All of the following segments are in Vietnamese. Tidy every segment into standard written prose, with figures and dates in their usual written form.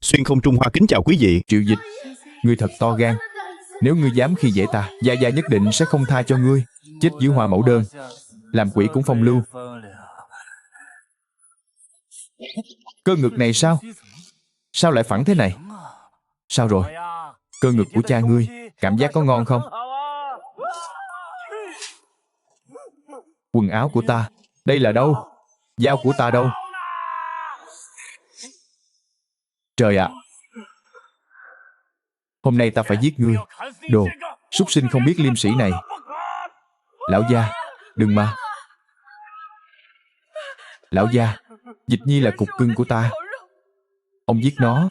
Xuyên Không Trung Hoa kính chào quý vị. Triệu Dịch, ngươi thật to gan. Nếu ngươi dám khi dễ ta, Gia Gia nhất định sẽ không tha cho ngươi. Chết dưới hoa mẫu đơn, làm quỷ cũng phong lưu. Cơ ngực này sao? Sao lại phẳng thế này? Sao rồi? Cơ ngực của cha ngươi, cảm giác có ngon không? Quần áo của ta, đây là đâu? Dao của ta đâu? Trời ạ! Hôm nay ta phải giết ngươi. Đồ súc sinh không biết liêm sĩ này. Lão gia, đừng mà. Lão gia, Dịch Nhi là cục cưng của ta. Ông giết nó,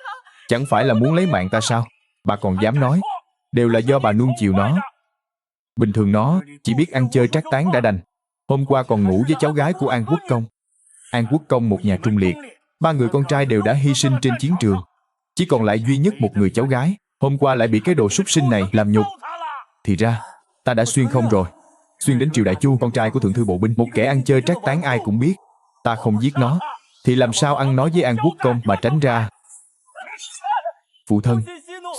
chẳng phải là muốn lấy mạng ta sao? Bà còn dám nói, đều là do bà nuông chiều nó. Bình thường nó chỉ biết ăn chơi trác tán đã đành. Hôm qua còn ngủ với cháu gái của An Quốc Công. An Quốc Công một nhà trung liệt, 3 người con trai đều đã hy sinh trên chiến trường. Chỉ còn lại duy nhất một người cháu gái. Hôm qua lại bị cái đồ súc sinh này làm nhục. Thì ra, ta đã xuyên không rồi. Xuyên đến Triệu Đại Chu, con trai của thượng thư bộ binh. Một kẻ ăn chơi trác tán ai cũng biết. Ta không giết nó, thì làm sao ăn nói với An Quốc Công mà tránh ra? Phụ thân,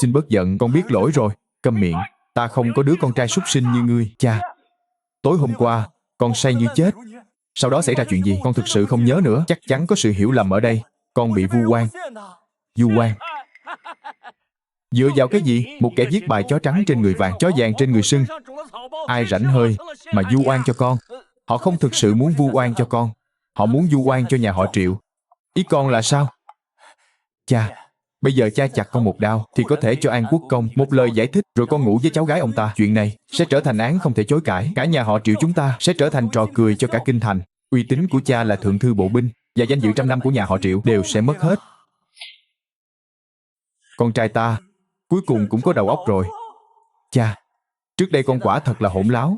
xin bớt giận, con biết lỗi rồi. Câm miệng, ta không có đứa con trai súc sinh như ngươi. Cha, tối hôm qua, con say như chết. Sau đó xảy ra chuyện gì, con thực sự không nhớ nữa. Chắc chắn có sự hiểu lầm ở đây. Con bị vu oan. Vu oan? Dựa vào cái gì? Một kẻ viết bài chó trắng trên người vàng, chó vàng trên người sưng. Ai rảnh hơi mà vu oan cho con? Họ không thực sự muốn vu oan cho con. Họ muốn vu oan cho nhà họ Triệu. Ý con là sao? Cha, bây giờ cha chặt con một đao thì có thể cho An Quốc Công một lời giải thích, rồi con ngủ với cháu gái ông ta. Chuyện này sẽ trở thành án không thể chối cãi. Cả nhà họ Triệu chúng ta sẽ trở thành trò cười cho cả kinh thành. Uy tín của cha là thượng thư bộ binh và danh dự trăm năm của nhà họ Triệu đều sẽ mất hết. Con trai ta cuối cùng cũng có đầu óc rồi. Cha, trước đây con quả thật là hỗn láo.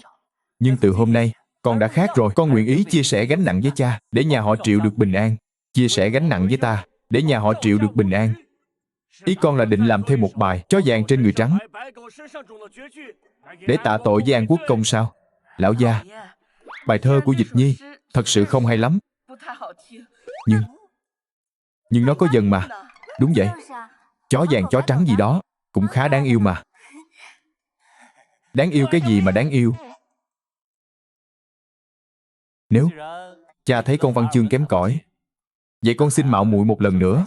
Nhưng từ hôm nay, con đã khác rồi. Con nguyện ý chia sẻ gánh nặng với cha, để nhà họ Triệu được bình an. Chia sẻ gánh nặng với ta, để nhà họ Triệu được bình an. Ý con là định làm thêm một bài chó vàng trên người trắng, để tạ tội với An Quốc Công sao? Lão gia, bài thơ của Dịch Nhi thật sự không hay lắm. Nhưng nó có dần mà. Đúng vậy. Chó vàng chó trắng gì đó cũng khá đáng yêu mà. Đáng yêu cái gì mà đáng yêu? Nếu cha thấy con văn chương kém cỏi, vậy con xin mạo muội một lần nữa.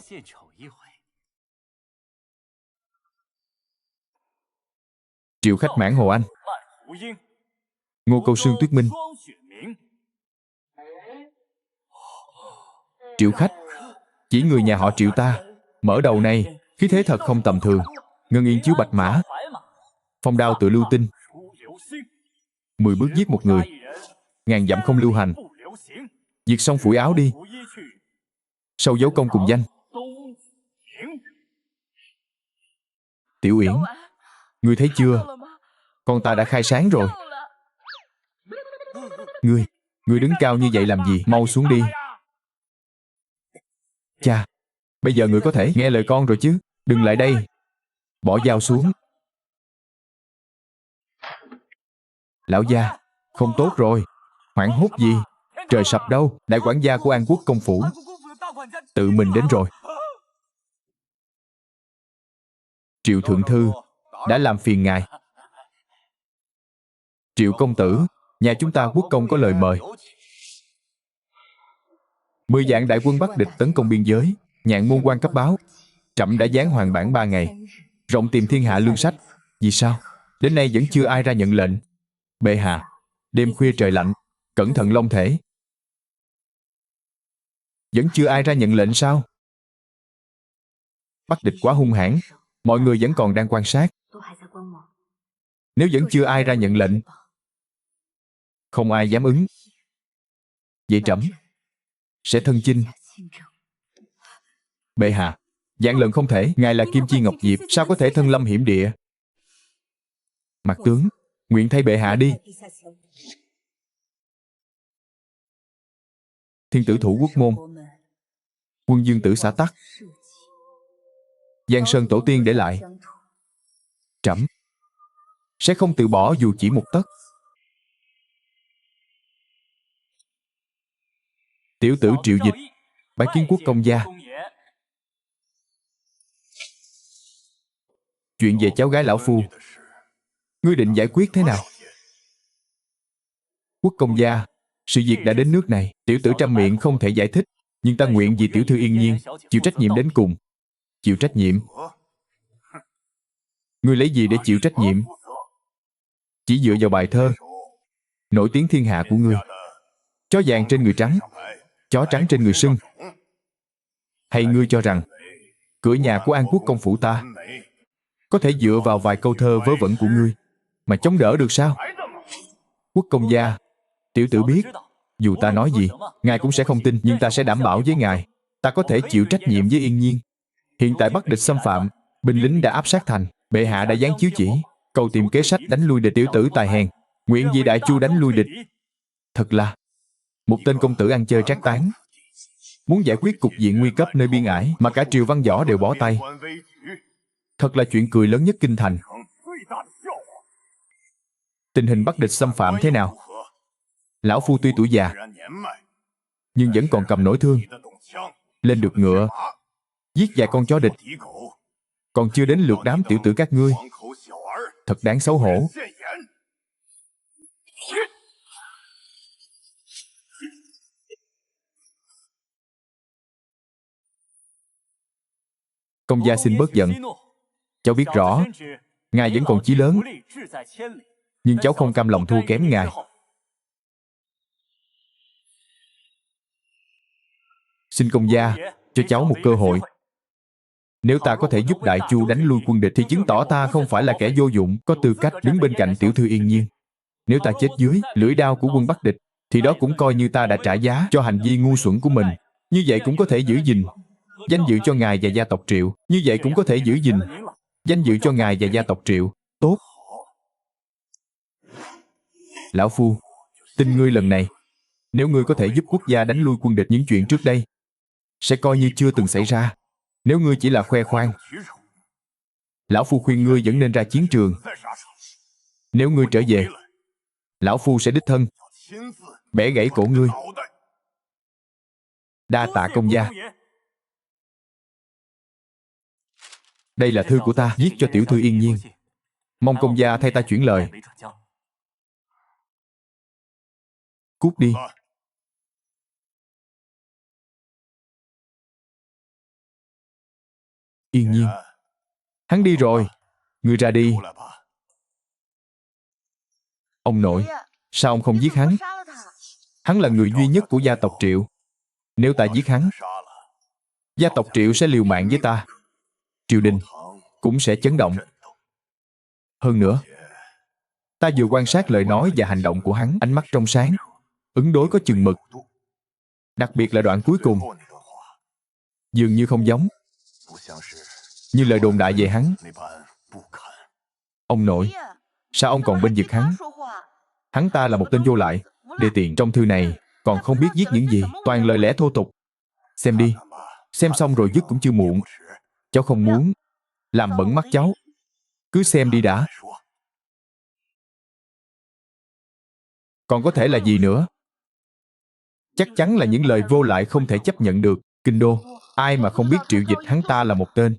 Triệu Khách Mãn Hồ Anh, Ngô Câu Sương Tuyết Minh. Triệu Khách, chỉ người nhà họ Triệu ta. Mở đầu này, khí thế thật không tầm thường. Ngân yên chiếu bạch mã, phong đao tựa lưu tinh. 10 bước giết một người, ngàn dặm không lưu hành. Diệt xong phủi áo đi, sâu dấu công cùng danh. Tiểu Uyển, ngươi thấy chưa? Con ta đã khai sáng rồi. Ngươi đứng cao như vậy làm gì? Mau xuống đi. Cha, bây giờ ngươi có thể nghe lời con rồi chứ? Đừng lại đây. Bỏ dao xuống. Lão gia, không tốt rồi. Hoảng hốt gì? Trời sập đâu? Đại quản gia của An Quốc công phủ tự mình đến rồi. Triệu thượng thư đã làm phiền ngài. Triệu công tử, nhà chúng ta quốc công có lời mời. 10 vạn đại quân Bắc địch tấn công biên giới. Nhạn môn quan cấp báo, trẫm đã giáng hoàng bản 3 ngày, rộng tìm thiên hạ lương sách. Vì sao đến nay vẫn chưa ai ra nhận lệnh? Bệ hạ, đêm khuya trời lạnh, cẩn thận long thể. Vẫn chưa ai ra nhận lệnh sao? Bắc địch quá hung hãn, mọi người vẫn còn đang quan sát. Nếu vẫn chưa ai ra nhận lệnh, không ai dám ứng. Vậy trẫm sẽ thân chinh. Bệ hạ, vạn lần không thể. Ngài là Kim Chi Ngọc Diệp, sao có thể thân lâm hiểm địa? Mặt tướng nguyện thay bệ hạ đi. Thiên tử thủ quốc môn, quân dương tử xã tắc, Giang Sơn tổ tiên để lại, trẫm sẽ không từ bỏ dù chỉ một tấc. Tiểu tử Triệu Dịch bái kiến quốc công gia. Chuyện về cháu gái lão phu, ngươi định giải quyết thế nào? Quốc công gia, sự việc đã đến nước này, tiểu tử trăm miệng không thể giải thích, nhưng ta nguyện vì tiểu thư yên nhiên, chịu trách nhiệm đến cùng. Chịu trách nhiệm? Ngươi lấy gì để chịu trách nhiệm? Chỉ dựa vào bài thơ nổi tiếng thiên hạ của ngươi. Chó vàng trên người trắng, chó trắng trên người sưng. Hay ngươi cho rằng cửa nhà của An Quốc công phủ ta có thể dựa vào vài câu thơ vớ vẩn của ngươi mà chống đỡ được sao? Quốc công gia, tiểu tử biết, dù ta nói gì, ngài cũng sẽ không tin, nhưng ta sẽ đảm bảo với ngài, ta có thể chịu trách nhiệm với Yên Nhiên. Hiện tại Bắc địch xâm phạm, binh lính đã áp sát thành, bệ hạ đã giáng chiếu chỉ, cầu tìm kế sách đánh lui địch. Tiểu tử tài hèn, nguyện vì đại chu đánh lui địch. Thật là một tên công tử ăn chơi trác tán. Muốn giải quyết cục diện nguy cấp nơi biên ải mà cả triều văn võ đều bỏ tay. Thật là chuyện cười lớn nhất kinh thành. Tình hình Bắc địch xâm phạm thế nào? Lão phu tuy tuổi già, nhưng vẫn còn cầm nổi thương, lên được ngựa, giết vài con chó địch. Còn chưa đến lượt đám tiểu tử các ngươi. Thật đáng xấu hổ. Công gia xin bớt giận. Cháu biết rõ ngài vẫn còn chí lớn, nhưng cháu không cam lòng thua kém ngài. Xin công gia cho cháu một cơ hội. Nếu ta có thể giúp đại chu đánh lui quân địch thì chứng tỏ ta không phải là kẻ vô dụng, có tư cách đứng bên cạnh tiểu thư Yên Nhiên. Nếu ta chết dưới lưỡi đao của quân Bắc địch thì đó cũng coi như ta đã trả giá cho hành vi ngu xuẩn của mình. Như vậy cũng có thể giữ gìn danh dự cho ngài và gia tộc Triệu. Như vậy cũng có thể giữ gìn danh dự cho ngài và gia tộc Triệu. Tốt. Lão phu tin ngươi lần này. Nếu ngươi có thể giúp quốc gia đánh lui quân địch, những chuyện trước đây sẽ coi như chưa từng xảy ra. Nếu ngươi chỉ là khoe khoang, lão phu khuyên ngươi vẫn nên ra chiến trường. Nếu ngươi trở về, lão phu sẽ đích thân bẻ gãy cổ ngươi. Đa tạ công gia. Đây là thư của ta viết cho tiểu thư Yên Nhiên, mong công gia thay ta chuyển lời. Cút đi. Yên Nhiên, hắn đi rồi, ngươi ra đi. Ông nội, sao ông không giết hắn? Hắn là người duy nhất của gia tộc Triệu. Nếu ta giết hắn, gia tộc Triệu sẽ liều mạng với ta. Triều đình cũng sẽ chấn động. Hơn nữa, ta vừa quan sát lời nói và hành động của hắn, ánh mắt trong sáng, ứng đối có chừng mực. Đặc biệt là đoạn cuối cùng, dường như không giống như lời đồn đại về hắn. Ông nội, sao ông còn bênh vực hắn? Hắn ta là một tên vô lại, đề tiện. Trong thư này còn không biết viết những gì, toàn lời lẽ thô tục. Xem đi, xem xong rồi dứt cũng chưa muộn. Cháu không muốn làm bẩn mắt cháu, cứ xem đi đã. Còn có thể là gì nữa? Chắc chắn là những lời vô lại không thể chấp nhận được. Kinh đô, ai mà không biết Triệu Dịch hắn ta là một tên.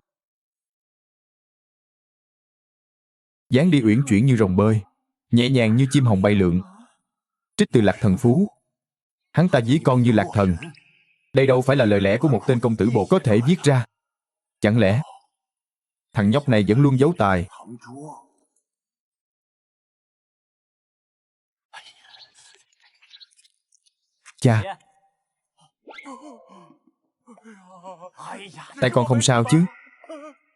Dáng đi uyển chuyển như rồng bơi, nhẹ nhàng như chim hồng bay lượn. Trích từ Lạc Thần Phú. Hắn ta ví con như lạc thần. Đây đâu phải là lời lẽ của một tên công tử bột có thể viết ra. Chẳng lẽ thằng nhóc này vẫn luôn giấu tài? Cha, tay con không sao chứ?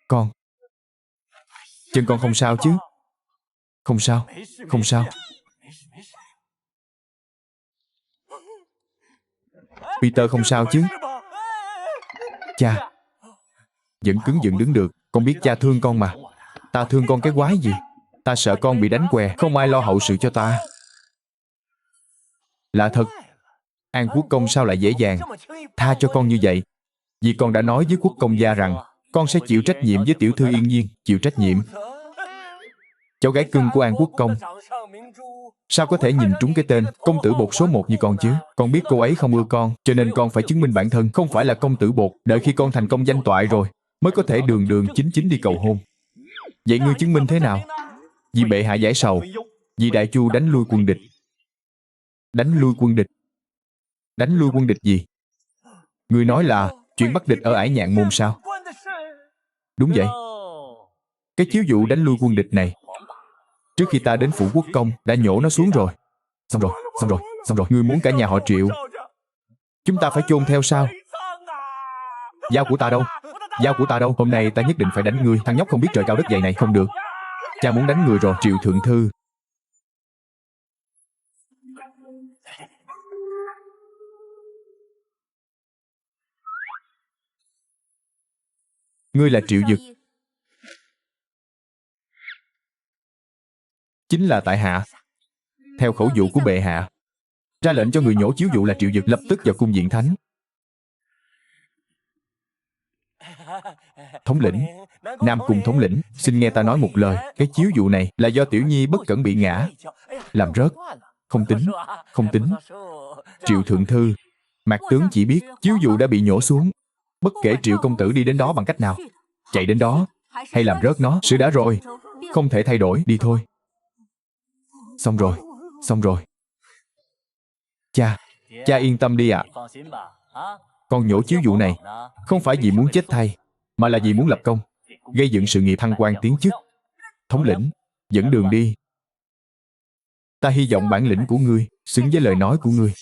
Con, chân con không sao chứ? Không sao, không sao. Peter không sao chứ? Cha, vẫn cứng dựng đứng được. Con biết cha thương con mà. Ta thương con cái quái gì? Ta sợ con bị đánh què, không ai lo hậu sự cho ta. Lạ thật, An Quốc công sao lại dễ dàng tha cho con như vậy? Vì con đã nói với quốc công gia rằng con sẽ chịu trách nhiệm với tiểu thư Yên Nhiên. Chịu trách nhiệm? Cháu gái cưng của An Quốc công sao có thể nhìn trúng cái tên công tử bột số 1 như con chứ? Con biết cô ấy không ưa con, cho nên con phải chứng minh bản thân không phải là công tử bột. Đợi khi con thành công danh toại rồi mới có thể đường đường chính chính đi cầu hôn. Vậy ngươi chứng minh thế nào? Vì bệ hạ giải sầu, vì Đại Chu đánh lui quân địch. Đánh lui quân địch? Đánh lui quân địch gì? Ngươi nói là chuyện bắt địch ở Ải Nhạn Môn sao? Đúng vậy. Cái chiếu dụ đánh lui quân địch này, trước khi ta đến phủ quốc công đã nhổ nó xuống rồi. Xong rồi, ngươi muốn cả nhà họ Triệu chúng ta phải chôn theo sao? Dao của ta đâu? Dao của ta đâu? Hôm nay ta nhất định phải đánh ngươi, thằng nhóc không biết trời cao đất dày này. Không được, cha muốn đánh người rồi. Triệu thượng thư, ngươi là Triệu Dực. Chính là tại hạ theo khẩu dụ của bệ hạ ra lệnh cho người nhổ chiếu dụ là Triệu Dực lập tức vào cung diện thánh. Thống lĩnh, Nam Cung thống lĩnh, xin nghe ta nói một lời. Cái chiếu dụ này là do Tiểu Nhi bất cẩn bị ngã làm rớt. Không tính. Triệu thượng thư, Mạc tướng chỉ biết chiếu dụ đã bị nhổ xuống. Bất kể Triệu công tử đi đến đó bằng cách nào, chạy đến đó hay làm rớt nó, sự đã rồi, không thể thay đổi. Đi thôi. Xong rồi. Cha yên tâm đi ạ. Con nhổ chiếu dụ này không phải vì muốn chết thay, mà là vì muốn lập công, gây dựng sự nghiệp thăng quan tiến chức. Thống lĩnh, dẫn đường đi. Ta hy vọng bản lĩnh của ngươi xứng với lời nói của ngươi.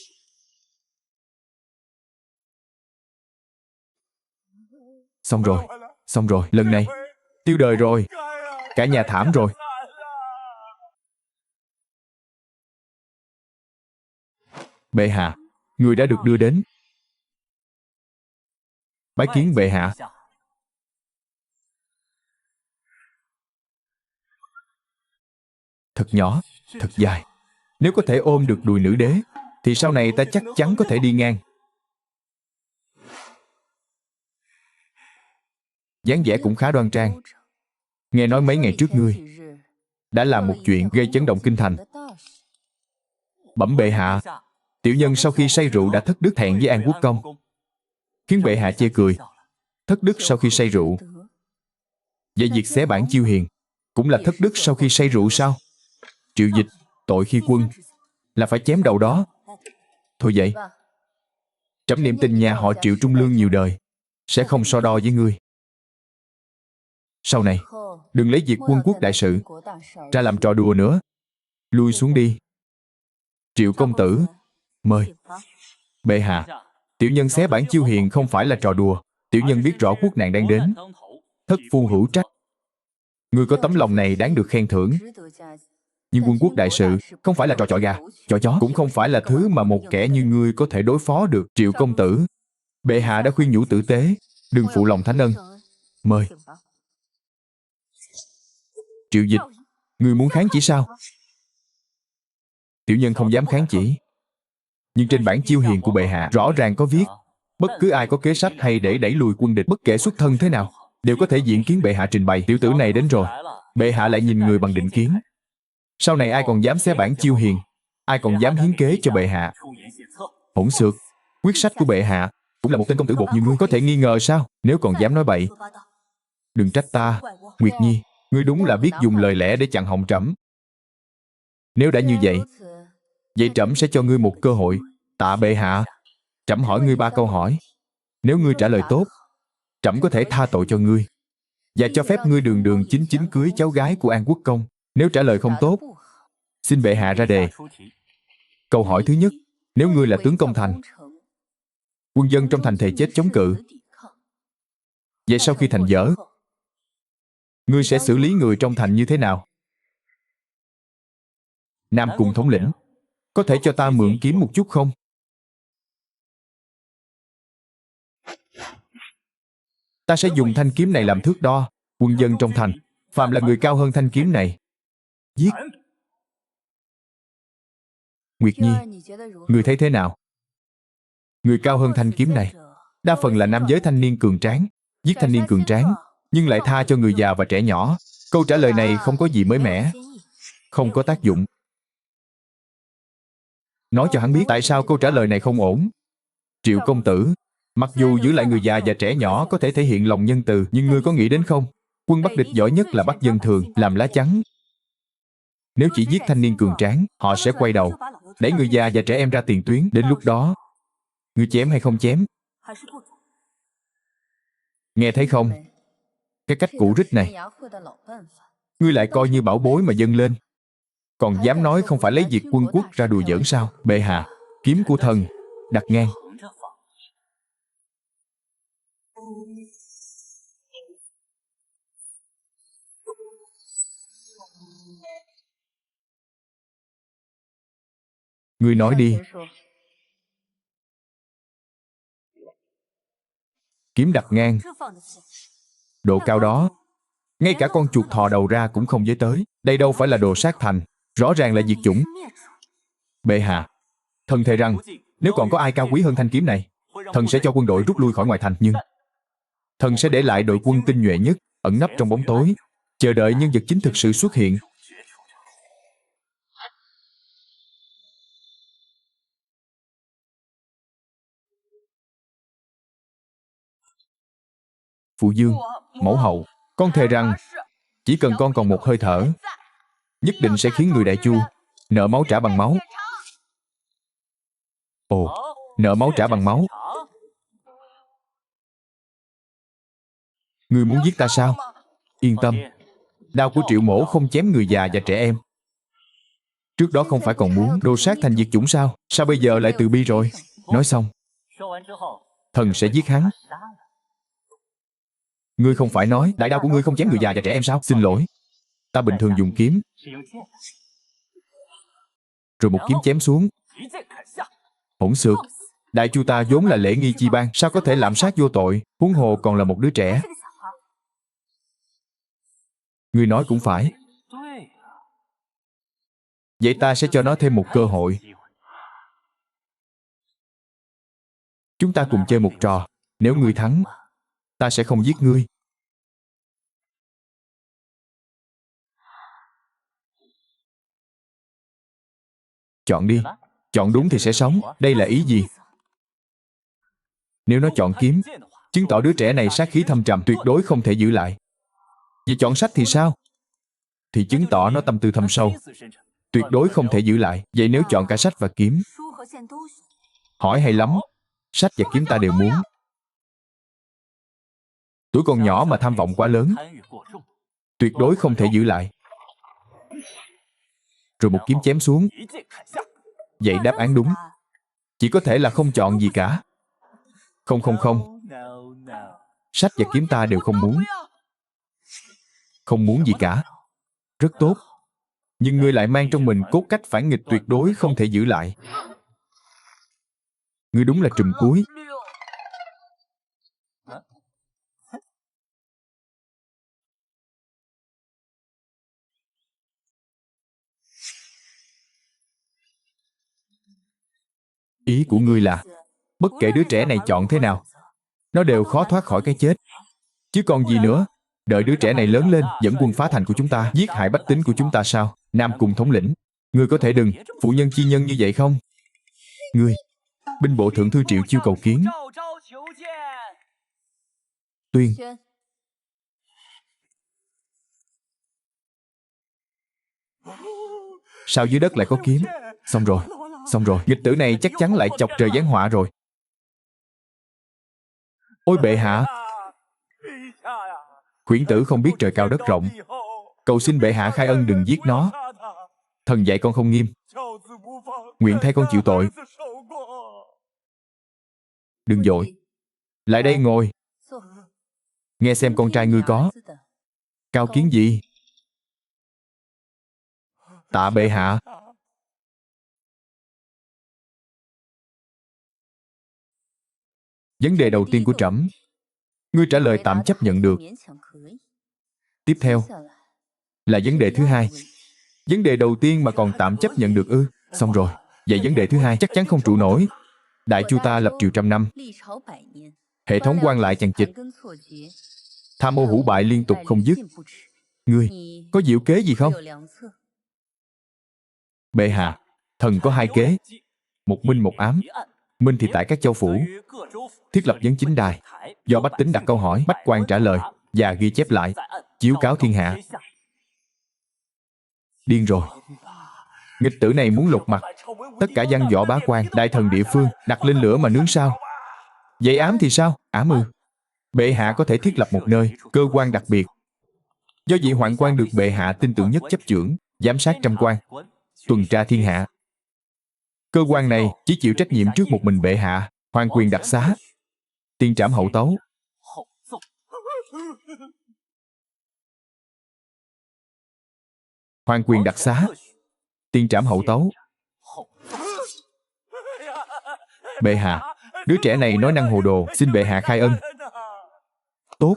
Xong rồi, lần này tiêu đời rồi, cả nhà thảm rồi. Bệ hạ, người đã được đưa đến. Bái kiến bệ hạ. Thật nhỏ, thật dài. Nếu có thể ôm được đùi nữ đế, thì sau này ta chắc chắn có thể đi ngang. Dáng vẻ cũng khá đoan trang. Nghe nói mấy ngày trước ngươi đã làm một chuyện gây chấn động kinh thành. Bẩm bệ hạ, tiểu nhân sau khi say rượu đã thất đức thẹn với An Quốc công, khiến bệ hạ chê cười. Thất đức sau khi say rượu. Vậy việc xé bản chiêu hiền cũng là thất đức sau khi say rượu sao? Triệu Dịch tội khi quân, là phải chém đầu đó. Thôi vậy, trẫm niệm tình nhà họ Triệu trung lương nhiều đời, sẽ không so đo với ngươi. Sau này đừng lấy việc quân quốc đại sự ra làm trò đùa nữa. Lui xuống đi. Triệu công tử, mời. Bệ hạ, tiểu nhân xé bản chiêu hiền không phải là trò đùa. Tiểu nhân biết rõ quốc nạn đang đến, thất phu hữu trách. Ngươi có tấm lòng này đáng được khen thưởng. Nhưng quân quốc đại sự không phải là trò chọi gà, chọi chó, cũng không phải là thứ mà một kẻ như ngươi có thể đối phó được. Triệu công tử, bệ hạ đã khuyên nhủ tử tế, đừng phụ lòng thánh ân. Mời. Triệu Dịch, ngươi muốn kháng chỉ sao? Tiểu nhân không dám kháng chỉ. Nhưng trên bản chiêu hiền của bệ hạ rõ ràng có viết, bất cứ ai có kế sách hay để đẩy lùi quân địch, bất kể xuất thân thế nào, đều có thể diện kiến bệ hạ trình bày. Tiểu tử này đến rồi, bệ hạ lại nhìn người bằng định kiến. Sau này ai còn dám xé bản chiêu hiền, ai còn dám hiến kế cho bệ hạ? Hỗn xược, quyết sách của bệ hạ cũng là một tên công tử bột như ngươi có thể nghi ngờ sao? Nếu còn dám nói bậy, đừng trách ta. Nguyệt Nhi, ngươi đúng là biết dùng lời lẽ để chặn họng trẫm. Nếu đã như vậy, vậy trẫm sẽ cho ngươi một cơ hội. Tạ bệ hạ. Trẫm hỏi ngươi 3 câu hỏi. Nếu ngươi trả lời tốt, trẫm có thể tha tội cho ngươi và cho phép ngươi đường đường chính chính cưới cháu gái của An Quốc công. Nếu trả lời không tốt, xin bệ hạ ra đề. Câu hỏi thứ nhất, nếu ngươi là tướng công thành, quân dân trong thành thề chết chống cự, vậy sau khi thành dở, ngươi sẽ xử lý người trong thành như thế nào? Nam Cung thống lĩnh, có thể cho ta mượn kiếm một chút không? Ta sẽ dùng thanh kiếm này làm thước đo. Quân dân trong thành, phàm là người cao hơn thanh kiếm này, giết. Nguyệt Nhi, người thấy thế nào? Người cao hơn thanh kiếm này, đa phần là nam giới thanh niên cường tráng. Giết thanh niên cường tráng, nhưng lại tha cho người già và trẻ nhỏ. Câu trả lời này không có gì mới mẻ, không có tác dụng. Nói cho hắn biết tại sao câu trả lời này không ổn. Triệu công tử, mặc dù giữ lại người già và trẻ nhỏ có thể thể hiện lòng nhân từ, nhưng ngươi có nghĩ đến không? Quân Bắc địch giỏi nhất là bắt dân thường làm lá chắn. Nếu chỉ giết thanh niên cường tráng, họ sẽ quay đầu, đẩy người già và trẻ em ra tiền tuyến. Đến lúc đó, ngươi chém hay không chém? Nghe thấy không? Cái cách cũ rích này, ngươi lại coi như bảo bối mà dâng lên. Còn dám nói không phải lấy việc quân quốc ra đùa giỡn sao? Bệ hạ, kiếm của thần đặt ngang. Ngươi nói đi. Kiếm đặt ngang. Độ cao đó, ngay cả con chuột thò đầu ra cũng không với tới. Đây đâu phải là đồ sát thành, rõ ràng là diệt chủng. Bệ hạ, thần thề rằng nếu còn có ai cao quý hơn thanh kiếm này, thần sẽ cho quân đội rút lui khỏi ngoại thành. Nhưng thần sẽ để lại đội quân tinh nhuệ nhất, ẩn nấp trong bóng tối, chờ đợi nhân vật chính thực sự xuất hiện. Phụ dương, mẫu hậu, con thề rằng chỉ cần con còn một hơi thở, nhất định sẽ khiến người Đại Chu nợ máu trả bằng máu. Ồ, nợ máu trả bằng máu. Ngươi muốn giết ta sao? Yên tâm, đao của Triệu Mổ không chém người già và trẻ em. Trước đó không phải còn muốn đồ sát thành diệt chủng sao? Sao bây giờ lại từ bi rồi? Nói xong, thần sẽ giết hắn. Ngươi không phải nói đại đao của ngươi không chém người già và trẻ em sao? Xin lỗi, ta bình thường dùng kiếm. Rồi một kiếm chém xuống. Hỗn xược, Đại Chu ta vốn là lễ nghi chi bang, sao có thể lạm sát vô tội, huống hồ còn là một đứa trẻ. Ngươi nói cũng phải. Vậy ta sẽ cho nó thêm một cơ hội. Chúng ta cùng chơi một trò. Nếu ngươi thắng, ta sẽ không giết ngươi. Chọn đi. Chọn đúng thì sẽ sống. Đây là ý gì? Nếu nó chọn kiếm, chứng tỏ đứa trẻ này sát khí thâm trầm, tuyệt đối không thể giữ lại. Vậy chọn sách thì sao? Thì chứng tỏ nó tâm tư thâm sâu, tuyệt đối không thể giữ lại. Vậy nếu chọn cả sách và kiếm? Hỏi hay lắm. Sách và kiếm ta đều muốn. Tuổi còn nhỏ mà tham vọng quá lớn, tuyệt đối không thể giữ lại. Rồi một kiếm chém xuống. Vậy đáp án đúng chỉ có thể là không chọn gì cả. Không không không. Sách và kiếm ta đều không muốn. Không muốn gì cả. Rất tốt. Nhưng ngươi lại mang trong mình cốt cách phản nghịch tuyệt đối không thể giữ lại. Ngươi đúng là trùm cuối. Ý của ngươi là bất kể đứa trẻ này chọn thế nào, nó đều khó thoát khỏi cái chết. Chứ còn gì nữa? Đợi đứa trẻ này lớn lên, dẫn quân phá thành của chúng ta, giết hại bách tính của chúng ta sao? Nam Cung thống lĩnh, ngươi có thể đừng phụ nhân chi nhân như vậy không? Ngươi, binh bộ thượng thư Triệu Chiêu cầu kiến. Tuyên. Sao dưới đất lại có kiếm? Xong rồi, xong rồi. Nghịch tử này chắc chắn lại chọc trời giáng họa rồi. Ôi bệ hạ! Khuyển tử không biết trời cao đất rộng, cầu xin bệ hạ khai ân đừng giết nó. Thần dạy con không nghiêm, nguyện thay con chịu tội. Đừng vội, lại đây ngồi. Nghe xem con trai ngươi có cao kiến gì. Tạ bệ hạ. Vấn đề đầu tiên của trẫm, ngươi trả lời tạm chấp nhận được. Tiếp theo là vấn đề thứ hai. Vấn đề đầu tiên mà còn tạm chấp nhận được ư? Xong rồi. Vậy vấn đề thứ hai chắc chắn không trụ nổi. Đại Chu ta lập triều trăm năm, hệ thống quan lại chằng chịt, tham ô hủ bại liên tục không dứt. Ngươi có diệu kế gì không? Bệ hạ, thần có hai kế, một minh một ám. Minh thì tại các châu phủ thiết lập vấn chính đài, do bách tính đặt câu hỏi, bách quan trả lời và ghi chép lại. chiếu cáo thiên hạ. Điên rồi. Nghịch tử này muốn lột mặt tất cả văn võ bá quan, đại thần địa phương, đặt lên lửa mà nướng sao? Vậy ám thì sao? Ám ư? Bệ hạ có thể thiết lập một nơi, cơ quan đặc biệt. Do vị hoạn quan được bệ hạ tin tưởng nhất chấp chưởng, giám sát trăm quan, tuần tra thiên hạ. Cơ quan này chỉ chịu trách nhiệm trước một mình bệ hạ, hoàng quyền đặc xá, tiên trảm hậu tấu. Hoàng quyền đặc xá, tiên trảm hậu tấu. Bệ hạ, đứa trẻ này nói năng hồ đồ, xin bệ hạ khai ân. Tốt,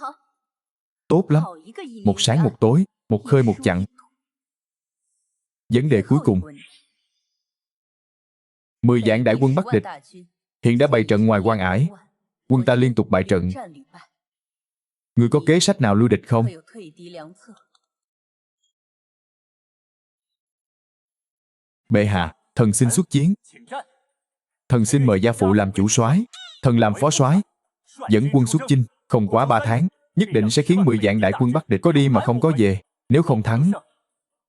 tốt lắm. Một sáng một tối, một khơi một chặn. Vấn đề cuối cùng. 10 vạn đại quân Bắc địch hiện đã bày trận ngoài Quan Ải. Quân ta liên tục bại trận. Người có kế sách nào lui địch không? Bệ hạ, thần xin xuất chiến. Thần xin mời gia phụ làm chủ soái, thần làm phó soái, dẫn quân xuất chinh. Không quá 3 tháng, nhất định sẽ khiến 10 vạn đại quân Bắc địch có đi mà không có về. Nếu không thắng,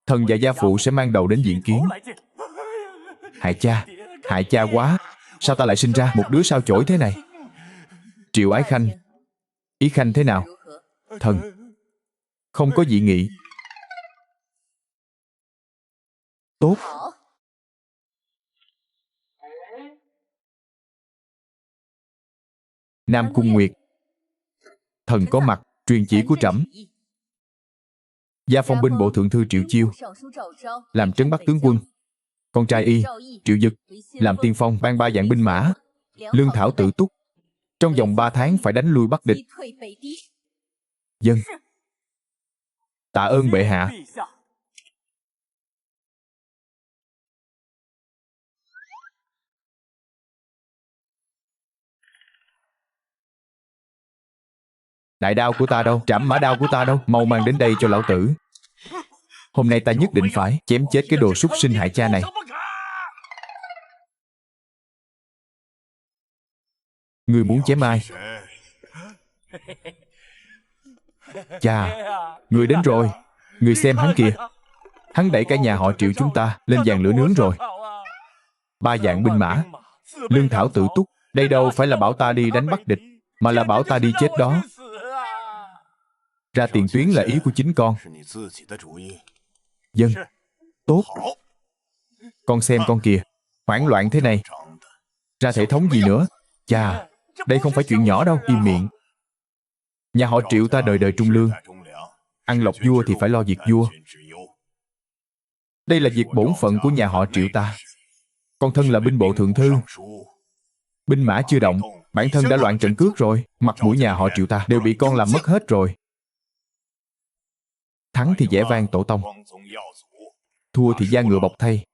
thần và gia phụ sẽ mang đầu đến diện kiến. Hại cha quá. Sao ta lại sinh ra một đứa sao chổi thế này? Triệu Ái Khanh, ý Khanh thế nào? Thần không có dị nghị. Tốt. Nam Cung Nguyệt, thần có mặt, truyền chỉ của trẫm. Gia phong binh bộ thượng thư Triệu Chiêu làm trấn Bắc tướng quân. Con trai y, Triệu Dực, làm tiên phong ban 3 vạn binh mã. Lương thảo tự túc. Trong vòng 3 tháng phải đánh lui Bắc địch. Dân. Tạ ơn bệ hạ. Đại đao của ta đâu? Trảm mã đao của ta đâu? Mau mang đến đây cho lão tử. Hôm nay ta nhất định phải chém chết cái đồ súc sinh hại cha này. Ngươi muốn chém ai? Chà, người đến rồi. Người xem hắn kìa. Hắn đẩy cả nhà họ Triệu chúng ta lên giàn lửa nướng rồi. 3 vạn binh mã, lương thảo tự túc. Đây đâu phải là bảo ta đi đánh Bắc địch, mà là bảo ta đi chết đó. Ra tiền tuyến là ý của chính con. Dân. Tốt. Con xem con kìa, hoảng loạn thế này. Ra thể thống gì nữa? Chà, đây không phải chuyện nhỏ đâu. Im miệng. Nhà họ Triệu ta đời đời trung lương. Ăn lộc vua thì phải lo việc vua. Đây là việc bổn phận của nhà họ Triệu ta. Con thân là binh bộ thượng thư. Binh mã chưa động, bản thân đã loạn trận cướp rồi. Mặt mũi nhà họ Triệu ta đều bị con làm mất hết rồi. Thắng thì vẻ vang tổ tông, thua thì da ngựa bọc thây.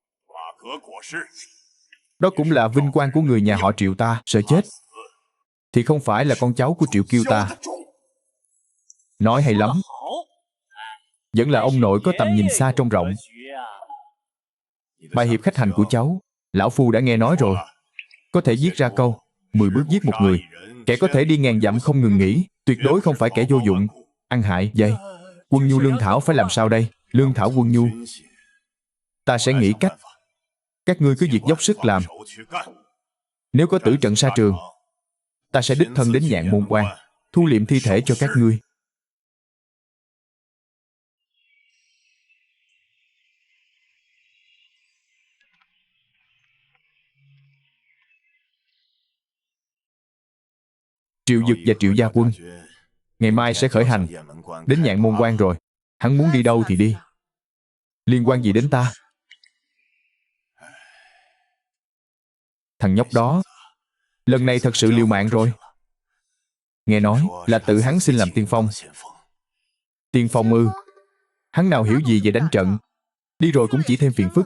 Đó cũng là vinh quang của người nhà họ Triệu ta. Sợ chết thì không phải là con cháu của Triệu Kiêu ta. Nói hay lắm. Vẫn là ông nội có tầm nhìn xa trông rộng. Bài hiệp khách hành của cháu, lão phu đã nghe nói rồi. Có thể viết ra câu 10 bước giết một người. Kẻ có thể đi ngàn dặm không ngừng nghỉ, tuyệt đối không phải kẻ vô dụng, ăn hại. Vậy quân nhu lương thảo phải làm sao đây? Lương thảo quân nhu, ta sẽ nghĩ cách. Các ngươi cứ việc dốc sức làm. Nếu có tử trận sa trường, ta sẽ đích thân đến Nhạn Môn Quan, thu liệm thi thể cho các ngươi. Triệu Dực và Triệu Gia Quân ngày mai sẽ khởi hành đến Nhạn Môn Quan rồi. Hắn muốn đi đâu thì đi, liên quan gì đến ta? Thằng nhóc đó lần này thật sự liều mạng rồi. Nghe nói là tự hắn xin làm tiên phong. Tiên phong ư? Hắn nào hiểu gì về đánh trận. Đi rồi cũng chỉ thêm phiền phức.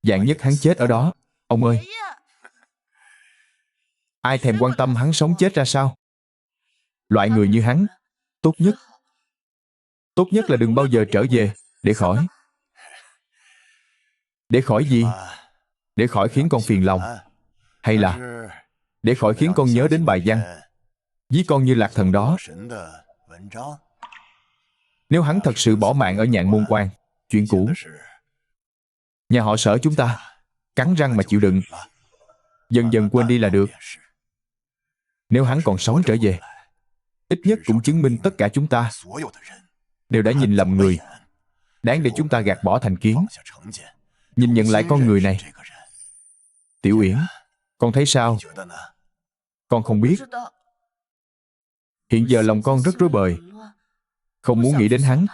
Vạn nhất hắn chết ở đó. Ông ơi, ai thèm quan tâm hắn sống chết ra sao? Loại người như hắn, tốt nhất là đừng bao giờ trở về. Để khỏi gì? Để khỏi khiến con phiền lòng, hay là để khỏi khiến con nhớ đến bài văn ví con như lạc thần đó. Nếu hắn thật sự bỏ mạng ở Nhạn Môn Quan, chuyện cũ, nhà họ Sở chúng ta cắn răng mà chịu đựng, dần dần quên đi là được. Nếu hắn còn sống trở về, ít nhất cũng chứng minh tất cả chúng ta đều đã nhìn lầm người, đáng để chúng ta gạt bỏ thành kiến, nhìn nhận lại con người này. Tiểu Uyển, con thấy sao? Con không biết. Hiện giờ lòng con rất rối bời, không muốn nghĩ đến hắn.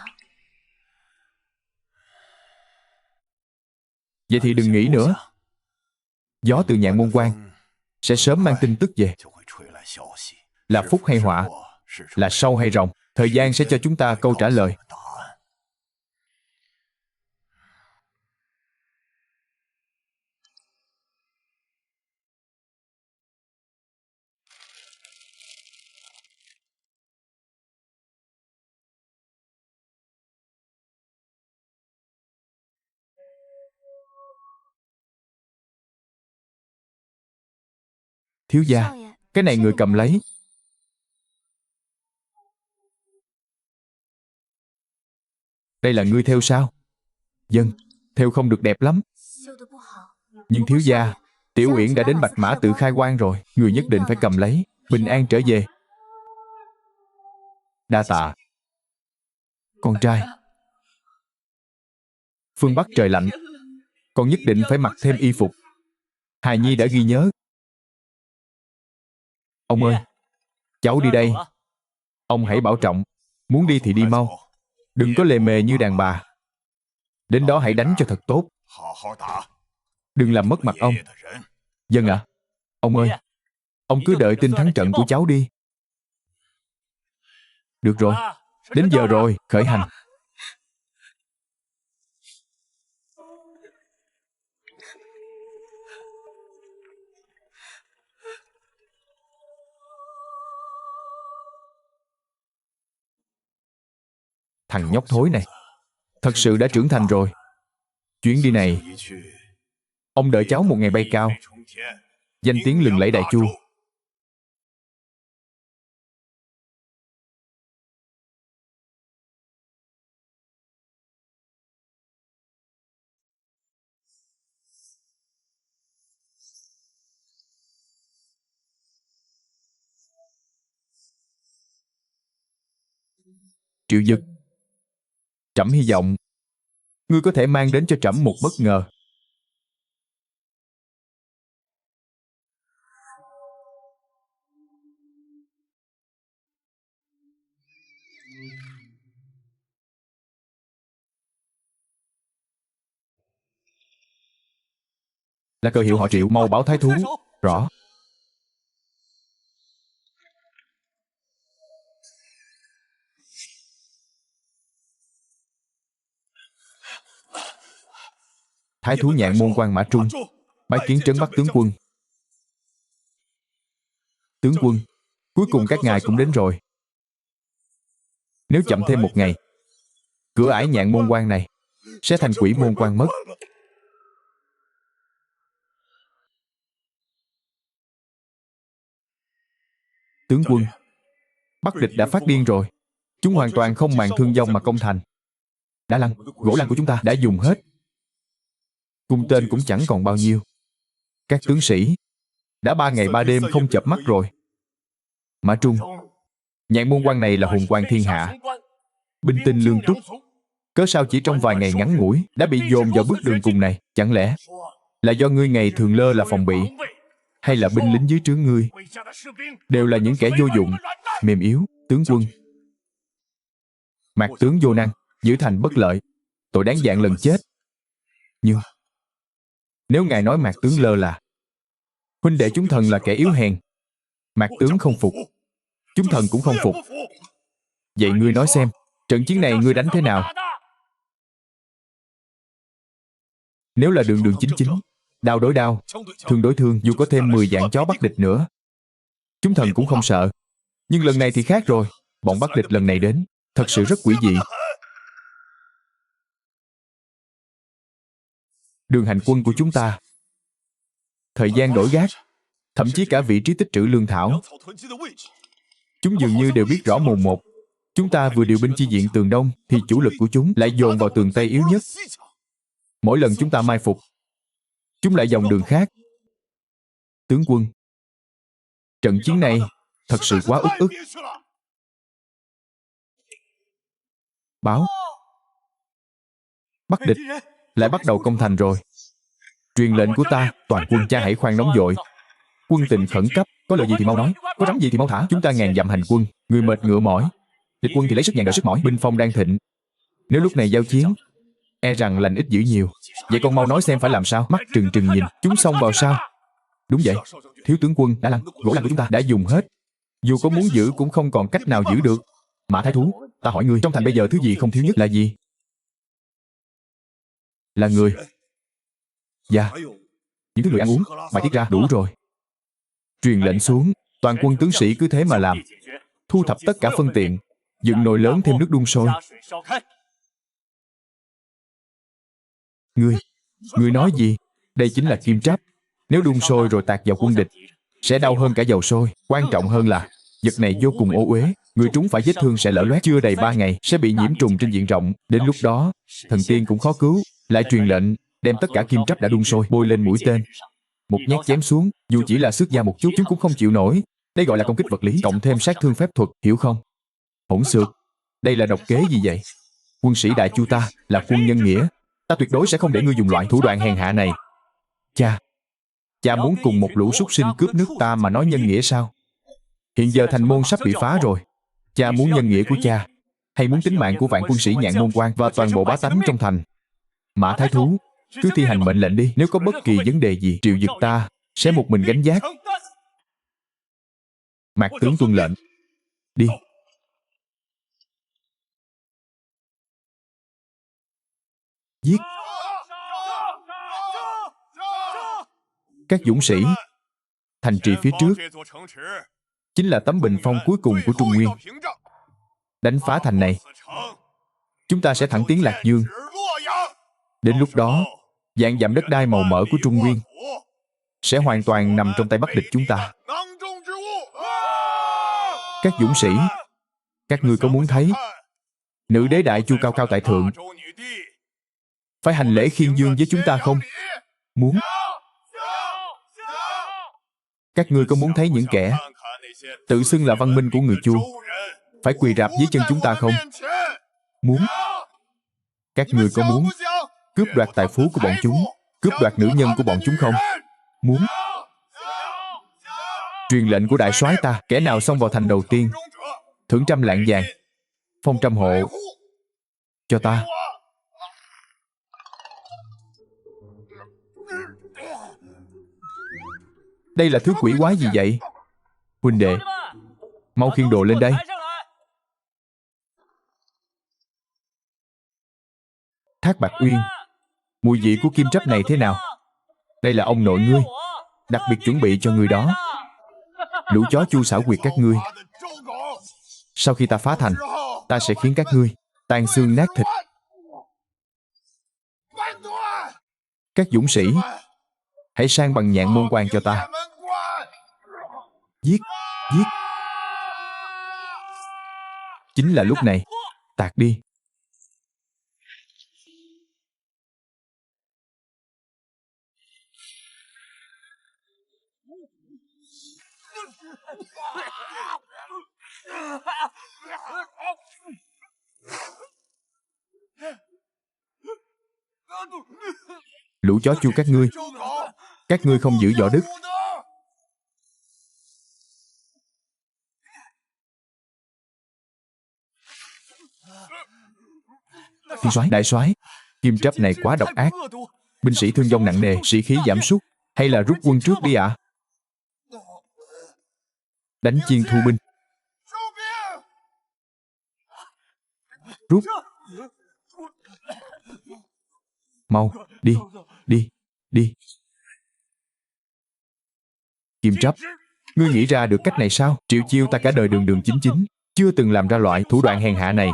Vậy thì đừng nghĩ nữa. Gió từ Nhạn Môn Quan sẽ sớm mang tin tức về. Là phúc hay họa, là sâu hay rồng, thời gian sẽ cho chúng ta câu trả lời. Thiếu gia, cái này người cầm lấy. Đây là ngươi theo sao? Vâng, theo không được đẹp lắm. Nhưng thiếu gia, Tiểu Uyển đã đến Bạch Mã tự khai quan rồi, người nhất định phải cầm lấy, bình an trở về. Đa tạ. Con trai. Phương Bắc trời lạnh, con nhất định phải mặc thêm y phục. Hài Nhi đã ghi nhớ. Ông ơi, cháu đi đây. Ông hãy bảo trọng, muốn đi thì đi mau, đừng có lề mề như đàn bà. Đến đó hãy đánh cho thật tốt, đừng làm mất mặt ông. Vâng ạ. Ông ơi, ông cứ đợi tin thắng trận của cháu đi. Được rồi, đến giờ rồi, khởi hành. Thằng nhóc thối này thật sự đã trưởng thành rồi. Chuyến đi này, ông đợi cháu một ngày bay cao, danh tiếng lừng lẫy Đại Chu. Triệu Dực, trẫm hy vọng ngươi có thể mang đến cho trẫm một bất ngờ. Là cờ hiệu họ Triệu, mau báo thái thú. Rõ. Thái thú Nhạn Môn Quan Mã Trung bái kiến Trấn Bắc tướng quân. Tướng quân, cuối cùng các ngài cũng đến rồi. Nếu chậm thêm một ngày, cửa ải Nhạn Môn Quan này sẽ thành Quỷ Môn Quan mất. Tướng quân, Bắc địch đã phát điên rồi. Chúng hoàn toàn không màng thương vong mà công thành. Đá lăng, gỗ lăng của chúng ta đã dùng hết. Cung tên cũng chẳng còn bao nhiêu. Các tướng sĩ đã 3 ngày 3 đêm không chợp mắt rồi. Mã Trung, Nhạn Môn Quan này là hùng quan thiên hạ, binh tinh lương túc, cớ sao chỉ trong vài ngày ngắn ngủi đã bị dồn vào bước đường cùng này? Chẳng lẽ là do ngươi ngày thường lơ là phòng bị, hay là binh lính dưới trướng ngươi đều là những kẻ vô dụng, mềm yếu? Tướng quân, Mạc tướng vô năng, giữ thành bất lợi, tội đáng vạn lần chết. Nhưng nếu ngài nói Mạc tướng lơ là, huynh đệ chúng thần là kẻ yếu hèn, Mạc tướng không phục, chúng thần cũng không phục. Vậy ngươi nói xem, trận chiến này ngươi đánh thế nào? Nếu là đường đường chính chính, đao đối đao, thương đối thương, dù có thêm 10 vạn chó Bắc địch nữa, chúng thần cũng không sợ. Nhưng lần này thì khác rồi. Bọn Bắc địch lần này đến thật sự rất quỷ dị. Đường hành quân của chúng ta thời gian đổi gác, thậm chí cả vị trí tích trữ lương thảo, chúng dường như đều biết rõ mồn một. Chúng ta vừa điều binh chi viện tường Đông thì chủ lực của chúng lại dồn vào tường Tây yếu nhất. Mỗi lần chúng ta mai phục, chúng lại dòng đường khác. Tướng quân, trận chiến này thật sự quá uất ức. Báo, Bắc địch lại bắt đầu công thành rồi. Truyền lệnh của ta, toàn quân cha hãy khoan nóng vội. Quân tình khẩn cấp, có lời gì thì mau nói, có rắm gì thì mau thả. Chúng ta ngàn dặm hành quân, người mệt ngựa mỏi, địch quân thì lấy sức nhàn đỡ sức mỏi, binh phong đang thịnh. Nếu lúc này giao chiến, e rằng lành ít dữ nhiều. Vậy con mau nói xem phải làm sao? Mắt trừng trừng nhìn, chúng xông vào sao? Đúng vậy, thiếu tướng quân, đã lăn, gỗ lăn của chúng ta đã dùng hết. Dù có muốn giữ cũng không còn cách nào giữ được. Mã Thái Thú, ta hỏi ngươi, trong thành bây giờ thứ gì không thiếu nhất là gì? Là người. Dạ, những thứ người ăn uống, bài tiết ra đủ rồi. Truyền lệnh xuống, toàn quân tướng sĩ cứ thế mà làm. Thu thập tất cả phân tiện, dựng nồi lớn thêm nước đun sôi. Ngươi nói gì? Đây chính là kim tráp. Nếu đun sôi rồi tạt vào quân địch, sẽ đau hơn cả dầu sôi. Quan trọng hơn là, vật này vô cùng ô uế. Người trúng phải vết thương sẽ lở loét. Chưa đầy 3 ngày, sẽ bị nhiễm trùng trên diện rộng. Đến lúc đó, thần tiên cũng khó cứu. Lại truyền lệnh, đem tất cả kim tráp đã đun sôi, bôi lên mũi tên. Một nhát chém xuống, dù chỉ là xước da một chút, chúng cũng không chịu nổi. Đây gọi là công kích vật lý, cộng thêm sát thương phép thuật, hiểu không? Hỗn xược, đây là độc kế gì vậy? Quân sĩ Đại Chu ta là quân nhân nghĩa, ta tuyệt đối sẽ không để ngươi dùng loại thủ đoạn hèn hạ này. Cha muốn cùng một lũ súc sinh cướp nước ta mà nói nhân nghĩa sao? Hiện giờ thành môn sắp bị phá rồi. Cha muốn nhân nghĩa của cha, hay muốn tính mạng của vạn quân sĩ Nhạn Môn Quan và toàn bộ bá tánh trong thành? Mã Thái Thú, cứ thi hành mệnh lệnh đi. Nếu có bất kỳ vấn đề gì, Triệu Dực ta sẽ một mình gánh vác. Mạc tướng tuân lệnh. Đi. Giết. Các dũng sĩ, thành trì phía trước chính là tấm bình phong cuối cùng của Trung Nguyên. Đánh phá thành này, chúng ta sẽ thẳng tiến Lạc Dương. Đến lúc đó, vạn dặm đất đai màu mỡ của Trung Nguyên sẽ hoàn toàn nằm trong tay Bắc địch chúng ta. Các dũng sĩ, các ngươi có muốn thấy nữ đế Đại Chu cao cao tại thượng phải hành lễ khiên dương với chúng ta không? Muốn. Các ngươi có muốn thấy những kẻ tự xưng là văn minh của người Chu phải quỳ rạp dưới chân chúng ta không? Muốn. Các ngươi có muốn cướp đoạt tài phú của bọn chúng, cướp đoạt nữ nhân của bọn chúng không? Muốn. Truyền lệnh của đại soái ta, kẻ nào xông vào thành đầu tiên, thưởng 100 lạng vàng, phong 100 hộ cho ta. Đây là thứ quỷ quái gì vậy? Huynh đệ, mau khiêng đồ lên đây. Thác Bạt Uyên, mùi vị của kim tráp này thế nào? Đây là ông nội ngươi, đặc biệt chuẩn bị cho người đó. Lũ chó Chu xảo quyệt các ngươi. Sau khi ta phá thành, ta sẽ khiến các ngươi tan xương nát thịt. Các dũng sĩ, hãy sang bằng Nhạn Môn Quan cho ta. Giết, giết. Chính là lúc này, tạt đi. Lũ chó Chu các ngươi không giữ võ đức. Thiên soái, đại soái, kim tráp này quá độc ác, binh sĩ thương vong nặng nề, sĩ khí giảm sút, hay là rút quân trước đi ạ? Đánh chiên thu binh. Rút. Mau, đi, đi, đi. Kim Tráp, ngươi nghĩ ra được cách này sao? Triệu Chiêu ta cả đời đường đường chính chính, chưa từng làm ra loại thủ đoạn hèn hạ này.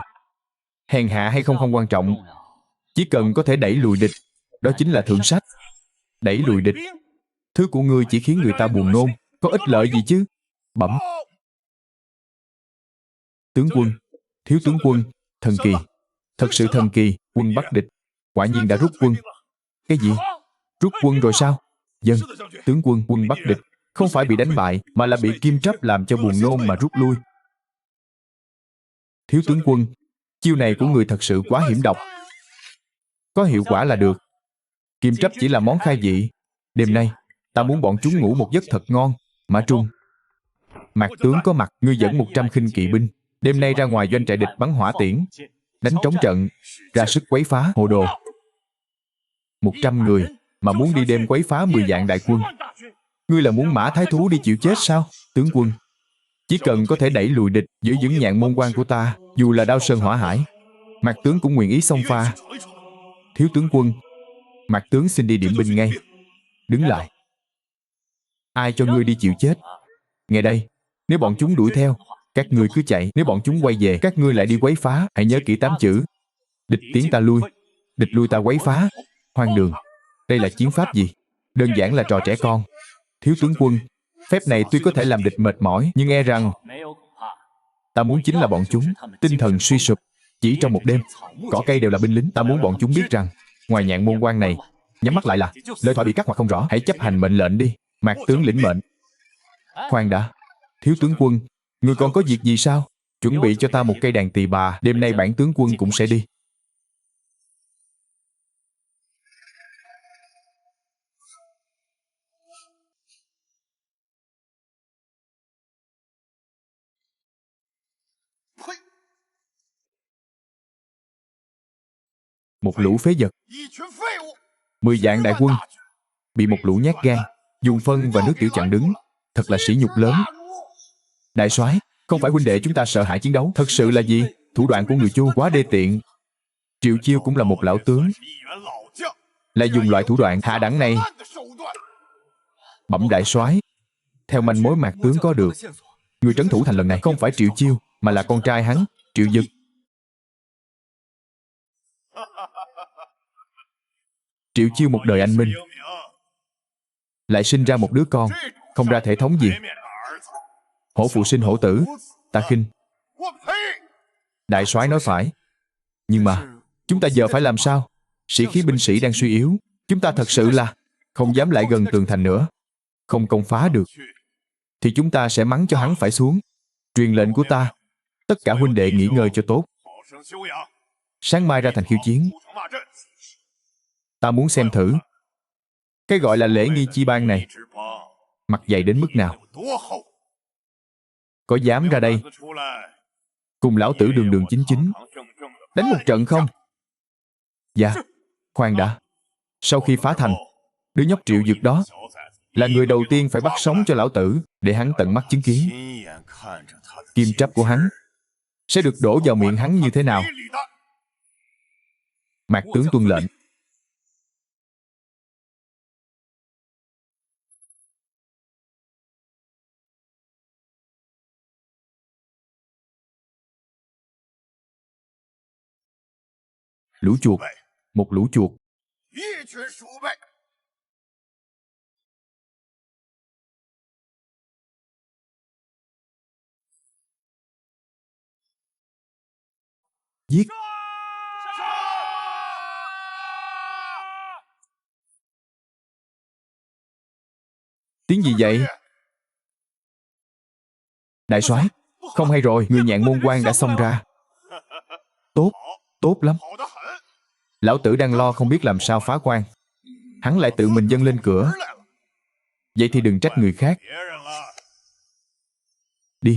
Hèn hạ hay không không quan trọng, chỉ cần có thể đẩy lùi địch, đó chính là thượng sách. Đẩy lùi địch, thứ của ngươi chỉ khiến người ta buồn nôn, có ích lợi gì chứ? Bẩm. Tướng quân, Thiếu tướng quân, thần kỳ. Thật sự thần kỳ, quân bắt địch. Quả nhiên đã rút quân. Cái gì? Rút quân rồi sao? Dân, tướng quân, quân bắt địch. Không phải bị đánh bại, mà là bị Kim Trắp làm cho buồn nôn mà rút lui. Thiếu tướng quân, chiêu này của người thật sự quá hiểm độc. Có hiệu quả là được. Kim Trắp chỉ là món khai vị. Đêm nay, ta muốn bọn chúng ngủ một giấc thật ngon. Mã Trung, Mạc tướng có mặt, ngươi dẫn 100 khinh kỵ binh. Đêm nay ra ngoài doanh trại địch bắn hỏa tiễn, đánh trống trận, ra sức quấy phá, hồ đồ. 100 người, mà muốn đi đêm quấy phá 10 vạn đại quân. Ngươi là muốn Mã Thái Thú đi chịu chết sao? Tướng quân, chỉ cần có thể đẩy lùi địch, giữ vững Nhạn Môn Quan của ta, dù là đao sơn hỏa hải, Mạc tướng cũng nguyện ý xông pha. Thiếu tướng quân, Mạc tướng xin đi điểm binh ngay. Đứng lại. Ai cho ngươi đi chịu chết? Nghe đây, nếu bọn chúng đuổi theo, các ngươi cứ chạy. Nếu bọn chúng quay về, các ngươi lại đi quấy phá. Hãy nhớ kỹ 8 chữ. Địch tiến ta lui, địch lui ta quấy phá. Hoang đường. Đây là chiến pháp gì? Đơn giản là trò trẻ con. Thiếu tướng quân, phép này tuy có thể làm địch mệt mỏi, nhưng e rằng ta muốn chính là bọn chúng tinh thần suy sụp chỉ trong một đêm. Cỏ cây đều là binh lính. Ta muốn bọn chúng biết rằng ngoài Nhạn Môn Quan này, nhắm mắt lại là lời thoại bị cắt hoặc không rõ. Hãy chấp hành mệnh lệnh đi. Mạc tướng lĩnh mệnh. Khoan đã. Thiếu tướng quân, ngươi còn có việc gì sao? Chuẩn bị cho ta một cây đàn tỳ bà. Đêm nay bản tướng quân cũng sẽ đi. Một lũ phế vật. 10 vạn đại quân bị một lũ nhát gan dùng phân và nước tiểu chặn đứng, thật là sỉ nhục lớn. Đại soái, không phải huynh đệ chúng ta sợ hãi chiến đấu, thật sự là gì? Thủ đoạn của người Chu quá đê tiện. Triệu Chiêu cũng là một lão tướng, lại dùng loại thủ đoạn hạ đẳng này. Bẩm đại soái, theo manh mối Mạc tướng có được, người trấn thủ thành lần này không phải Triệu Chiêu, mà là con trai hắn, Triệu Dực. Triệu Chiêu một đời anh minh, lại sinh ra một đứa con, không ra thể thống gì. Hổ phụ sinh hổ tử, ta khinh. Đại soái nói phải. Nhưng mà, chúng ta giờ phải làm sao? Sĩ khí binh sĩ đang suy yếu. Chúng ta thật sự là không dám lại gần tường thành nữa. Không công phá được, thì chúng ta sẽ mắng cho hắn phải xuống. Truyền lệnh của ta, tất cả huynh đệ nghỉ ngơi cho tốt. Sáng mai ra thành khiêu chiến. Ta muốn xem thử cái gọi là lễ nghi chi ban này mặt dày đến mức nào. Có dám ra đây cùng lão tử đường đường chính chính đánh một trận không? Dạ. Khoan đã. Sau khi phá thành, đứa nhóc Triệu Dực đó là người đầu tiên phải bắt sống cho lão tử, để hắn tận mắt chứng kiến kim trắp của hắn sẽ được đổ vào miệng hắn như thế nào. Mạc tướng tuân lệnh. Lũ chuột. Một lũ chuột. Giết. Tiếng gì vậy? Đại soái, không hay rồi, người Nhạn Môn Quan đã xông ra. Tốt, tốt lắm. Lão tử đang lo không biết làm sao phá quan, hắn lại tự mình dâng lên cửa. Vậy thì đừng trách người khác. Đi.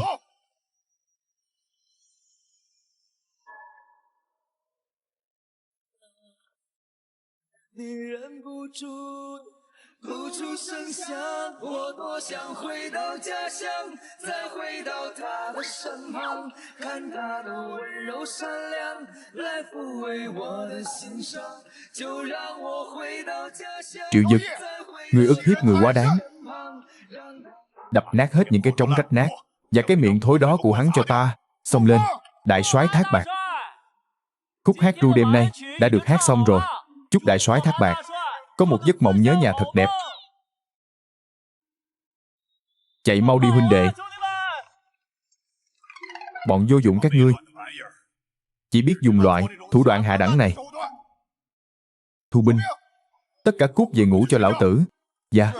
Triệu Dực, người ức hiếp người quá đáng. Đập nát hết những cái trống rách nát, và cái miệng thối đó của hắn cho ta. Xông lên, đại soái Thác Bạt. Khúc hát ru đêm nay đã được hát xong rồi. Chúc đại soái Thác Bạt có một giấc mộng nhớ nhà thật đẹp. Chạy mau đi huynh đệ. Bọn vô dụng các ngươi, chỉ biết dùng loại thủ đoạn hạ đẳng này. Thu binh, tất cả cút về ngủ cho lão tử. Dạ.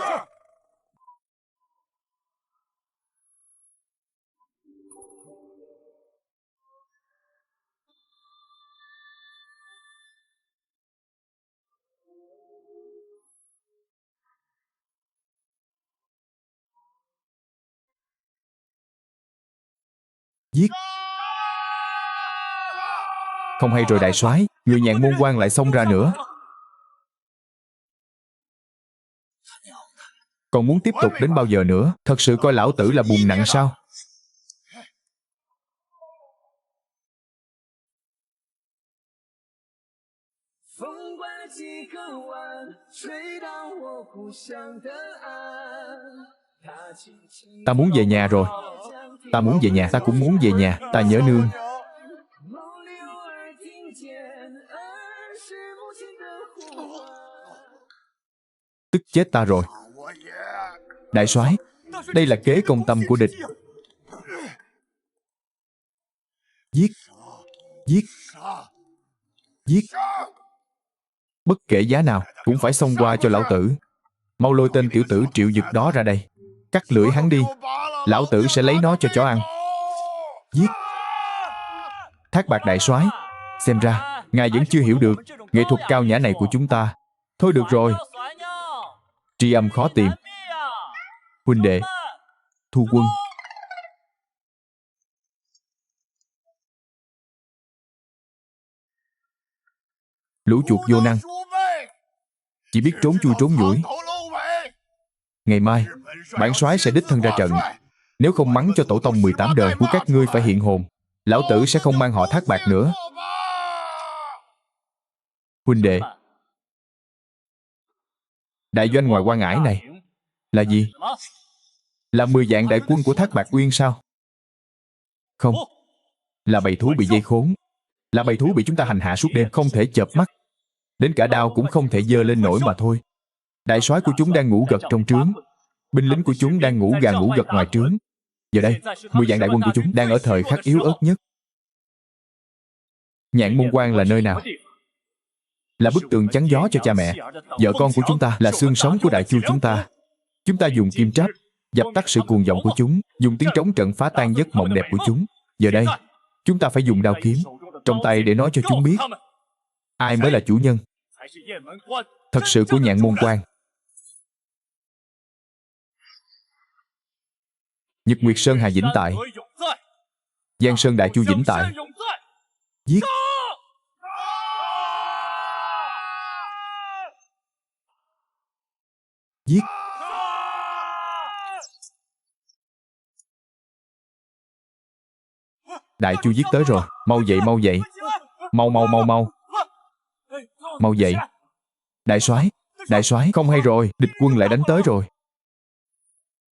Giết. Không hay rồi đại soái, người Nhạn Môn Quan lại xông ra nữa. Còn muốn tiếp tục đến bao giờ nữa? Thật sự coi lão tử là bùn nặng sao? Ta muốn về nhà rồi. Ta muốn về nhà. Ta cũng muốn về nhà. Ta nhớ nương. Tức chết ta rồi. Đại soái, đây là kế công tâm của địch. Giết. Giết. Giết. Bất kể giá nào cũng phải xông qua cho lão tử. Mau lôi tên tiểu tử Triệu Dực đó ra đây. Cắt lưỡi hắn đi. Lão tử sẽ lấy nó cho chó ăn. Giết. Thác Bạt đại soái, xem ra ngài vẫn chưa hiểu được nghệ thuật cao nhã này của chúng ta. Thôi được rồi. Tri âm khó tìm. Huynh đệ, thu quân. Lũ chuột vô năng, chỉ biết trốn chui trốn nhủi. Ngày mai, bản soái sẽ đích thân ra trận. Nếu không mắng cho tổ tông 18 đời của các ngươi phải hiện hồn, lão tử sẽ không mang họ Thác Bạt nữa. Huynh đệ, đại doanh ngoài Quan Ải này là gì? Là 10 vạn đại quân của Thác Bạt Uyên sao? Không, là bầy thú bị dây khốn. Là bầy thú bị chúng ta hành hạ suốt đêm, không thể chợp mắt. Đến cả đao cũng không thể giơ lên nổi mà thôi. Đại soái của chúng đang ngủ gật trong trướng. Binh lính của chúng đang ngủ gà ngủ gật ngoài trướng. Giờ đây, 10 vạn đại quân của chúng đang ở thời khắc yếu ớt nhất. Nhạn Môn Quan là nơi nào? Là bức tường chắn gió cho cha mẹ. Vợ con của chúng ta là xương sống của Đại Chu chúng ta. Chúng ta dùng kim tráp dập tắt sự cuồng vọng của chúng, dùng tiếng trống trận phá tan giấc mộng đẹp của chúng. Giờ đây, chúng ta phải dùng đao kiếm trong tay để nói cho chúng biết ai mới là chủ nhân thật sự của Nhạn Môn Quan. Nhật Nguyệt Sơn Hà vĩnh tại, Giang Sơn Đại Chu vĩnh tại. Giết. Giết. Đại Chu giết tới rồi. Mau dậy, mau dậy. Mau mau mau mau. Mau dậy. Đại soái, đại soái, không hay rồi, địch quân lại đánh tới rồi.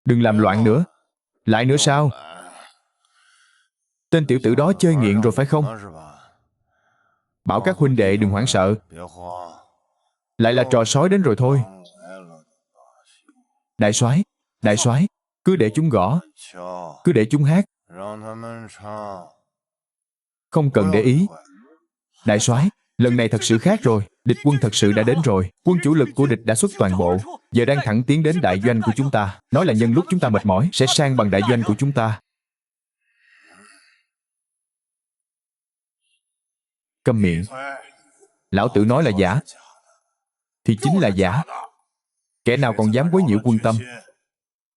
Đừng làm loạn nữa. Lại nữa sao? Tên tiểu tử đó chơi nghiện rồi phải không? Bảo các huynh đệ đừng hoảng sợ. Lại là trò sói đến rồi thôi. Đại soái, cứ để chúng gõ, cứ để chúng hát. Không cần để ý. Đại soái, lần này thật sự khác rồi. Địch quân thật sự đã đến rồi. Quân chủ lực của địch đã xuất toàn bộ, giờ đang thẳng tiến đến đại doanh của chúng ta. Nói là nhân lúc chúng ta mệt mỏi sẽ sang bằng đại doanh của chúng ta. Câm miệng. Lão tử nói là giả thì chính là giả. Kẻ nào còn dám quấy nhiễu quân tâm,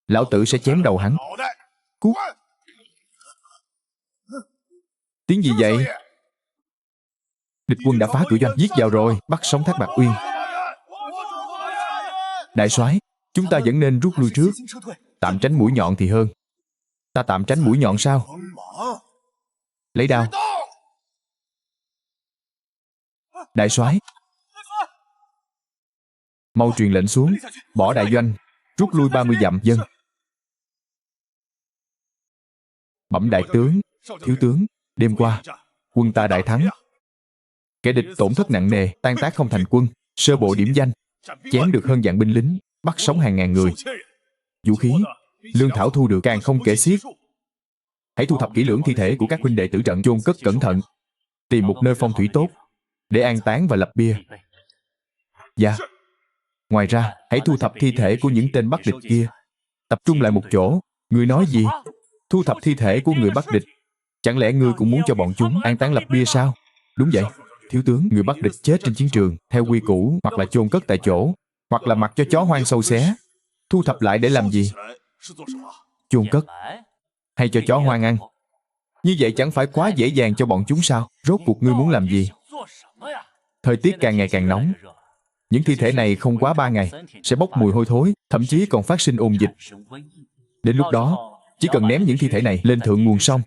lão tử sẽ chém đầu hắn. Cút. Tiếng gì vậy? Địch quân đã phá cửa doanh, giết vào rồi, bắt sống Thác Bạt Uyên. Đại soái, chúng ta vẫn nên rút lui trước, tạm tránh mũi nhọn thì hơn. Ta tạm tránh mũi nhọn sao? Lấy đao. Đại soái, mau truyền lệnh xuống, bỏ đại doanh, rút lui 30 dặm. Dân. Bẩm đại tướng, thiếu tướng, đêm qua quân ta đại thắng. Kẻ địch tổn thất nặng nề, tan tác không thành quân. Sơ bộ điểm danh, chém được hơn vạn binh lính, bắt sống hàng ngàn người. Vũ khí, lương thảo thu được càng không kể xiết. Hãy thu thập kỹ lưỡng thi thể của các huynh đệ tử trận, chôn cất cẩn thận. tìm một nơi phong thủy tốt để an táng và lập bia. Dạ. Ngoài ra, hãy thu thập thi thể của những tên Bắc địch kia, tập trung lại một chỗ. Ngươi nói gì? Thu thập thi thể của người Bắc địch? Chẳng lẽ ngươi cũng muốn cho bọn chúng an táng lập bia sao? Đúng vậy. Thiếu tướng, người Bắc địch chết trên chiến trường, theo quy củ, hoặc là chôn cất tại chỗ, hoặc là mặc cho chó hoang sâu xé. Thu thập lại để làm gì? Chôn cất? Hay cho chó hoang ăn? Như vậy chẳng phải quá dễ dàng cho bọn chúng sao? Rốt cuộc ngươi muốn làm gì? Thời tiết càng ngày càng nóng. Những thi thể này không quá 3 ngày sẽ bốc mùi hôi thối, thậm chí còn phát sinh ôn dịch. Đến lúc đó, chỉ cần ném những thi thể này lên thượng nguồn sông,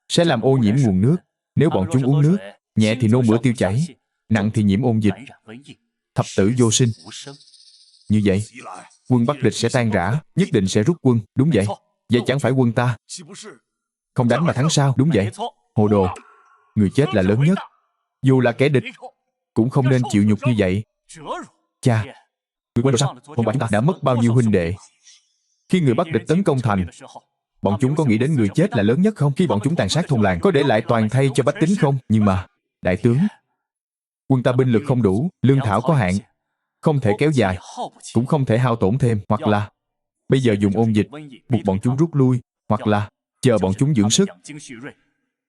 sẽ làm ô nhiễm nguồn nước. Nếu bọn chúng uống nước, nhẹ thì nôn mửa tiêu chảy, nặng thì nhiễm ôn dịch, thập tử vô sinh. Như vậy, quân Bắc địch sẽ tan rã, nhất định sẽ rút quân. Đúng vậy. Vậy chẳng phải quân ta không đánh mà thắng sao? Đúng vậy. Hồ đồ. Người chết là lớn nhất. Dù là kẻ địch cũng không nên chịu nhục như vậy. Cha, người quên rồi sao? Hôm qua chúng ta đã mất bao nhiêu huynh đệ. Khi người Bắc địch tấn công thành, bọn chúng có nghĩ đến người chết là lớn nhất không? Khi bọn chúng tàn sát thôn làng, có để lại toàn thây cho bách tính không? Nhưng mà, đại tướng, quân ta binh lực không đủ, lương thảo có hạn, không thể kéo dài, cũng không thể hao tổn thêm. Hoặc là bây giờ dùng ôn dịch buộc bọn chúng rút lui, hoặc là chờ bọn chúng dưỡng sức,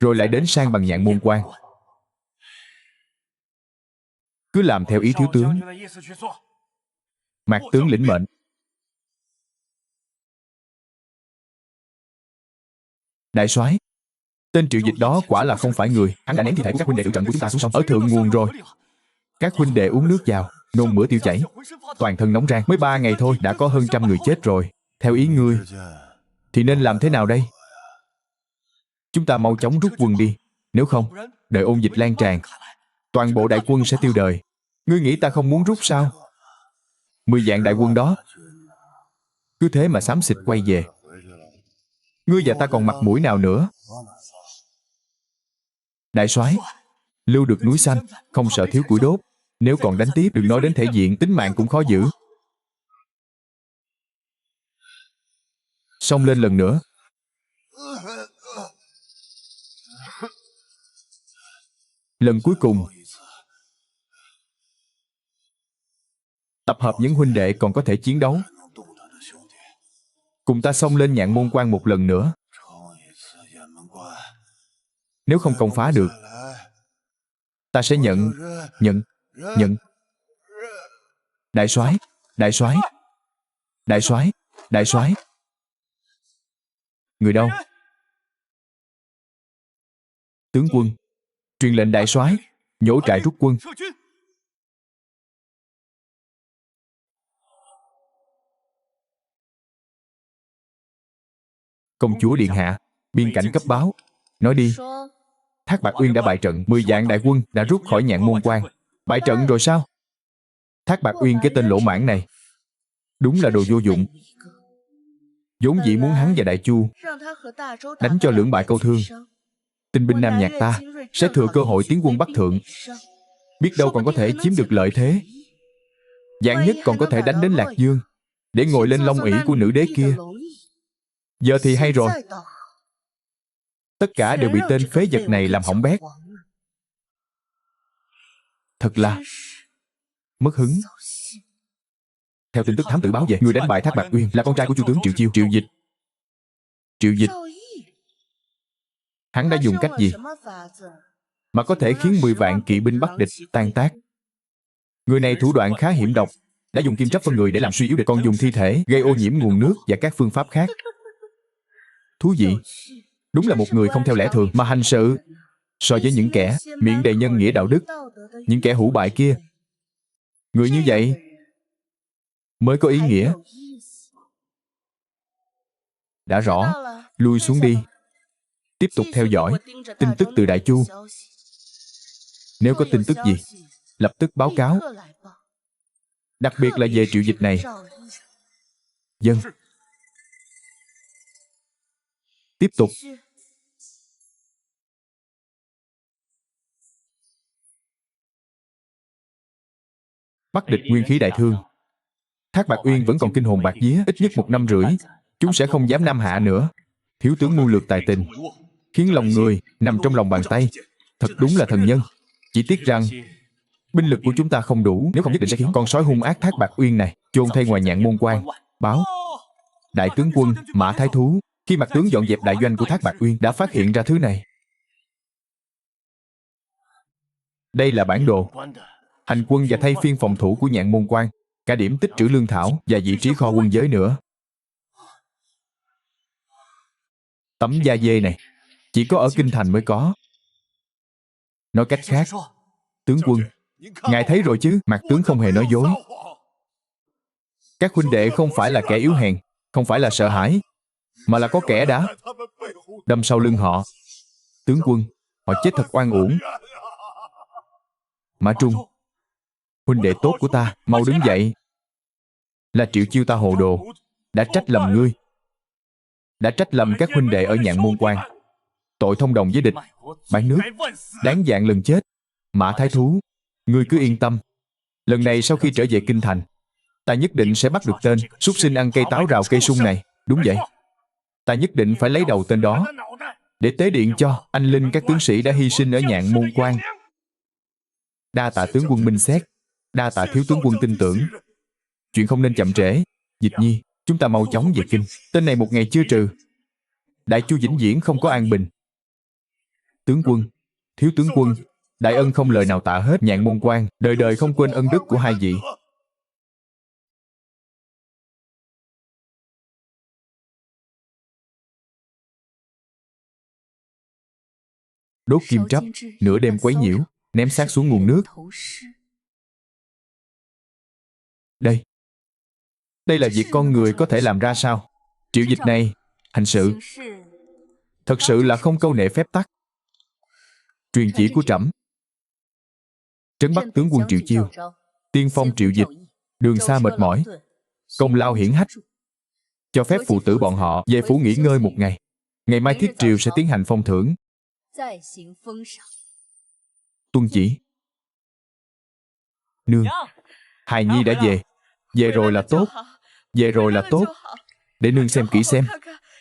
rồi lại đến sang bằng Nhạn Môn Quan. Cứ làm theo ý thiếu tướng. Mạc tướng lĩnh mệnh. Đại soái, tên Triệu Dịch đó quả là không phải người. Hắn đã ném thi thể của các huynh đệ tử trận của chúng ta xuống sông ở thượng nguồn rồi. Các huynh đệ uống nước vào, nôn mửa tiêu chảy, toàn thân nóng rang. Mới 3 ngày thôi đã có hơn 100 người chết rồi. Theo ý ngươi thì nên làm thế nào đây? Chúng ta mau chóng rút quân đi. Nếu không, đợi ôn dịch lan tràn, toàn bộ đại quân sẽ tiêu đời. Ngươi nghĩ ta không muốn rút sao? 10 vạn đại quân đó cứ thế mà xám xịt quay về. Ngươi và ta còn mặt mũi nào nữa? Đại soái, lưu được núi xanh, không sợ thiếu củi đốt. Nếu còn đánh tiếp, đừng nói đến thể diện, tính mạng cũng khó giữ. Xông lên lần nữa. Lần cuối cùng. Tập hợp những huynh đệ còn có thể chiến đấu, cùng ta xông lên Nhạn Môn Quan một lần nữa. Nếu không công phá được, ta sẽ nhận. Đại soái, đại soái, đại soái, đại soái. Người đâu? Tướng quân, truyền lệnh đại soái, nhổ trại rút quân. Công chúa điện hạ, biên cảnh cấp báo. Nói đi. Thác Bạt Uyên đã bại trận, 10 vạn đại quân đã rút khỏi Nhạn Môn Quan. Bại trận rồi sao? Thác Bạt Uyên cái tên lỗ mãng này đúng là đồ vô dụng. Vốn dĩ muốn hắn và Đại Chu đánh cho lưỡng bại câu thương. Tinh binh Nam Nhạc ta sẽ thừa cơ hội tiến quân Bắc Thượng, biết đâu còn có thể chiếm được lợi thế. Vạn nhất còn có thể đánh đến Lạc Dương để ngồi lên long ỷ của nữ đế kia. Giờ thì hay rồi. Tất cả đều bị tên phế vật này làm hỏng bét. Thật là mất hứng. Theo tin tức thám tử báo về, người đánh bại Thác Bạt Uyên là con trai của Chu tướng Triệu Chiêu, Triệu Dịch. Triệu Dịch, hắn đã dùng cách gì mà có thể khiến 10 vạn kỵ binh Bắc địch tan tác? Người này thủ đoạn khá hiểm độc, đã dùng kim trắp phân người để làm suy yếu địch, còn dùng thi thể gây ô nhiễm nguồn nước và các phương pháp khác. Thú vị. Đúng là một người không theo lẽ thường mà hành sự. So với những kẻ miệng đầy nhân nghĩa đạo đức, những kẻ hủ bại kia, người như vậy mới có ý nghĩa. Đã rõ, lui xuống đi. Tiếp tục theo dõi tin tức từ Đại Chu. Nếu có tin tức gì, lập tức báo cáo. Đặc biệt là về Triệu Dịch này. Dân. Tiếp tục. Bắc địch nguyên khí đại thương. Thác Bạt Uyên vẫn còn kinh hồn bạt vía, ít nhất 1 năm rưỡi. Chúng sẽ không dám nam hạ nữa. Thiếu tướng mưu lược tài tình, khiến lòng người nằm trong lòng bàn tay. Thật đúng là thần nhân. Chỉ tiếc rằng binh lực của chúng ta không đủ, nếu không nhất định sẽ khiến con sói hung ác Thác Bạt Uyên này chôn thay ngoài Nhạn Môn Quan. Báo đại tướng quân Mã Thái Thú khi mặt tướng dọn dẹp đại doanh của Thác Bạt Uyên đã phát hiện ra thứ này. Đây là bản đồ hành quân và thay phiên phòng thủ của Nhạn Môn Quan, cả điểm tích trữ lương thảo và vị trí kho quân giới nữa. Tấm da dê này chỉ có ở Kinh Thành mới có. Nói cách khác, tướng quân, ngài thấy rồi chứ, mặt tướng không hề nói dối. Các huynh đệ không phải là kẻ yếu hèn, không phải là sợ hãi, mà là có kẻ đã đâm sau lưng họ. Tướng quân, họ chết thật oan uổng. Mã Trung, huynh đệ tốt của ta, mau đứng dậy. Là Triệu Chiêu ta hồ đồ, đã trách lầm ngươi, đã trách lầm các huynh đệ ở Nhạn Môn Quan, tội thông đồng với địch, bán nước, đáng vạn lần chết. Mã Thái Thú, ngươi cứ yên tâm, lần này sau khi trở về Kinh Thành, ta nhất định sẽ bắt được tên súc sinh ăn cây táo rào cây sung này. Đúng vậy, ta nhất định phải lấy đầu tên đó để tế điện cho anh linh các tướng sĩ đã hy sinh ở Nhạn Môn Quan. Đa tạ tướng quân minh xét, đa tạ thiếu tướng quân tin tưởng. Chuyện không nên chậm trễ. Dịch Nhi, chúng ta mau chóng về kinh. Tên này một ngày chưa trừ, Đại Chu vĩnh viễn không có an bình. Tướng quân, thiếu tướng quân, đại ân không lời nào tạ hết. Nhạn Môn Quan đời đời không quên ân đức của hai vị. Đốt kim trắp, nửa đêm quấy nhiễu, ném xác xuống nguồn nước. Đây là việc con người có thể làm ra sao? Triệu Dịch này hành sự thật sự là không câu nệ phép tắc. Truyền chỉ của trẫm, trấn bắt tướng quân Triệu Chiêu, tiên phong Triệu Dịch, đường xa mệt mỏi, công lao hiển hách, cho phép phụ tử bọn họ về phủ nghỉ ngơi một ngày. Ngày mai thiết triều sẽ tiến hành phong thưởng. Tuân chỉ. Nương, hài nhi đã về. Về rồi là tốt, về rồi là tốt. Để nương xem kỹ xem,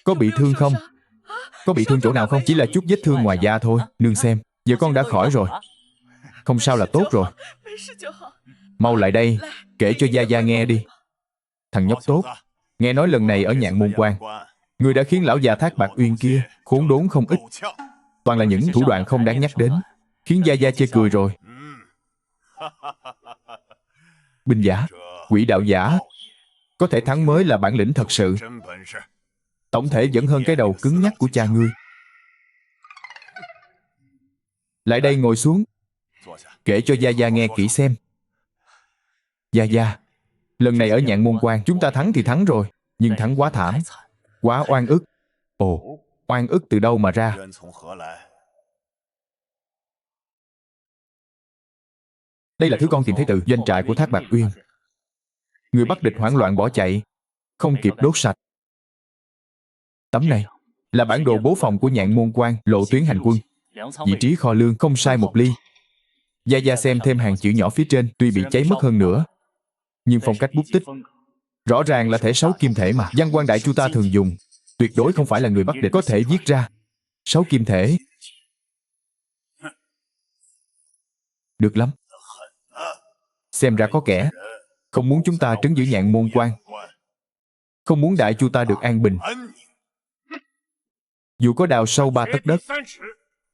có bị thương không? Có bị thương chỗ nào không? Chỉ là chút vết thương ngoài da thôi. Nương xem, giờ con đã khỏi rồi. Không sao là tốt rồi. Mau lại đây, kể cho Gia Gia nghe đi. Thằng nhóc tốt, nghe nói lần này ở Nhạn Môn Quan, người đã khiến lão già Thác Bạt Uyên kia khốn đốn không ít. Toàn là những thủ đoạn không đáng nhắc đến, khiến Gia Gia chê cười rồi. Binh giả, quỷ đạo giả, có thể thắng mới là bản lĩnh thật sự. Tổng thể vẫn hơn cái đầu cứng nhắc của cha ngươi. Lại đây ngồi xuống, kể cho Gia Gia nghe kỹ xem. Gia Gia, lần này ở Nhạn Môn Quan chúng ta thắng thì thắng rồi, nhưng thắng quá thảm, quá oan ức. Ồ, oan ức từ đâu mà ra? Đây là thứ con tìm thấy từ doanh trại của Thác Bạt Uyên. Người Bắc địch hoảng loạn bỏ chạy, không kịp đốt sạch. Tấm này là bản đồ bố phòng của Nhạn Môn Quan, lộ tuyến hành quân, vị trí kho lương không sai một ly. Gia Gia xem thêm hàng chữ nhỏ phía trên, tuy bị cháy mất hơn nữa, nhưng phong cách bút tích rõ ràng là thể 6 kim thể mà văn quan đại chu ta thường dùng. Tuyệt đối không phải là người Bắc địch có thể viết ra. 6 kim thể. Được lắm. Xem ra có kẻ không muốn chúng ta trấn giữ Nhạn Môn Quan, không muốn đại chu ta được an bình. Dù có đào sâu 3 tấc đất,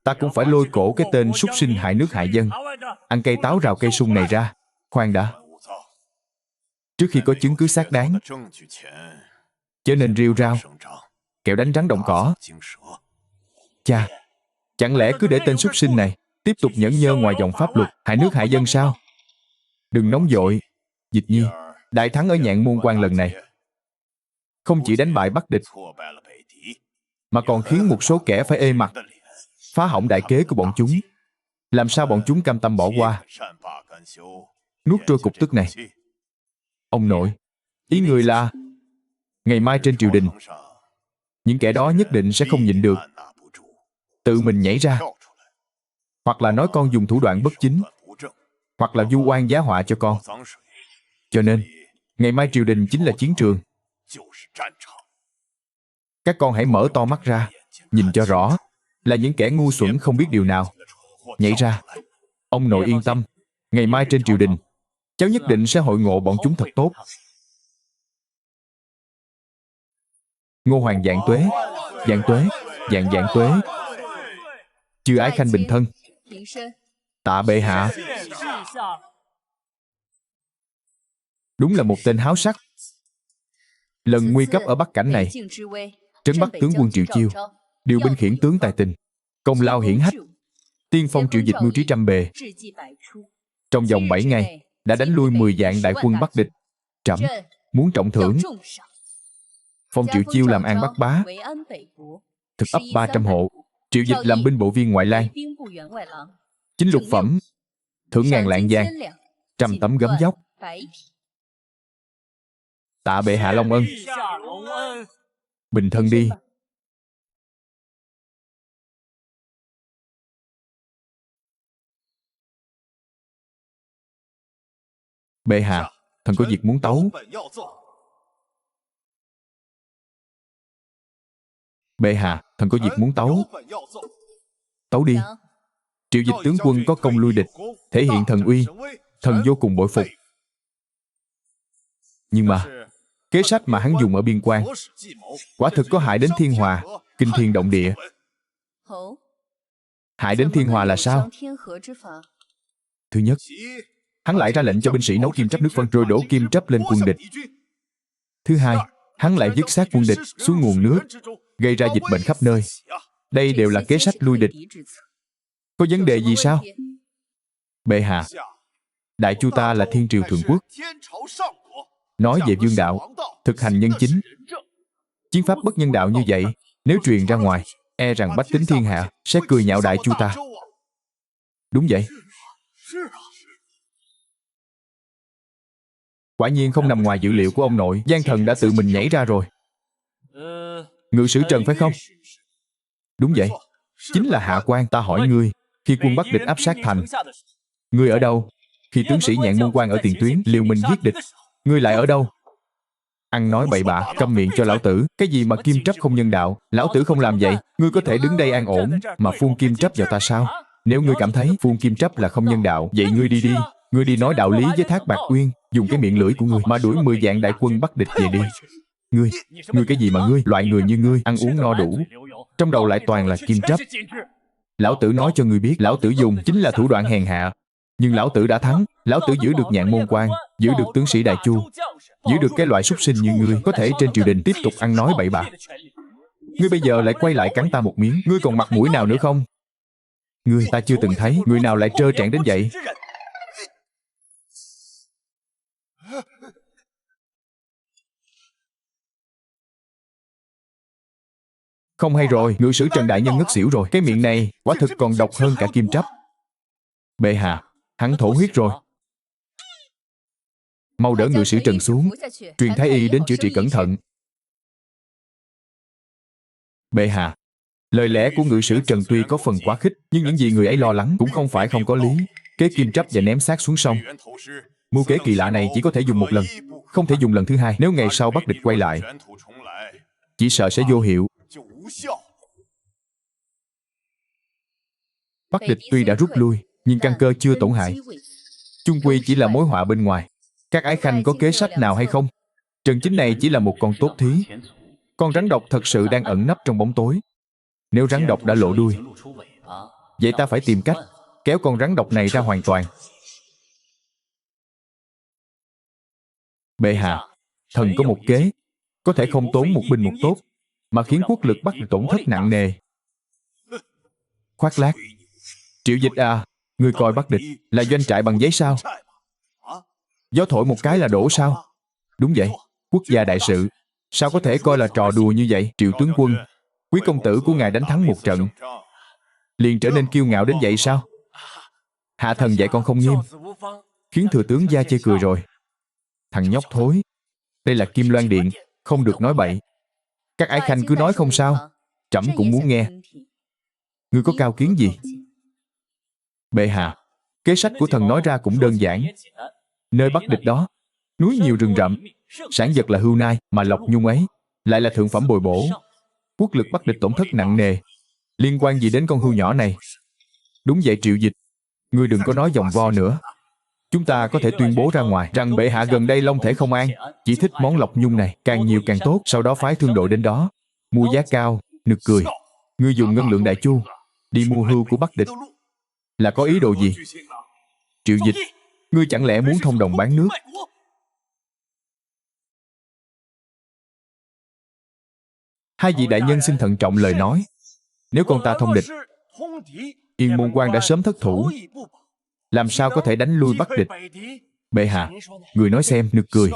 ta cũng phải lôi cổ cái tên súc sinh hại nước hại dân, ăn cây táo rào cây sung này ra. Khoan đã, trước khi có chứng cứ xác đáng, chớ nên rêu rao, kẻo đánh rắn động cỏ. Cha, chẳng lẽ cứ để tên súc sinh này tiếp tục nhẫn nhơ ngoài dòng pháp luật, hại nước hại dân sao? Đừng nóng vội. Dịch Nhi, đại thắng ở Nhạn Môn Quan lần này không chỉ đánh bại Bắc địch, mà còn khiến một số kẻ phải ê mặt, phá hỏng đại kế của bọn chúng. Làm sao bọn chúng cam tâm bỏ qua, nuốt trôi cục tức này? Ông nội, ý người là ngày mai trên triều đình, những kẻ đó nhất định sẽ không nhịn được, tự mình nhảy ra, hoặc là nói con dùng thủ đoạn bất chính, hoặc là vu oan giá họa cho con. Cho nên ngày mai triều đình chính là chiến trường. Các con hãy mở to mắt ra, nhìn cho rõ, là những kẻ ngu xuẩn không biết điều nào nhảy ra. Ông nội yên tâm, ngày mai trên triều đình, cháu nhất định sẽ hội ngộ bọn chúng thật tốt. Ngô Hoàng vạn tuế, vạn tuế, vạn vạn tuế. Chư ái khanh bình thân. Tạ bệ hạ. Đúng là một tên háo sắc. Lần nguy cấp ở Bắc Cảnh này, trấn bắt tướng quân Triệu Chiêu, điều binh khiển tướng tài tình, công lao hiển hách, tiên phong triệu dịch mưu trí trăm bề. Trong vòng 7 ngày đã đánh lui 10 vạn đại quân Bắc địch. Trẫm muốn trọng thưởng. Phong Triệu Chiêu làm An Bắc bá, thực ấp 300 hộ. Triệu dịch làm binh bộ viên ngoại lang, chính lục phẩm, thưởng ngàn lạng vàng, 100 tấm gấm vóc. Tạ bệ hạ long ân. Bình thân đi. Bệ hạ, thần có việc muốn tấu. Bệ hạ, thần có việc muốn tấu. Tấu đi. Triệu dịch tướng quân có công lui địch, thể hiện thần uy, thần vô cùng bội phục. Nhưng mà kế sách mà hắn dùng ở biên quan quả thực có hại đến thiên hòa, kinh thiên động địa. Hại đến thiên hòa là sao? Thứ nhất, hắn lại ra lệnh cho binh sĩ nấu kim trắp nước phân rồi đổ kim trắp lên quân địch. Thứ hai, hắn lại dứt xác quân địch xuống nguồn nước, gây ra dịch bệnh khắp nơi. Đây đều là kế sách lui địch. Có vấn đề gì sao? Bệ hạ, đại chu ta là thiên triều thượng quốc, nói về vương đạo, thực hành nhân chính. Chiến pháp bất nhân đạo như vậy, nếu truyền ra ngoài, e rằng bách tính thiên hạ sẽ cười nhạo đại chu ta. Đúng vậy. Quả nhiên không nằm ngoài dữ liệu của ông nội. Giang thần đã tự mình nhảy ra rồi. Ngự sử Trần phải không? Đúng vậy. Chính là hạ quan. Ta hỏi ngươi, khi quân Bắc địch áp sát thành, ngươi ở đâu? Khi tướng sĩ Nhạn Môn Quan ở tiền tuyến liều mình giết địch, ngươi lại ở đâu? Ăn nói bậy bạ, câm miệng cho lão tử. Cái gì mà kim trắp không nhân đạo? Lão tử không làm vậy. Ngươi có thể đứng đây an ổn mà phun kim trắp vào ta sao? Nếu ngươi cảm thấy phun kim trắp là không nhân đạo, vậy ngươi đi đi. Ngươi đi nói đạo lý với Thác Bạt Uyên, dùng cái miệng lưỡi của ngươi mà đuổi 10 vạn đại quân Bắc địch về đi. Ngươi cái gì mà ngươi, loại người như ngươi, ăn uống no đủ, trong đầu lại toàn là kim trắp. Lão tử nói cho ngươi biết, lão tử dùng chính là thủ đoạn hèn hạ. Nhưng lão tử đã thắng. Lão tử giữ được Nhạn Môn Quan, giữ được tướng sĩ Đại Chu, giữ được cái loại súc sinh như ngươi có thể trên triều đình tiếp tục ăn nói bậy bạ. Ngươi bây giờ lại quay lại cắn ta một miếng, ngươi còn mặt mũi nào nữa không? Ngươi, ta chưa từng thấy người nào lại trơ trẽn đến vậy. Không hay rồi, ngự sử Trần đại nhân ngất xỉu rồi. Cái miệng này quả thực còn độc hơn cả kim trắp. Bệ hạ, hắn thổ huyết rồi. Mau đỡ ngự sử Trần xuống, truyền thái y đến chữa trị cẩn thận. Bệ hạ, lời lẽ của ngự sử Trần tuy có phần quá khích, nhưng những gì người ấy lo lắng cũng không phải không có lý. Kế kim trắp và ném xác xuống sông, mưu kế kỳ lạ này chỉ có thể dùng một lần, không thể dùng lần thứ hai. Nếu ngày sau Bắc địch quay lại, chỉ sợ sẽ vô hiệu. Bắc địch tuy đã rút lui, nhưng căn cơ chưa tổn hại. Chung quy chỉ là mối họa bên ngoài. Các ái khanh có kế sách nào hay không? Trần Chính này chỉ là một con tốt thí. Con rắn độc thật sự đang ẩn nấp trong bóng tối. Nếu rắn độc đã lộ đuôi, vậy ta phải tìm cách kéo con rắn độc này ra hoàn toàn. Bệ hạ, thần có một kế, có thể không tốn một binh một tốt, mà khiến quốc lực Bắc tổn thất nặng nề. Khoác lác. Triệu Dịch à, ngươi coi Bắc địch là doanh trại bằng giấy sao? Gió thổi một cái là đổ sao? Đúng vậy, quốc gia đại sự, sao có thể coi là trò đùa như vậy? Triệu tướng quân, quý công tử của ngài đánh thắng một trận, liền trở nên kiêu ngạo đến vậy sao? Hạ thần dạy con không nghiêm, khiến thừa tướng gia chê cười rồi. Thằng nhóc thối, đây là Kim Loan Điện, không được nói bậy. Các ái khanh cứ nói không sao, trẫm cũng muốn nghe. Ngươi có cao kiến gì? Bệ hạ, kế sách của thần nói ra cũng đơn giản. Nơi Bắc địch đó, núi nhiều rừng rậm, sản vật là hươu nai, mà lộc nhung ấy lại là thượng phẩm bồi bổ. Quốc lực Bắc địch tổn thất nặng nề, liên quan gì đến con hươu nhỏ này? Đúng vậy Triệu Dịch, ngươi đừng có nói vòng vo nữa. Chúng ta có thể tuyên bố ra ngoài rằng bệ hạ gần đây long thể không an, chỉ thích món lộc nhung này, càng nhiều càng tốt, sau đó phái thương đội đến đó, mua giá cao, nực cười. Ngươi dùng ngân lượng đại chu, đi mua hươu của Bắc địch, là có ý đồ gì? Triệu Dịch, ngươi chẳng lẽ muốn thông đồng bán nước? Hai vị đại nhân xin thận trọng lời nói. Nếu con ta thông địch, Yên Môn Quan đã sớm thất thủ, làm sao có thể đánh lui Bắc địch? Bệ hạ, người nói xem, nực cười.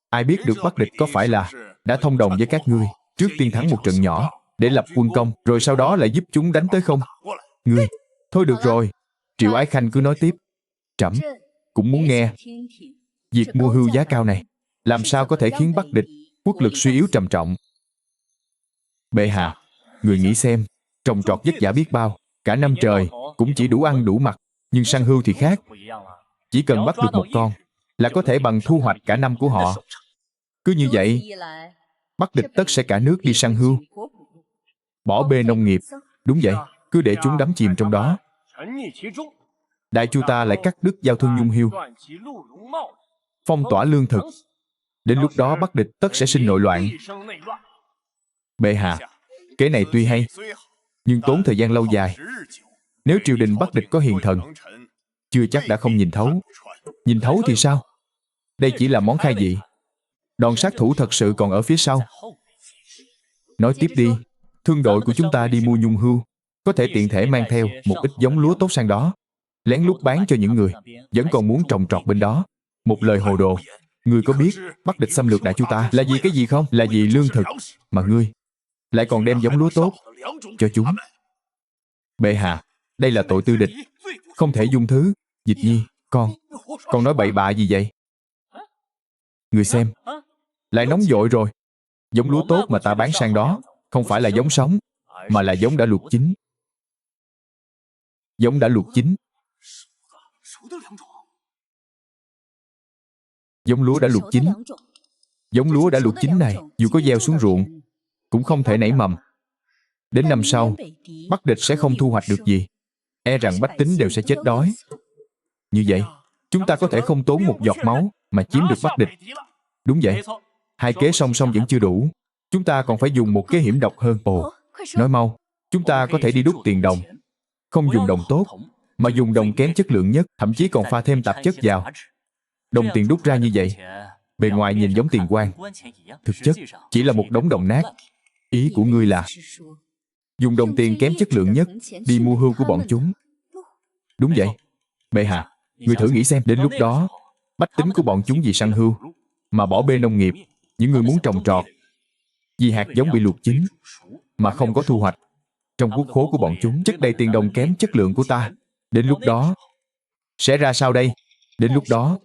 Ai biết được Bắc địch có phải là đã thông đồng với các ngươi, trước tiên thắng một trận nhỏ, để lập quân công, rồi sau đó lại giúp chúng đánh tới không? Ngươi, thôi được rồi. Triệu Ái Khanh cứ nói tiếp. Trẫm cũng muốn nghe. Việc mua hươu giá cao này, làm sao có thể khiến Bắc địch quốc lực suy yếu trầm trọng? Bệ hạ, người nghĩ xem, trồng trọt vất vả biết bao, cả năm trời cũng chỉ đủ ăn đủ mặc, nhưng săn hươu thì khác. Chỉ cần bắt được một con là có thể bằng thu hoạch cả năm của họ. Cứ như vậy, Bắc địch tất sẽ cả nước đi săn hươu, bỏ bê nông nghiệp. Đúng vậy, cứ để chúng đắm chìm trong đó. Đại chu ta lại cắt đứt giao thương nhung hươu, phong tỏa lương thực. Đến lúc đó Bắc địch tất sẽ sinh nội loạn. Bệ hạ, kế này tuy hay, nhưng tốn thời gian lâu dài. Nếu triều đình Bắc địch có hiền thần, chưa chắc đã không nhìn thấu. Nhìn thấu thì sao? Đây chỉ là món khai vị. Đòn sát thủ thật sự còn ở phía sau. Nói tiếp đi. Thương đội của chúng ta đi mua nhung hươu, có thể tiện thể mang theo một ít giống lúa tốt sang đó, lén lút bán cho những người vẫn còn muốn trồng trọt bên đó. Một lời hồ đồ. Ngươi có biết Bắc địch xâm lược đại chu ta là vì cái gì không? Là vì lương thực, mà ngươi lại còn đem giống lúa tốt cho chúng. Bệ hạ, đây là tội tư địch, không thể dung thứ. Dịch Nhi, con nói bậy bạ gì vậy? Người xem, lại nóng vội rồi. Giống lúa tốt mà ta bán sang đó không phải là giống sống, mà là giống đã luộc chín. Giống đã luộc chín. Giống lúa đã luộc chín. Giống lúa đã luộc chín này, dù có gieo xuống ruộng, cũng không thể nảy mầm. Đến năm sau, Bắc địch sẽ không thu hoạch được gì. E rằng bách tính đều sẽ chết đói. Như vậy, chúng ta có thể không tốn một giọt máu mà chiếm được Bắc địch. Đúng vậy. Hai kế song song vẫn chưa đủ. Chúng ta còn phải dùng một kế hiểm độc hơn. Ồ, nói mau. Chúng ta có thể đi đúc tiền đồng. Không dùng đồng tốt, mà dùng đồng kém chất lượng nhất, thậm chí còn pha thêm tạp chất vào. Đồng tiền đúc ra như vậy, bề ngoài nhìn giống tiền quang, thực chất chỉ là một đống đồng nát. Ý của ngươi là dùng đồng tiền kém chất lượng nhất đi mua hươu của bọn chúng. Đúng vậy. Bệ hạ, ngươi thử nghĩ xem, đến lúc đó bách tính của bọn chúng vì săn hươu mà bỏ bê nông nghiệp. Những người muốn trồng trọt vì hạt giống bị luộc chín mà không có thu hoạch. Trong quốc khố của bọn chúng chất đầy tiền đồng kém chất lượng của ta. Đến lúc đó sẽ ra sao đây? Đến lúc đó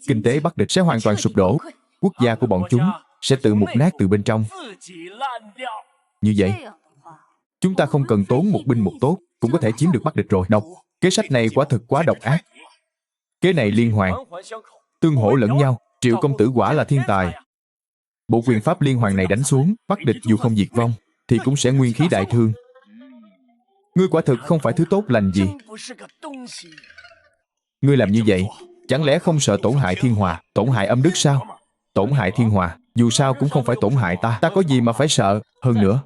kinh tế Bắc địch sẽ hoàn toàn sụp đổ. Quốc gia của bọn chúng sẽ tự mục nát từ bên trong. Như vậy, chúng ta không cần tốn một binh một tốt cũng có thể chiếm được Bắc địch rồi. Độc, kế sách này quả thực quá độc ác. Kế này liên hoàn, tương hỗ lẫn nhau. Triệu công tử quả là thiên tài. Bộ quyền pháp liên hoàn này đánh xuống, Bắc địch dù không diệt vong thì cũng sẽ nguyên khí đại thương. Ngươi quả thực không phải thứ tốt lành gì. Ngươi làm như vậy, chẳng lẽ không sợ tổn hại thiên hòa, tổn hại âm đức sao? Tổn hại thiên hòa, dù sao cũng không phải tổn hại ta. Ta có gì mà phải sợ? Hơn nữa,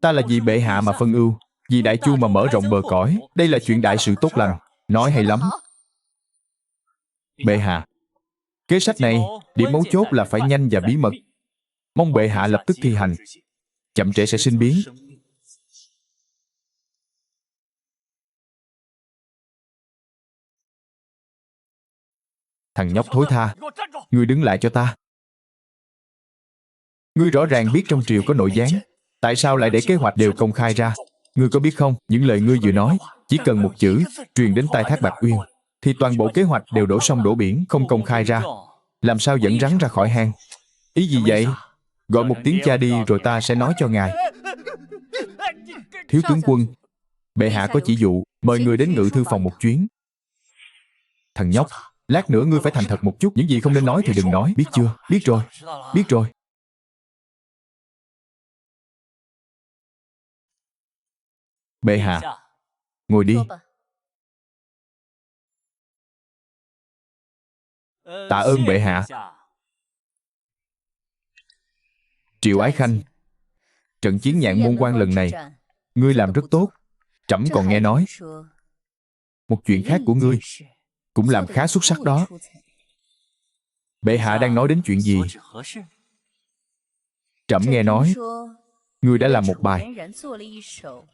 ta là vì bệ hạ mà phân ưu, vì đại chu mà mở rộng bờ cõi. Đây là chuyện đại sự tốt lành. Nói hay lắm. Bệ hạ, kế sách này, điểm mấu chốt là phải nhanh và bí mật. Mong bệ hạ lập tức thi hành. Chậm trễ sẽ sinh biến. Thằng nhóc thối tha, ngươi đứng lại cho ta. Ngươi rõ ràng biết trong triều có nội gián, tại sao lại để kế hoạch đều công khai ra? Ngươi có biết không, những lời ngươi vừa nói, chỉ cần một chữ truyền đến tai Thác Bạt Uyên, thì toàn bộ kế hoạch đều đổ sông đổ biển, không công khai ra. Làm sao dẫn rắn ra khỏi hang? Ý gì vậy? Gọi một tiếng cha đi rồi ta sẽ nói cho ngài. Thiếu tướng quân, bệ hạ có chỉ dụ, mời người đến ngự thư phòng một chuyến. Thằng nhóc, lát nữa ngươi phải thành thật một chút. Những gì không nên nói thì đừng nói, biết chưa? Biết rồi, biết rồi. Bệ hạ, ngồi đi. Tạ ơn bệ hạ. Triệu Ái Khanh, trận chiến Nhạn Môn Quan lần này, ngươi làm rất tốt. Trẫm còn nghe nói, một chuyện khác của ngươi cũng làm khá xuất sắc đó. Bệ hạ đang nói đến chuyện gì? Trẫm nghe nói, ngươi đã làm một bài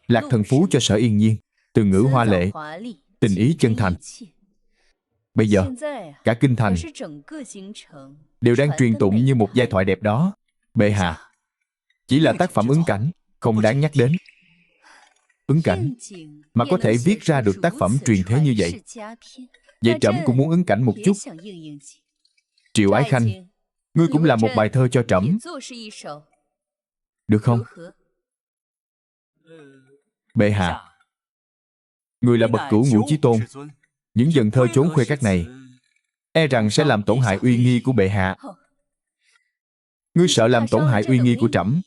Lạc Thần Phú cho Sở Yên Nhiên, từ ngữ hoa lệ, tình ý chân thành. Bây giờ, cả kinh thành đều đang truyền tụng như một giai thoại đẹp đó. Bệ hạ, chỉ là tác phẩm ứng cảnh, không đáng nhắc đến. Ứng cảnh mà có thể viết ra được tác phẩm truyền thế như vậy, vậy trẫm cũng muốn ứng cảnh một chút. Triệu Ái Khanh, ngươi cũng làm một bài thơ cho trẫm, được không? Bệ hạ, người là bậc cửu ngũ chí tôn, những dần thơ chốn khuê các này e rằng sẽ làm tổn hại uy nghi của bệ hạ. Ngươi sợ làm tổn hại uy nghi của trẫm,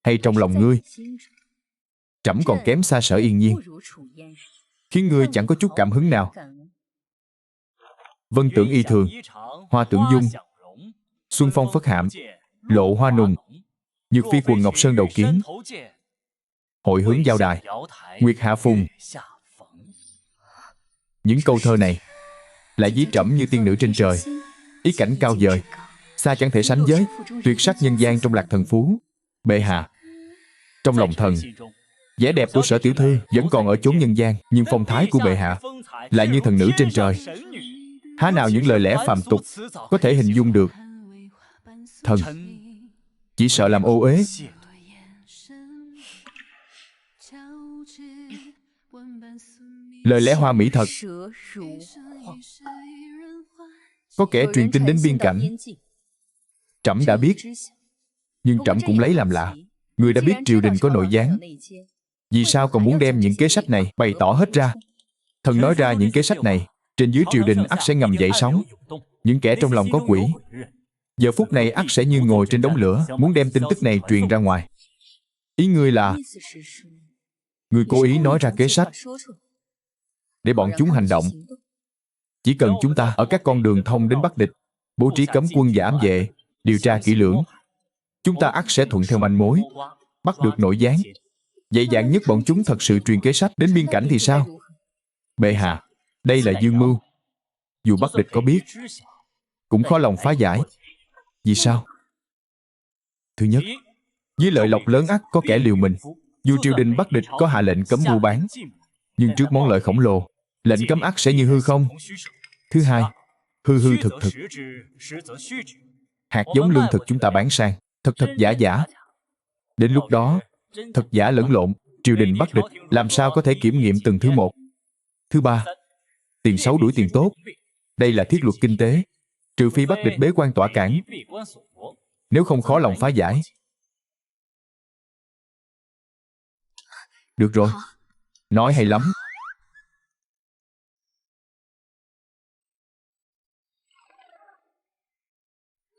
hay trong lòng ngươi trẫm còn kém xa Sở Yên Nhiên, khiến ngươi chẳng có chút cảm hứng nào? Vân tưởng y thường, hoa tưởng dung, xuân phong phất hạm, lộ hoa nùng, nhược phi quần ngọc sơn đầu kiến, hội hướng giao đài, nguyệt hạ phùng. Những câu thơ này lại ví trẫm như tiên nữ trên trời, ý cảnh cao vời, xa chẳng thể sánh với, tuyệt sắc nhân gian trong Lạc Thần Phú. Bệ hạ, trong lòng thần, vẻ đẹp của Sở tiểu thư vẫn còn ở chốn nhân gian, nhưng phong thái của bệ hạ lại như thần nữ trên trời. Há nào những lời lẽ phàm tục có thể hình dung được. Thần chỉ sợ làm ô uế. Lời lẽ hoa mỹ thật. Có kẻ truyền tin đến biên cảnh, trẫm đã biết, nhưng trẫm cũng lấy làm lạ. Người đã biết triều đình có nội gián, vì sao còn muốn đem những kế sách này bày tỏ hết ra? Thần nói ra những kế sách này, trên dưới triều đình ắt sẽ ngầm dậy sóng. Những kẻ trong lòng có quỷ, giờ phút này ắt sẽ như ngồi trên đống lửa, muốn đem tin tức này truyền ra ngoài. Ý ngươi là ngươi cố ý nói ra kế sách để bọn chúng hành động. Chỉ cần chúng ta ở các con đường thông đến Bắc Địch bố trí cấm quân và ám vệ, điều tra kỹ lưỡng, chúng ta ắt sẽ thuận theo manh mối, bắt được nội gián. Vậy dạng nhất bọn chúng thật sự truyền kế sách đến biên cảnh thì sao? Bệ hạ, đây là dương mưu. Dù Bắc Địch có biết, cũng khó lòng phá giải. Vì sao? Thứ nhất, với lợi lộc lớn ắt có kẻ liều mình. Dù triều đình Bắc Địch có hạ lệnh cấm mua bán, nhưng trước món lợi khổng lồ, lệnh cấm ắt sẽ như hư không. Thứ hai, hư hư thực thực. Hạt giống lương thực chúng ta bán sang, thật thật giả giả. Đến lúc đó, thật giả lẫn lộn, triều đình Bắc Địch làm sao có thể kiểm nghiệm từng thứ một. Thứ ba, tiền xấu đuổi tiền tốt. Đây là thiết luật kinh tế, trừ phi Bắc Địch bế quan tỏa cản, nếu không khó lòng phá giải. Được rồi, nói hay lắm.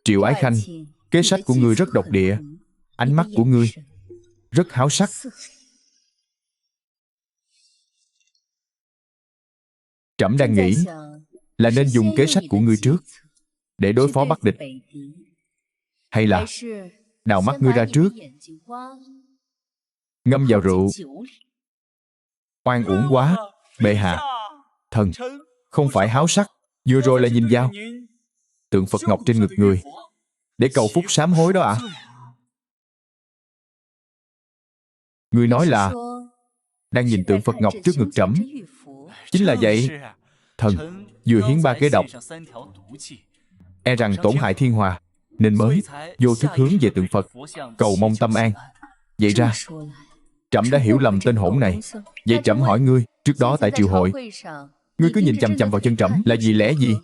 Triệu Ái Khanh, kế sách của ngươi rất độc địa, ánh mắt của ngươi rất háo sắc. Trẫm đang nghĩ là nên dùng kế sách của ngươi trước để đối phó Bắc Địch, hay là đào mắt ngươi ra trước, ngâm vào rượu. Oan uổng quá. Bệ hạ, thần không phải háo sắc, vừa rồi là nhìn dao, tượng Phật ngọc trên ngực người, để cầu phúc sám hối đó ạ. Ngươi nói là đang nhìn tượng Phật ngọc trước ngực trẫm. Chính là vậy. Thần vừa hiến 3 kế độc, e rằng tổn hại thiên hòa, nên mới vô thức hướng về tượng Phật, cầu mong tâm an. Vậy ra trẫm đã hiểu lầm tên hỗn này. Vậy trẫm hỏi ngươi, trước đó tại triều hội, ngươi cứ nhìn chằm chằm vào chân trẫm là vì lẽ gì?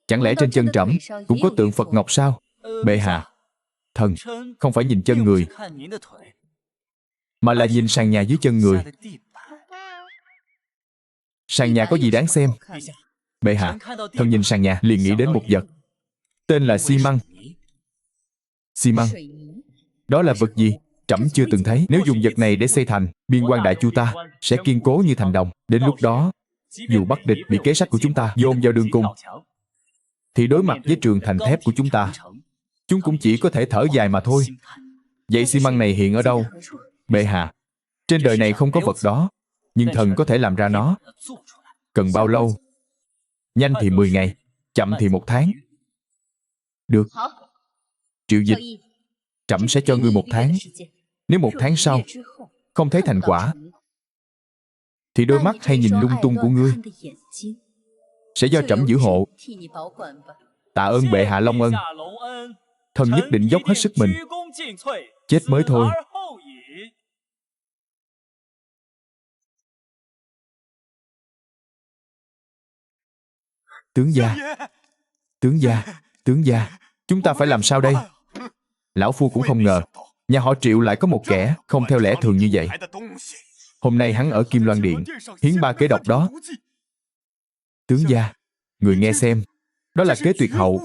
Chẳng lẽ trên chân trẫm cũng có tượng Phật ngọc sao? Bệ hạ, thần không phải nhìn chân người, mà là nhìn sàn nhà dưới chân người. Sàn nhà có gì đáng xem? Bệ hạ, thần nhìn sàn nhà liền nghĩ đến một vật, tên là xi măng. Xi măng, đó là vật gì? Trẫm chưa từng thấy. Nếu dùng vật này để xây thành, biên quan đại chu ta sẽ kiên cố như thành đồng. Đến lúc đó, dù Bắc Địch bị kế sách của chúng ta dồn vào đường cùng, thì đối mặt với trường thành thép của chúng ta, chúng cũng chỉ có thể thở dài mà thôi. Vậy xi măng này hiện ở đâu? Bệ hạ, trên đời này không có vật đó, nhưng thần có thể làm ra nó. Cần bao lâu? Nhanh thì 10 ngày, chậm thì 1 tháng. Được. Triệu Dịch, trẫm sẽ cho ngươi 1 tháng. Nếu 1 tháng sau không thấy thành quả, thì đôi mắt hay nhìn lung tung của ngươi sẽ do trẫm giữ hộ. Tạ ơn bệ hạ long ân. Thần nhất định dốc hết sức mình, chết mới thôi. Tướng gia, tướng gia, tướng gia, chúng ta phải làm sao đây? Lão phu cũng không ngờ nhà họ Triệu lại có một kẻ không theo lẽ thường như vậy. Hôm nay hắn ở Kim Loan Điện hiến 3 kế độc đó. Tướng gia, người nghe xem, đó là kế tuyệt hậu.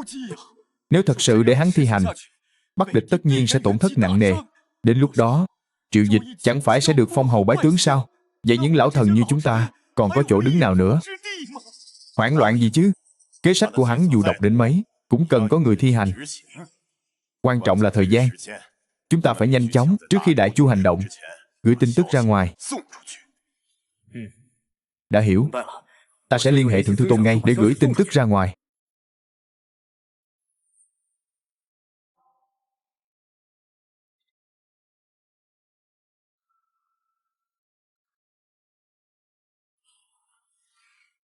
Nếu thật sự để hắn thi hành, Bắc địch tất nhiên sẽ tổn thất nặng nề. Đến lúc đó, Triệu Dịch chẳng phải sẽ được phong hầu bái tướng sao? Vậy những lão thần như chúng ta còn có chỗ đứng nào nữa? Hoảng loạn gì chứ? Kế sách của hắn dù độc đến mấy cũng cần có người thi hành. Quan trọng là thời gian. Chúng ta phải nhanh chóng trước khi Đại Chu hành động, gửi tin tức ra ngoài. Đã hiểu. Ta sẽ liên hệ Thượng Thư Tôn ngay để gửi tin tức ra ngoài.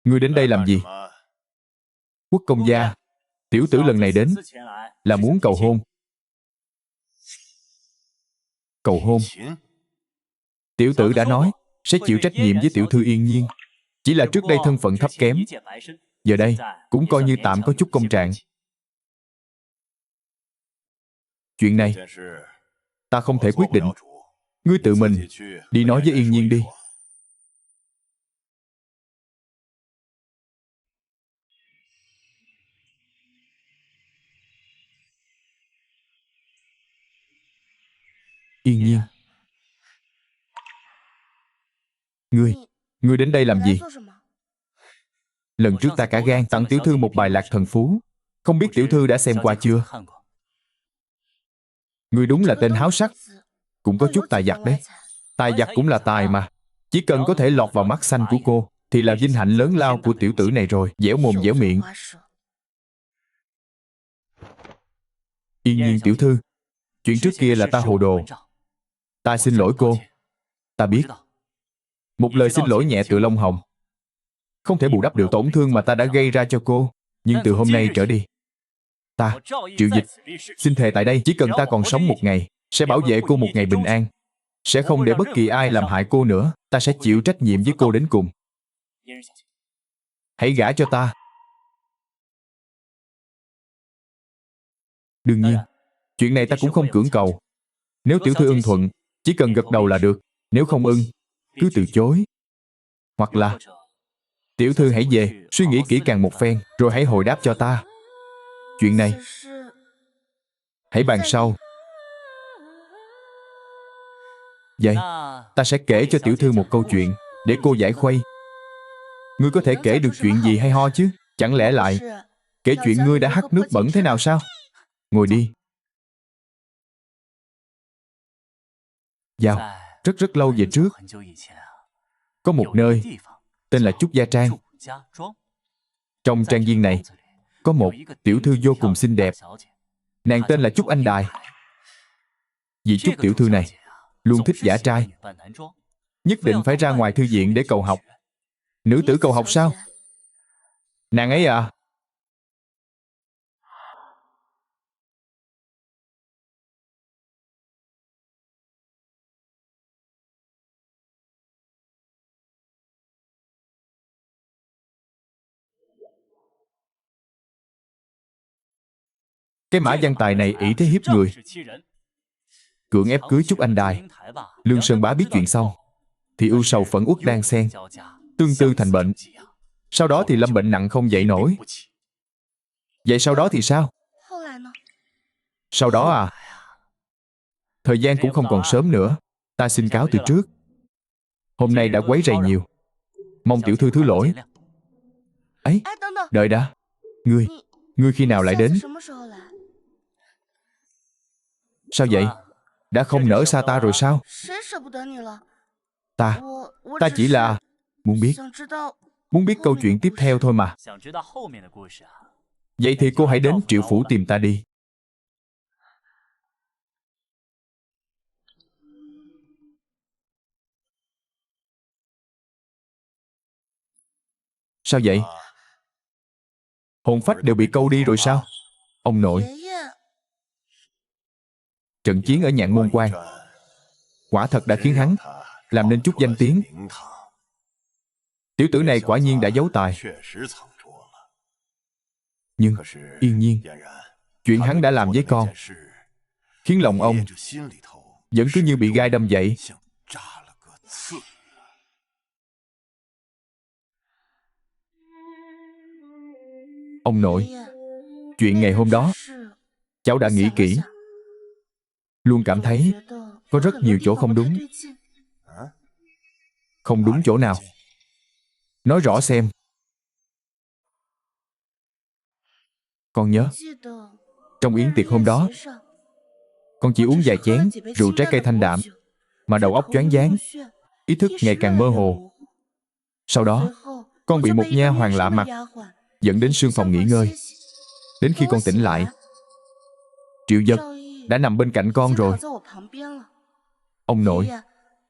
Ngươi đến đây làm gì? Quốc công gia, tiểu tử lần này đến là muốn cầu hôn. Cầu hôn? Tiểu tử đã nói sẽ chịu trách nhiệm với tiểu thư Yên Nhiên. Chỉ là trước đây thân phận thấp kém, giờ đây cũng coi như tạm có chút công trạng. Chuyện này ta không thể quyết định. Ngươi tự mình đi nói với Yên Nhiên đi. Yên Nhiên, ngươi đến đây làm gì? Lần trước ta cả gan tặng tiểu thư một bài Lạc Thần Phú, không biết tiểu thư đã xem qua chưa? Ngươi đúng là tên háo sắc, cũng có chút tài giặc đấy. Tài giặc cũng là tài mà. Chỉ cần có thể lọt vào mắt xanh của cô thì là vinh hạnh lớn lao của tiểu tử này rồi. Dẻo mồm dẻo miệng. Yên Nhiên tiểu thư, chuyện trước kia là ta hồ đồ. Ta xin lỗi cô. Ta biết. Một lời xin lỗi nhẹ tựa lông hồng không thể bù đắp được tổn thương mà ta đã gây ra cho cô. Nhưng từ hôm nay trở đi, ta, Triệu Dịch, xin thề tại đây, chỉ cần ta còn sống 1 ngày, sẽ bảo vệ cô 1 ngày bình an, sẽ không để bất kỳ ai làm hại cô nữa. Ta sẽ chịu trách nhiệm với cô đến cùng. Hãy gả cho ta. Đương nhiên, chuyện này ta cũng không cưỡng cầu. Nếu tiểu thư ưng thuận, chỉ cần gật đầu là được. Nếu không ưng, cứ từ chối. Hoặc là tiểu thư hãy về, suy nghĩ kỹ càng một phen, rồi hãy hồi đáp cho ta. Chuyện này hãy bàn sau. Vậy, ta sẽ kể cho tiểu thư một câu chuyện để cô giải khuây. Ngươi có thể kể được chuyện gì hay ho chứ? Chẳng lẽ lại kể chuyện ngươi đã hắt nước bẩn thế nào sao? Ngồi đi. Vào. Rất rất lâu về trước, có một nơi tên là Trúc Gia Trang. Trong trang viên này có một tiểu thư vô cùng xinh đẹp. Nàng tên là Trúc Anh Đài. Vị Trúc tiểu thư này luôn thích giả trai, nhất định phải ra ngoài thư viện để cầu học. Nữ tử cầu học sao? Nàng ấy à? Cái Mã Văn Tài này ỷ thế hiếp người, cưỡng ép cưới Trúc Anh Đài. Lương Sơn Bá biết chuyện xong thì ưu sầu phẫn uất đan xen, tương tư thành bệnh. Sau đó thì lâm bệnh nặng không dậy nổi. Vậy sau đó thì sao? Sau đó à? Thời gian cũng không còn sớm nữa. Ta xin cáo từ trước. Hôm nay đã quấy rầy nhiều, mong tiểu thư thứ lỗi. Ấy, đợi đã. Ngươi Ngươi khi nào lại đến? Sao vậy? Đã không nỡ xa ta rồi sao? Ta chỉ là muốn biết câu chuyện tiếp theo thôi mà. Vậy thì cô hãy đến Triệu Phủ tìm ta đi. Sao vậy? Hồn phách đều bị câu đi rồi sao? Ông nội, trận chiến ở Nhạn Môn Quan quả thật đã khiến hắn làm nên chút danh tiếng. Tiểu tử này quả nhiên đã giấu tài. Nhưng yên nhiên, chuyện hắn đã làm với con khiến lòng ông vẫn cứ như bị gai đâm vậy. Ông nội, chuyện ngày hôm đó cháu đã nghĩ kỹ, luôn cảm thấy có rất nhiều chỗ không đúng. Không đúng chỗ nào? Nói rõ xem. Con nhớ trong yến tiệc hôm đó, con chỉ uống vài chén rượu trái cây thanh đạm mà đầu óc choáng váng, ý thức ngày càng mơ hồ. Sau đó con bị một nha hoàn lạ mặt dẫn đến sương phòng nghỉ ngơi. Đến khi con tỉnh lại, Triệu Vật đã nằm bên cạnh con rồi. Ông nội,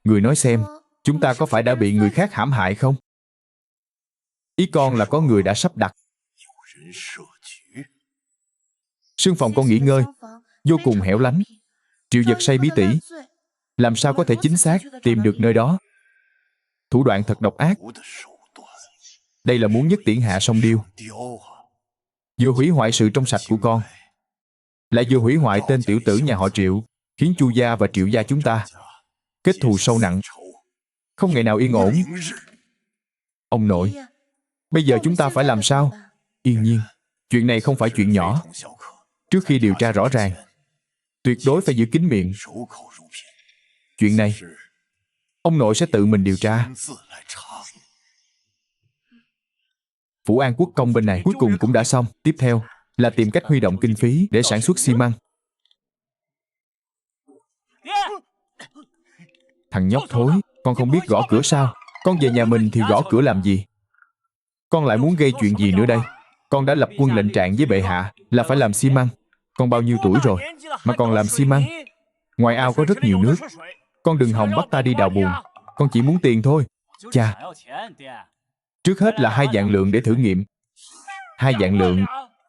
người nói xem, chúng ta có phải đã bị người khác hãm hại không? Ý con là có người đã sắp đặt. Sương phòng con nghỉ ngơi vô cùng hẻo lánh. Triệu Vật say bí tỉ, làm sao có thể chính xác tìm được nơi đó? Thủ đoạn thật độc ác. Đây là muốn nhất tiễn hạ song điêu, vừa hủy hoại sự trong sạch của con, lại vừa hủy hoại tên tiểu tử nhà họ Triệu, khiến Chu gia và Triệu gia chúng ta kết thù sâu nặng, không ngày nào yên ổn. Ông nội, bây giờ chúng ta phải làm sao? Yên nhiên, chuyện này không phải chuyện nhỏ. Trước khi điều tra rõ ràng, tuyệt đối phải giữ kín miệng. Chuyện này ông nội sẽ tự mình điều tra. Phủ An Quốc công bên này cuối cùng cũng đã xong. Tiếp theo là tìm cách huy động kinh phí để sản xuất xi măng. Thằng nhóc thối, con không biết gõ cửa sao? Con về nhà mình thì gõ cửa làm gì? Con lại muốn gây chuyện gì nữa đây? Con đã lập quân lệnh trạng với bệ hạ là phải làm xi măng. Con bao nhiêu tuổi rồi mà còn làm xi măng? Ngoài ao có rất nhiều nước. Con đừng hòng bắt ta đi đào bùn. Con chỉ muốn tiền thôi. Cha, trước hết là 2 vạn lượng để thử nghiệm. 2 vạn lượng?